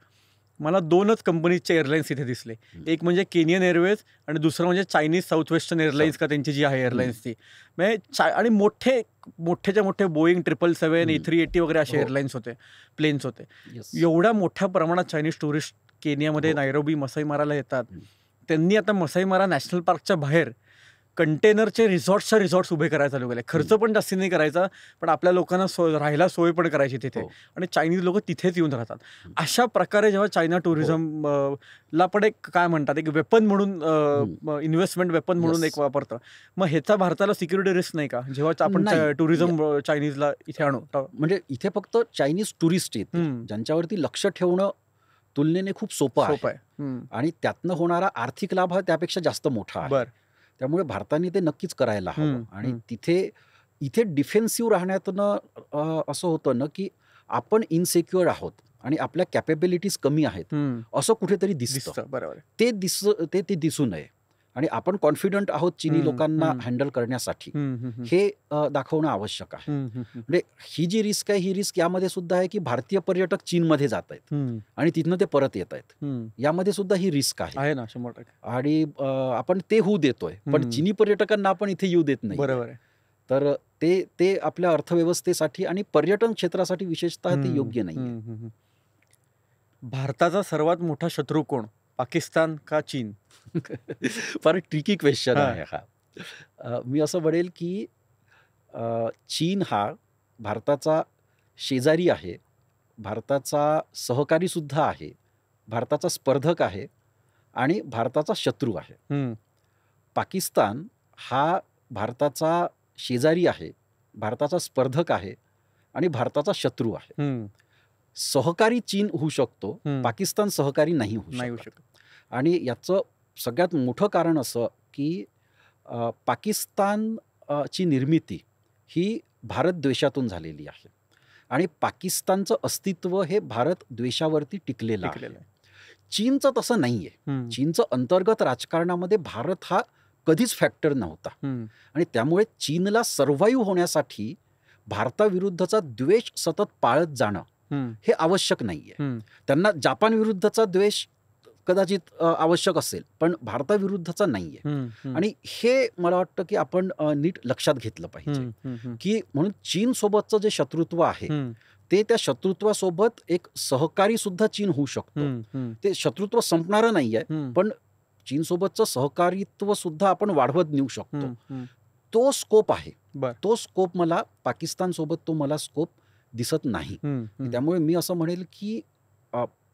मला 2च कंपनीजचे एअरलाईन्स तिथे दिसले. एक म्हणजे केनियन एअरवेज आणि दुसरं म्हणजे चायनीज साऊथ वेस्टर्न एअरलाईन्स का त्यांची जी आहे एअरलाईन्स ती. म्हणजे आणि मोठेच्या मोठे बोईंग 777, A380 वगैरे असे हो. एअरलाईन्स होते, प्लेन्स होते. Yes. एवढ्या मोठ्या प्रमाणात चायनीज टुरिस्ट केनियामध्ये हो. नैरोबी मसाई माराला येतात. हम्म. त्यांनी आता मसाई मारा नॅशनल पार्कच्या बाहेर कंटेनरचे रिसॉर्ट्स उभे करायला चालू केले. खर्च पण जास्ती नाही करायचा, पण आपल्या लोकांना राहायला सोय पण करायची तिथे. हो. आणि चायनीज लोक तिथेच येऊन राहतात. अशा प्रकारे जेव्हा चायना टुरिझम ला पण एक काय म्हणतात एक वेपन म्हणून इन्व्हेस्टमेंट वेपन म्हणून Yes. एक वापरतं. मग ह्याचा भारताला सिक्युरिटी रिस्क नाही का जेव्हा आपण नाही. टुरिझम चायनीजला इथे आणू? म्हणजे इथे फक्त चायनीज टुरिस्ट येतील हम्म. ज्यांच्यावरती लक्ष ठेवणं तुलनेने खूप सोपं सोपं आहे आहे. आणि त्यातनं होणारा आर्थिक लाभ हा त्यापेक्षा जास्त मोठा आहे. बर त्यामुळे भारताने ते नक्कीच करायला हवं. हम्म. आणि इथे डिफेन्सिव्ह राहण्यातनं असं होतं ना की आपण इनसेक्युअर आहोत आणि आपल्या कॅपेबिलिटीज कमी आहेत असं कुठेतरी दिसतं. दिसतं. बरोबर आहे. ते दिसू नये आणि आपण कॉन्फिडंट आहोत चीनी लोकांना हँडल करण्यासाठी हे दाखवणं आवश्यक आहे. म्हणजे ही जी रिस्क आहे ही रिस्क यामध्ये सुद्धा आहे की भारतीय पर्यटक चीनमध्ये जात आहेत आणि तिथनं ते परत येत आहेत. यामध्ये सुद्धा ही रिस्क आहे ना 100%. आणि आपण ते होऊ देतोय पण चीनी पर्यटकांना आपण इथे येऊ देत नाही. बरोबर आहे. तर ते आपल्या अर्थव्यवस्थेसाठी आणि पर्यटन क्षेत्रासाठी विशेषतः ते योग्य नाही. भारताचा सर्वात मोठा शत्रू कोण? पाकिस्तान का चीन? फार ट्रिकी क्वेश्चन हा. आहे हा. मी असं म्हणेल की चीन हा भारताचा शेजारी आहे, भारताचा सहकारी सुद्धा आहे, भारताचा स्पर्धक आहे आणि भारताचा शत्रू आहे. पाकिस्तान हा भारताचा शेजारी आहे, भारताचा स्पर्धक आहे आणि भारताचा शत्रू आहे. सहकारी चीन होऊ शकतो, पाकिस्तान सहकारी नाही होऊ शकत. आणि याचं सगळ्यात मोठं कारण असं की पाकिस्तानची निर्मिती ही भारत द्वेषातून झालेली आहे आणि पाकिस्तानचं अस्तित्व हे भारत द्वेषावरती टिकलेलं आहे. चीनचं तसं नाहीये. चीनचं अंतर्गत राजकारणामध्ये भारत हा कधीच फॅक्टर नव्हता आणि त्यामुळे चीनला सर्व्हाइव्ह होण्यासाठी भारताविरुद्धचा द्वेष सतत पाळत जाणं हे आवश्यक नाहीये. त्यांना जपान विरुद्धचा द्वेष कदाचित आवश्यक असेल पण भारताविरुद्धचा नाहीये. आणि हे मला वाटतं की आपण नीट लक्षात घेतलं पाहिजे की म्हणून चीन सोबतचं जे शत्रुत्व आहे ते त्या शत्रुत्वासोबत एक सहकारी सुद्धा चीन होऊ शकतो. ते शत्रुत्व संपणारं नाहीये पण चीन सोबतचं सहकारित्व सुद्धा आपण वाढवत नेऊ शकतो. तो स्कोप आहे. तो स्कोप मला पाकिस्तान सोबत तो मला स्कोप दिसत नाही. त्यामुळे मी असं म्हणेल की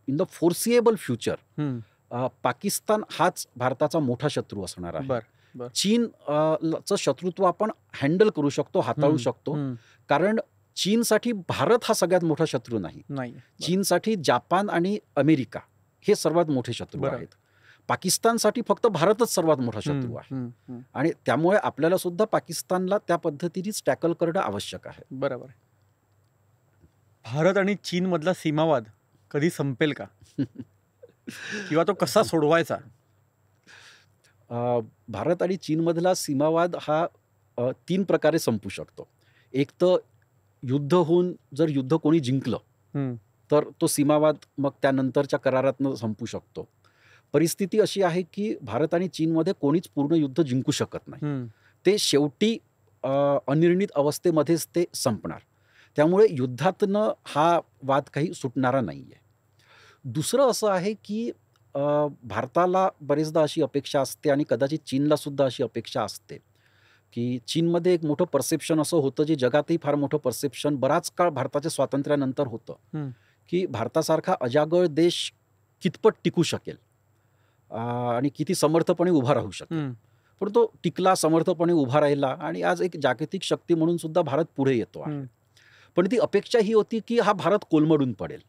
in the foreseeable future Pakistan हाच भारताचा मोठा शत्रू असणार आहे. चीनचं शत्रुत्व आपण हँडल करू शकतो, हाताळू शकतो, कारण चीनसाठी भारत हा सगळ्यात मोठा शत्रू नाही. चीनसाठी जपान आणि अमेरिका हे सर्वात मोठे शत्रू आहेत. पाकिस्तानसाठी फक्त भारतच सर्वात मोठा शत्रू आहे आणि त्यामुळे आपल्याला सुद्धा पाकिस्तानला त्या पद्धतीनेच टॅकल करणं आवश्यक आहे. बरोबर. भारत आणि चीन मधला सीमावाद कधी संपेल का किंवा तो कसा सोडवायचा? भारत आणि चीनमधला सीमावाद हा 3 प्रकारे संपू शकतो. एक तर युद्ध होऊन जर युद्ध कोणी जिंकलं तर तो सीमावाद मग त्यानंतरच्या करारातनं संपू शकतो. परिस्थिती अशी आहे की भारत आणि चीनमध्ये कोणीच पूर्ण युद्ध जिंकू शकत नाही. ते शेवटी अनिर्णित अवस्थेमध्येच ते संपणार. त्यामुळे युद्धातनं हा वाद काही सुटणारा नाही आहे. दुसरं असं आहे की भारताला बरेचदा अशी अपेक्षा असते आणि कदाचित चीनलासुद्धा अशी अपेक्षा असते की चीनमध्ये एक मोठं परसेप्शन असं होतं, जे जगातही फार मोठं परसेप्शन बराच काळ भारताच्या स्वातंत्र्यानंतर होतं, की भारतासारखा अजागळ देश कितपत टिकू शकेल आणि किती समर्थपणे उभा राहू शकेल. पण तो टिकला, समर्थपणे उभा राहिला आणि आज एक जागतिक शक्ती म्हणून सुद्धा भारत पुढे येतो आहे. पण ती अपेक्षा ही होती की हा भारत कोलमडून पडेल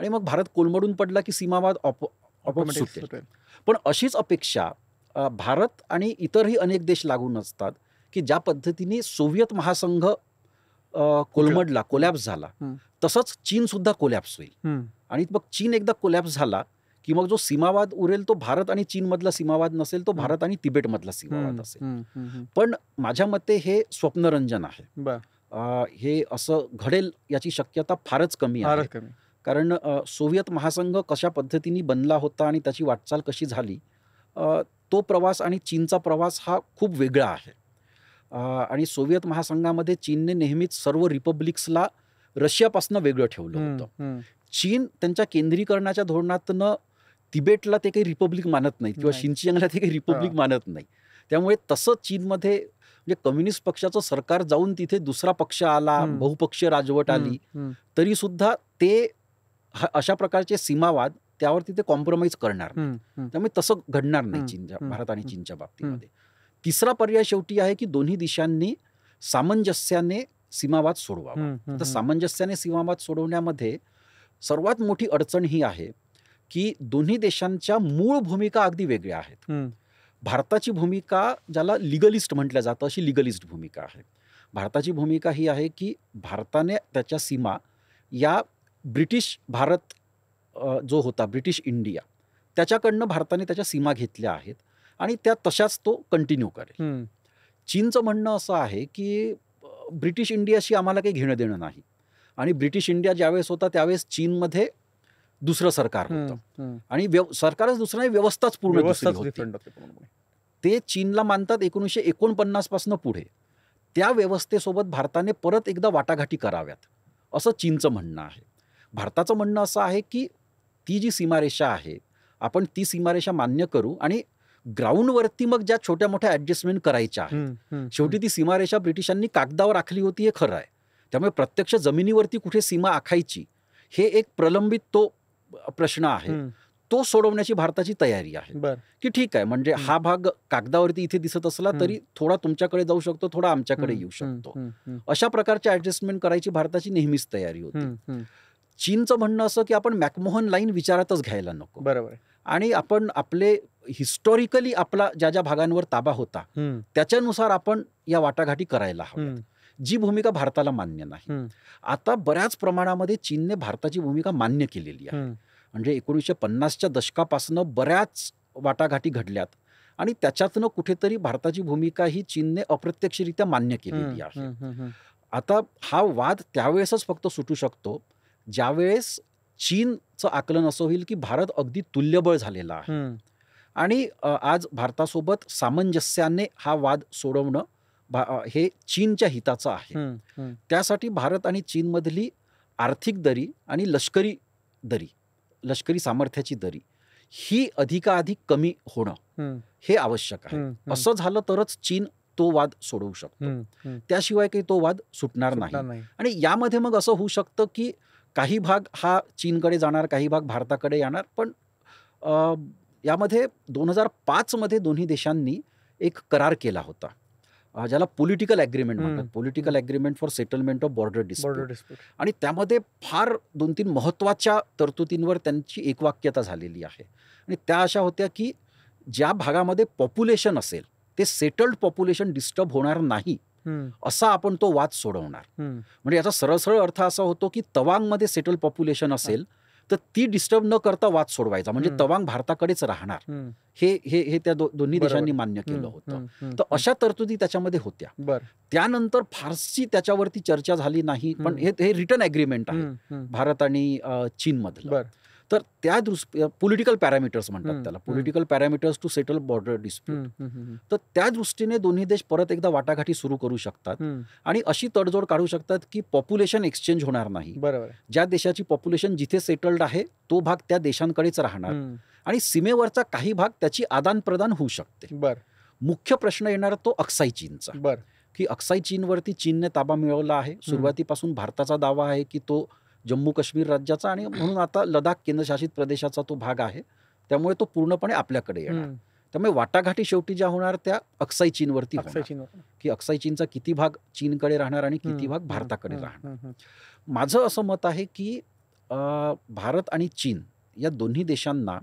आणि मग भारत कोलमडून पडला की सीमावाद आपोआप सुटेल. पण अशीच अपेक्षा भारत आणि इतरही अनेक देश लागून असतात की ज्या पद्धतीने सोव्हिएत महासंघ कोलमडला, कोलॅप्स झाला, तसंच चीन सुद्धा कोलॅप्स होईल. आणि मग चीन एकदा कोलॅप्स झाला की मग जो सीमावाद उरेल तो भारत आणि चीनमधला सीमावाद नसेल, तो भारत आणि तिबेटमधला सीमावाद असेल. पण माझ्या मते हे स्वप्नरंजन आहे. हे असं घडेल याची शक्यता फारच कमी आहे. कारण सोव्हिएत महासंघ कशा पद्धतीने बनला होता आणि त्याची वाटचाल कशी झाली, तो प्रवास आणि चीनचा प्रवास हा खूप वेगळा आहे. आणि सोव्हिएत महासंघामध्ये चीनने नेहमीच सर्व रिपब्लिक्सला रशियापासून वेगळं ठेवलं होतं. चीन त्यांच्या केंद्रीकरणाच्या धोरणातनं तिबेटला ते काही रिपब्लिक मानत नाहीत किंवा शिनचियांगला ते काही रिपब्लिक मानत नाही. त्यामुळे तसं चीनमध्ये म्हणजे कम्युनिस्ट पक्षाचं सरकार जाऊन तिथे दुसरा पक्ष आला, बहुपक्षीय राजवट आली, तरी सुद्धा ते अशा प्रकारचे सीमावाद त्यावर तिथे कॉम्प्रोमाइज करणार नाही. त्यामुळे तसं घडणार नाही चीनच्या, भारत आणि चीनच्या बाबतीमध्ये. तिसरा पर्याय शेवटी आहे की दोन्ही देशांनी सामंजस्याने सीमावाद सोडवावा. तर सामंजस्याने सीमावाद सोडवण्यामध्ये सर्वात मोठी अडचण ही आहे की दोन्ही देशांच्या मूळ भूमिका अगदी वेगळ्या आहेत. भारताची भूमिका ज्याला लिगलिस्ट म्हटलं जातं, अशी लिगलिस्ट भूमिका आहे. भारताची भूमिका ही आहे की भारताने त्याच्या सीमा या ब्रिटिश भारत जो होता, ब्रिटिश इंडिया, त्याच्याकडनं भारताने त्याच्या सीमा घेतल्या आहेत आणि त्या तशाच तो कंटिन्यू करेल. चीनचं म्हणणं असं आहे की ब्रिटिश इंडियाशी आम्हाला काही घेणं देणं नाही आणि ब्रिटिश इंडिया ज्यावेळेस होता त्यावेळेस चीनमध्ये दुसरं सरकार होतं आणि सरकारच दुसरं नाही, व्यवस्थाच पूर्ण दुसरी होती. ते चीनला मानतात 1949 पासून पुढे त्या व्यवस्थेसोबत भारताने परत एकदा वाटाघाटी कराव्यात, असं चीनचं म्हणणं आहे. भारताचं म्हणणं असं आहे की ती जी सीमारेषा आहे, आपण ती सीमारेषा मान्य करू आणि ग्राउंडवरती मग ज्या छोट्या मोठ्या ॲडजस्टमेंट करायच्या आहेत. शेवटी ती सीमारेषा ब्रिटिशांनी कागदावर आखली होती, हे खरं आहे. त्यामुळे प्रत्यक्ष जमिनीवरती कुठे सीमा आखायची हे एक प्रलंबित तो प्रश्न आहे. तो सोडवण्याची भारताची तयारी आहे की ठीक आहे, म्हणजे हा भाग कागदावरती इथे दिसत असला तरी थोडा तुमच्याकडे जाऊ शकतो, थोडा आमच्याकडे येऊ शकतो. अशा प्रकारची ॲडजस्टमेंट करायची भारताची नेहमीच तयारी होती. चीनचं म्हणणं असं की आपण मॅकमोहन लाईन विचारातच घ्यायला नको. बरोबर. आणि आपण आपले हिस्टॉरिकली आपला ज्या ज्या भागांवर ताबा होता त्याच्यानुसार आपण या वाटाघाटी करायला हव्यात, जी भूमिका भारताला मान्य नाही. आता बऱ्याच प्रमाणामध्ये चीनने भारताची भूमिका मान्य केलेली आहे. म्हणजे 1950च्या दशकापासून बऱ्याच वाटाघाटी घडल्यात आणि त्याच्यातनं कुठेतरी भारताची भूमिका ही चीनने अप्रत्यक्षरित्या मान्य केलेली आहे. आता हा वाद त्यावेळेसच फक्त सुटू शकतो ज्यावेळेस चीनचं आकलन असं होईल की भारत अगदी तुल्यबळ झालेला आहे आणि आज भारतासोबत सामंजस्याने हा वाद सोडवणं हे चीनच्या हिताचं आहे. त्यासाठी भारत आणि चीनमधली आर्थिक दरी आणि लष्करी सामर्थ्याची दरी ही अधिकाधिक कमी होणं हे आवश्यक आहे. असं झालं तरच चीन तो वाद सोडवू शकतो, त्याशिवाय काही तो वाद सुटणार नाही. आणि यामध्ये मग असं होऊ शकतं की काही भाग हा चीनकडे जाणार, काही भाग भारताकडे येणार. पण यामध्ये 2005 मध्ये दोन्ही देशांनी एक करार केला होता, ज्याला पॉलिटिकल ॲग्रीमेंट म्हणतात, political agreement for settlement of border dispute. आणि त्यामध्ये फार 2-3 महत्त्वाच्या तरतुदींवर त्यांची एकवाक्यता झालेली आहे. आणि त्या अशा होत्या की ज्या भागामध्ये पॉप्युलेशन असेल ते सेटल्ड पॉप्युलेशन डिस्टर्ब होणार नाही, असा आपण तो वाद सोडवणार. म्हणजे याचा सरळ अर्थ असा होतो की तवांगमध्ये सेटल पॉप्युलेशन असेल तर ती डिस्टर्ब न करता वाद सोडवायचा, म्हणजे तवांग भारताकडेच राहणार. हे हे हे त्या दोन्ही देशांनी मान्य केलं होतं. तर अशा तरतुदी त्याच्यामध्ये होत्या. त्यानंतर फारशी त्याच्यावरती चर्चा झाली नाही, पण हे रिटर्न ॲग्रीमेंट आहे भारत आणि चीनमधलं. तर त्या पॉलिटिकल पॅरामीटर्स म्हणतात त्याला, political parameters to settle border dispute. तर त्या दृष्टीने दोन्ही देश परत एकदा वाटाघाटी सुरू करू शकतात आणि अशी तडजोड काढू शकतात की पॉप्युलेशन एक्सचेंज होणार नाही. ज्या देशाची पॉप्युलेशन जिथे सेटल्ड आहे तो भाग त्या देशांकडेच राहणार आणि सीमेवरचा काही भाग त्याची आदान प्रदान होऊ शकते. मुख्य प्रश्न येणार तो अक्साई चीनचा, की अक्साई चीनवरती चीनने ताबा मिळवला आहे. सुरुवातीपासून भारताचा दावा आहे की तो जम्मू काश्मीर राज्याचा आणि म्हणून आता लडाख केंद्रशासित प्रदेशाचा तो भाग आहे, त्यामुळे तो पूर्णपणे आपल्याकडे येणार. त्यामुळे वाटाघाटी शेवटी ज्या होणार त्या अक्साई चीनवरती होणार, की अक्साई चीनचा किती भाग चीनकडे राहणार आणि किती भाग भारताकडे राहणार. माझं असं मत आहे की भारत आणि चीन या दोन्ही देशांना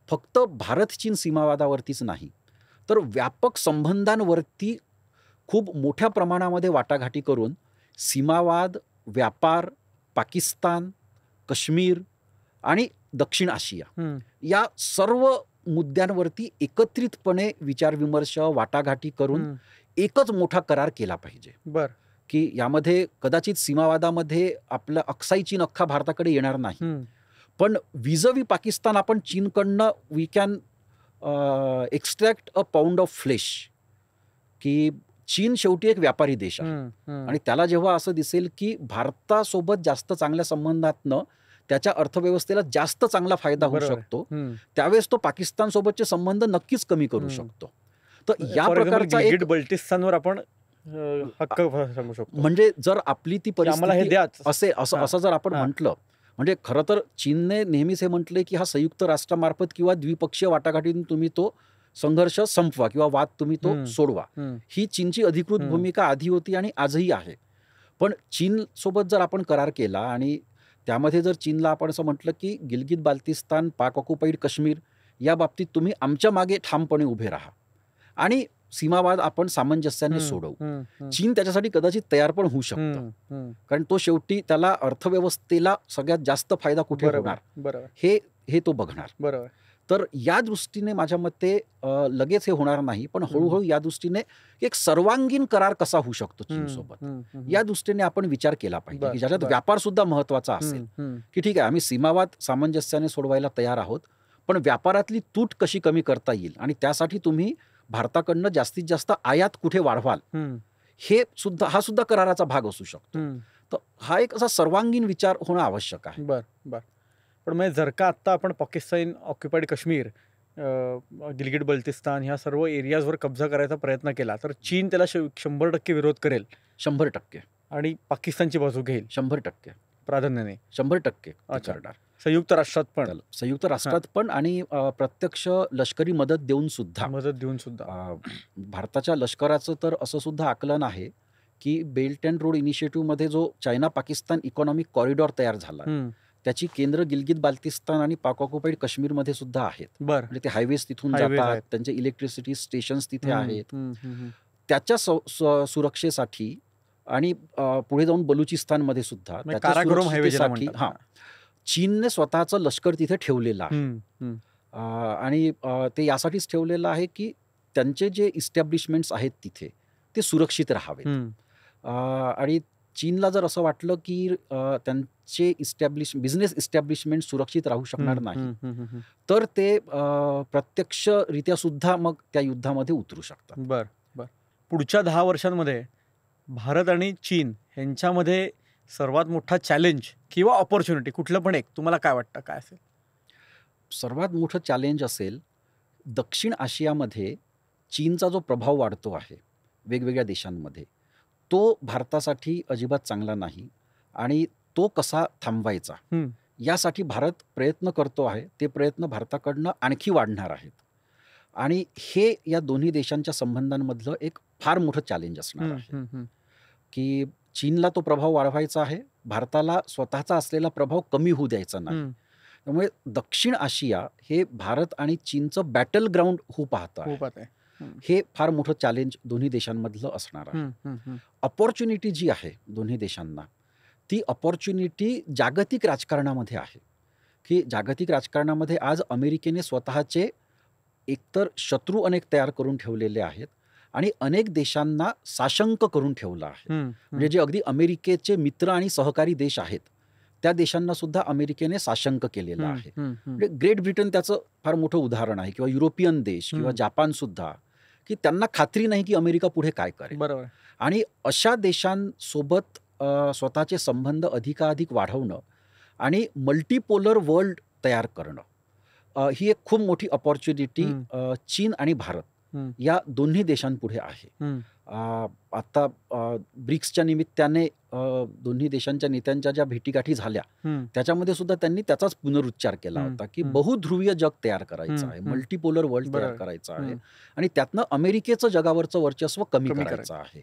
फक्त भारत चीन सीमावादावरतीच नाही तर व्यापक संबंधांवरती खूप मोठ्या प्रमाणामध्ये वाटाघाटी करून सीमावाद, व्यापार, पाकिस्तान, काश्मीर आणि दक्षिण आशिया या सर्व मुद्द्यांवरती एकत्रितपणे विचारविमर्श, वाटाघाटी करून एकच मोठा करार केला पाहिजे. की यामध्ये कदाचित सीमावादामध्ये आपला अक्साई चीन अख्खा भारताकडे येणार नाही, पण विजवी पाकिस्तान आपण चीनकडनं we can extract a pound of flesh. की चीन शेवटी एक व्यापारी देश आहे आणि त्याला जेव्हा असं दिसेल की भारतासोबत जास्त चांगल्या संबंधातनं त्याच्या अर्थव्यवस्थेला जास्त चांगला फायदा होऊ शकतो, त्यावेळेस तो पाकिस्तान सोबतचे संबंध नक्कीच कमी करू शकतो. तर या प्रकारचा एक बल्टिस्तानवर आपण हक्क सांगू शकतो. म्हणजे जर आपली ती परिस्थिती असे असं जर आपण म्हटलं, म्हणजे खरं तर चीनने नेहमीच हे म्हटलंय की हा संयुक्त राष्ट्रामार्फत किंवा द्विपक्षीय वाटाघाटीतून तुम्ही तो संघर्ष संपवा किंवा वाद तुम्ही तो सोडवा, ही चीनची अधिकृत भूमिका आधी होती आणि आजही आहे. पण चीन सोबत जर आपण करार केला आणि त्यामध्ये जर चीनला आपण असं म्हटलं की गिलगित बाल्टिस्तान, पाक ऑक्युपाईड काश्मीर या बाबतीत तुम्ही आमच्या मागे ठामपणे उभे राहा आणि सीमावाद आपण सामंजस्याने सोडवू, चीन त्याच्यासाठी कदाचित तयार पण होऊ शकतं. कारण तो शेवटी त्याला अर्थव्यवस्थेला सगळ्यात जास्त फायदा कुठे होणार हे तो बघणार. तर या दृष्टीने माझ्या मते लगेच हे होणार नाही, पण हळूहळू या दृष्टीने एक सर्वांगीण करार कसा होऊ शकतो चीनसोबत या दृष्टीने आपण विचार केला पाहिजे, की ज्याच्यात व्यापार सुद्धा महत्वाचा असेल. की ठीक आहे, आम्ही सीमावाद सामंजस्याने सोडवायला तयार आहोत, पण व्यापारातली तूट कशी कमी करता येईल आणि त्यासाठी तुम्ही भारताकडनं जास्तीत जास्त आयात कुठे वाढवाल, हा सुद्धा कराराचा भाग असू शकतो. तर हा एक असा सर्वांगीण विचार होणं आवश्यक आहे. पण म्हणजे जर का आत्ता आपण पाकिस्तान ऑक्युपाईड काश्मीर, गिलगिट बल्टिस्तान ह्या सर्व एरियाजवर कब्जा करायचा प्रयत्न केला तर चीन त्याला 100% विरोध करेल. 100% आणि पाकिस्तानची बाजू घेईल 100% प्राधान्याने. 100% करणार. संयुक्त राष्ट्रात पण आणि प्रत्यक्ष लष्करी मदत देऊन सुद्धा भारताच्या लष्कराचं तर असं सुद्धा आकलन आहे की बेल्ट अँड रोड इनिशिएटिव्ह मध्ये जो चायना पाकिस्तान इकॉनॉमिक कॉरिडॉर तयार झाला त्याची केंद्र गिलगित बाल्टिस्तान आणि पाक ऑक्युपाईड काश्मीरमध्ये सुद्धा आहेत. म्हणजे ते हायवेज तिथून जातात, त्यांचे इलेक्ट्रिसिटी स्टेशन्स तिथे आहेत. त्याच्या सुरक्षेसाठी आणि पुढे जाऊन बलुचिस्तानमध्ये सुद्धा त्याच्या सुरक्षेसाठी चीनने स्वतःचं लष्कर तिथे ठेवलेलं आहे. आणि ते यासाठीच ठेवलेलं आहे की त्यांचे जे इस्टॅब्लिशमेंट्स आहेत तिथे ते सुरक्षित राहावेत. आणि चीनला जर असं वाटलं की त्यांचे बिझनेस इस्टॅब्लिशमेंट सुरक्षित राहू शकणार नाही तर ते प्रत्यक्षरित्या सुद्धा मग त्या युद्धामध्ये उतरू शकतात. पुढच्या 10 वर्षांमध्ये भारत आणि चीन यांच्यामध्ये सर्वात मोठा चॅलेंज किंवा ऑपॉर्च्युनिटी कुठलं पण एक तुम्हाला काय वाटतं, काय असेल? सर्वात मोठं चॅलेंज असेल दक्षिण आशियामध्ये चीनचा जो प्रभाव वाढतो आहे वेगवेगळ्या देशांमध्ये, तो भारतासाठी अजिबात चांगला नाही आणि तो कसा थांबवायचा यासाठी भारत प्रयत्न करतो आहे. ते प्रयत्न भारताकडनं आणखी वाढणार आहेत आणि हे या दोन्ही देशांच्या संबंधांमधलं एक फार मोठं चॅलेंज असणार आहे. की चीनला तो प्रभाव वाढवायचा आहे, भारताला स्वतःचा असलेला प्रभाव कमी होऊ द्यायचा नाही. त्यामुळे दक्षिण आशिया हे भारत आणि चीनचं बॅटल ग्राउंड होऊ पाहतं. हे फार मोठं चॅलेंज दोन्ही देशांमधलं असणार आहे. अपॉर्च्युनिटी जी आहे दोन्ही देशांना, ती अपॉर्च्युनिटी जागतिक राजकारणामध्ये आहे. की जागतिक राजकारणामध्ये आज अमेरिकेने स्वतःचे एकतर शत्रू अनेक तयार करून ठेवलेले आहेत आणि अनेक देशांना साशंक करून ठेवलं आहे. म्हणजे जे अगदी अमेरिकेचे मित्र आणि सहकारी देश आहेत, त्या देशांना सुद्धा अमेरिकेने साशंक केलेलं आहे. म्हणजे ग्रेट ब्रिटन त्याचं फार मोठं उदाहरण आहे, किंवा युरोपियन देश किंवा जापान सुद्धा, की त्यांना खात्री नाही की अमेरिका पुढे काय करेल. बरोबर. आणि अशा देशांसोबत स्वतःचे संबंध अधिकाधिक वाढवणं आणि मल्टीपोलर वर्ल्ड तयार करणं, ही एक खूप मोठी अपॉर्च्युनिटी चीन आणि भारत या दोन्ही देशांपुढे आहे. आता ब्रिक्सच्या निमित्ताने दोन्ही देशांच्या नेत्यांच्या ज्या भेटीगाठी झाल्या, त्याच्यामध्ये सुद्धा त्यांनी त्याचाच पुनरुच्चार केला होता की बहुध्रुवीय जग तयार करायचं आहे, मल्टीपोलर वर्ल्ड तयार करायचं आहे आणि त्यातनं अमेरिकेचं जगावरचं वर्चस्व कमी करायचं आहे.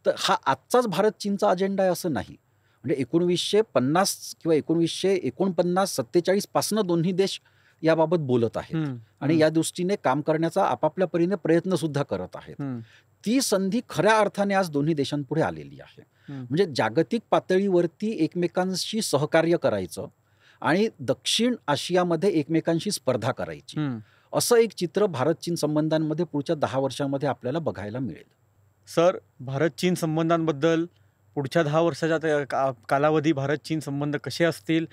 तर हा आजचाच भारत चीनचा अजेंडा आहे असं नाही. म्हणजे 1950 किंवा 1949-47 पासून दोन्ही देश याबाबत बोलत आहेत आणि या दृष्टीने काम करण्याचा आपापल्या परीने प्रयत्न सुद्धा करत आहेत. ती संधी खऱ्या अर्थाने आज दोन्ही देशांपुढे आलेली आहे. म्हणजे जागतिक पातळीवरती एकमेकांशी सहकार्य करायचं आणि दक्षिण आशियामध्ये एकमेकांशी स्पर्धा करायची, असं एक चित्र भारत चीन संबंधांमध्ये पुढच्या 10 वर्षांमध्ये आपल्याला बघायला मिळेल. सर, भारत चीन संबंधांबद्दल पुढच्या 10 वर्षाच्या कालावधी भारत चीन संबंध कसे असतील,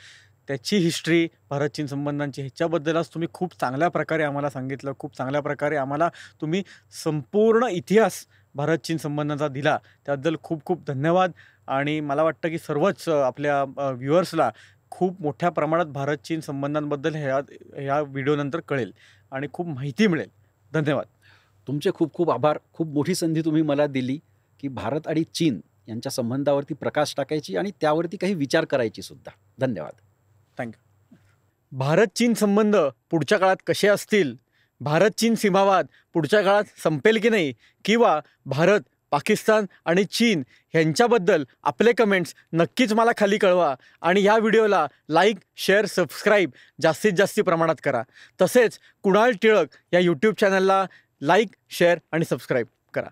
त्याची हिस्ट्री, भारत चीन संबंधांची, ह्याच्याबद्दल आज तुम्ही खूप चांगल्या प्रकारे आम्हाला सांगितलं. खूप चांगल्या प्रकारे आम्हाला तुम्ही संपूर्ण इतिहास भारत चीन संबंधांचा दिला. त्याबद्दल खूप खूप धन्यवाद. आणि मला वाटतं की सर्वच आपल्या व्ह्युअर्सला खूप मोठ्या प्रमाणात भारत चीन संबंधांबद्दल ह्या व्हिडिओनंतर कळेल आणि खूप माहिती मिळेल. धन्यवाद. तुमचे खूप खूप आभार. खूप मोठी संधी तुम्ही मला दिली की भारत आणि चीन यांच्या संबंधावरती प्रकाश टाकायची आणि त्यावरती काही विचार करायची सुद्धा. धन्यवाद. थँक्यू. भारत चीन संबंध पुढच्या काळात कसे असतील, भारत चीन सीमावाद पुढच्या काळात संपेल की नाही, किंवा भारत, पाकिस्तान आणि चीन ह्यांच्याबद्दल आपले कमेंट्स नक्कीच मला खाली कळवा. आणि या व्हिडिओला लाईक, शेअर, सबस्क्राईब जास्तीत जास्त प्रमाणात करा. तसेच कुणाल टिळक या यूट्यूब चॅनलला लाईक, शेअर आणि सबस्क्राईब करा.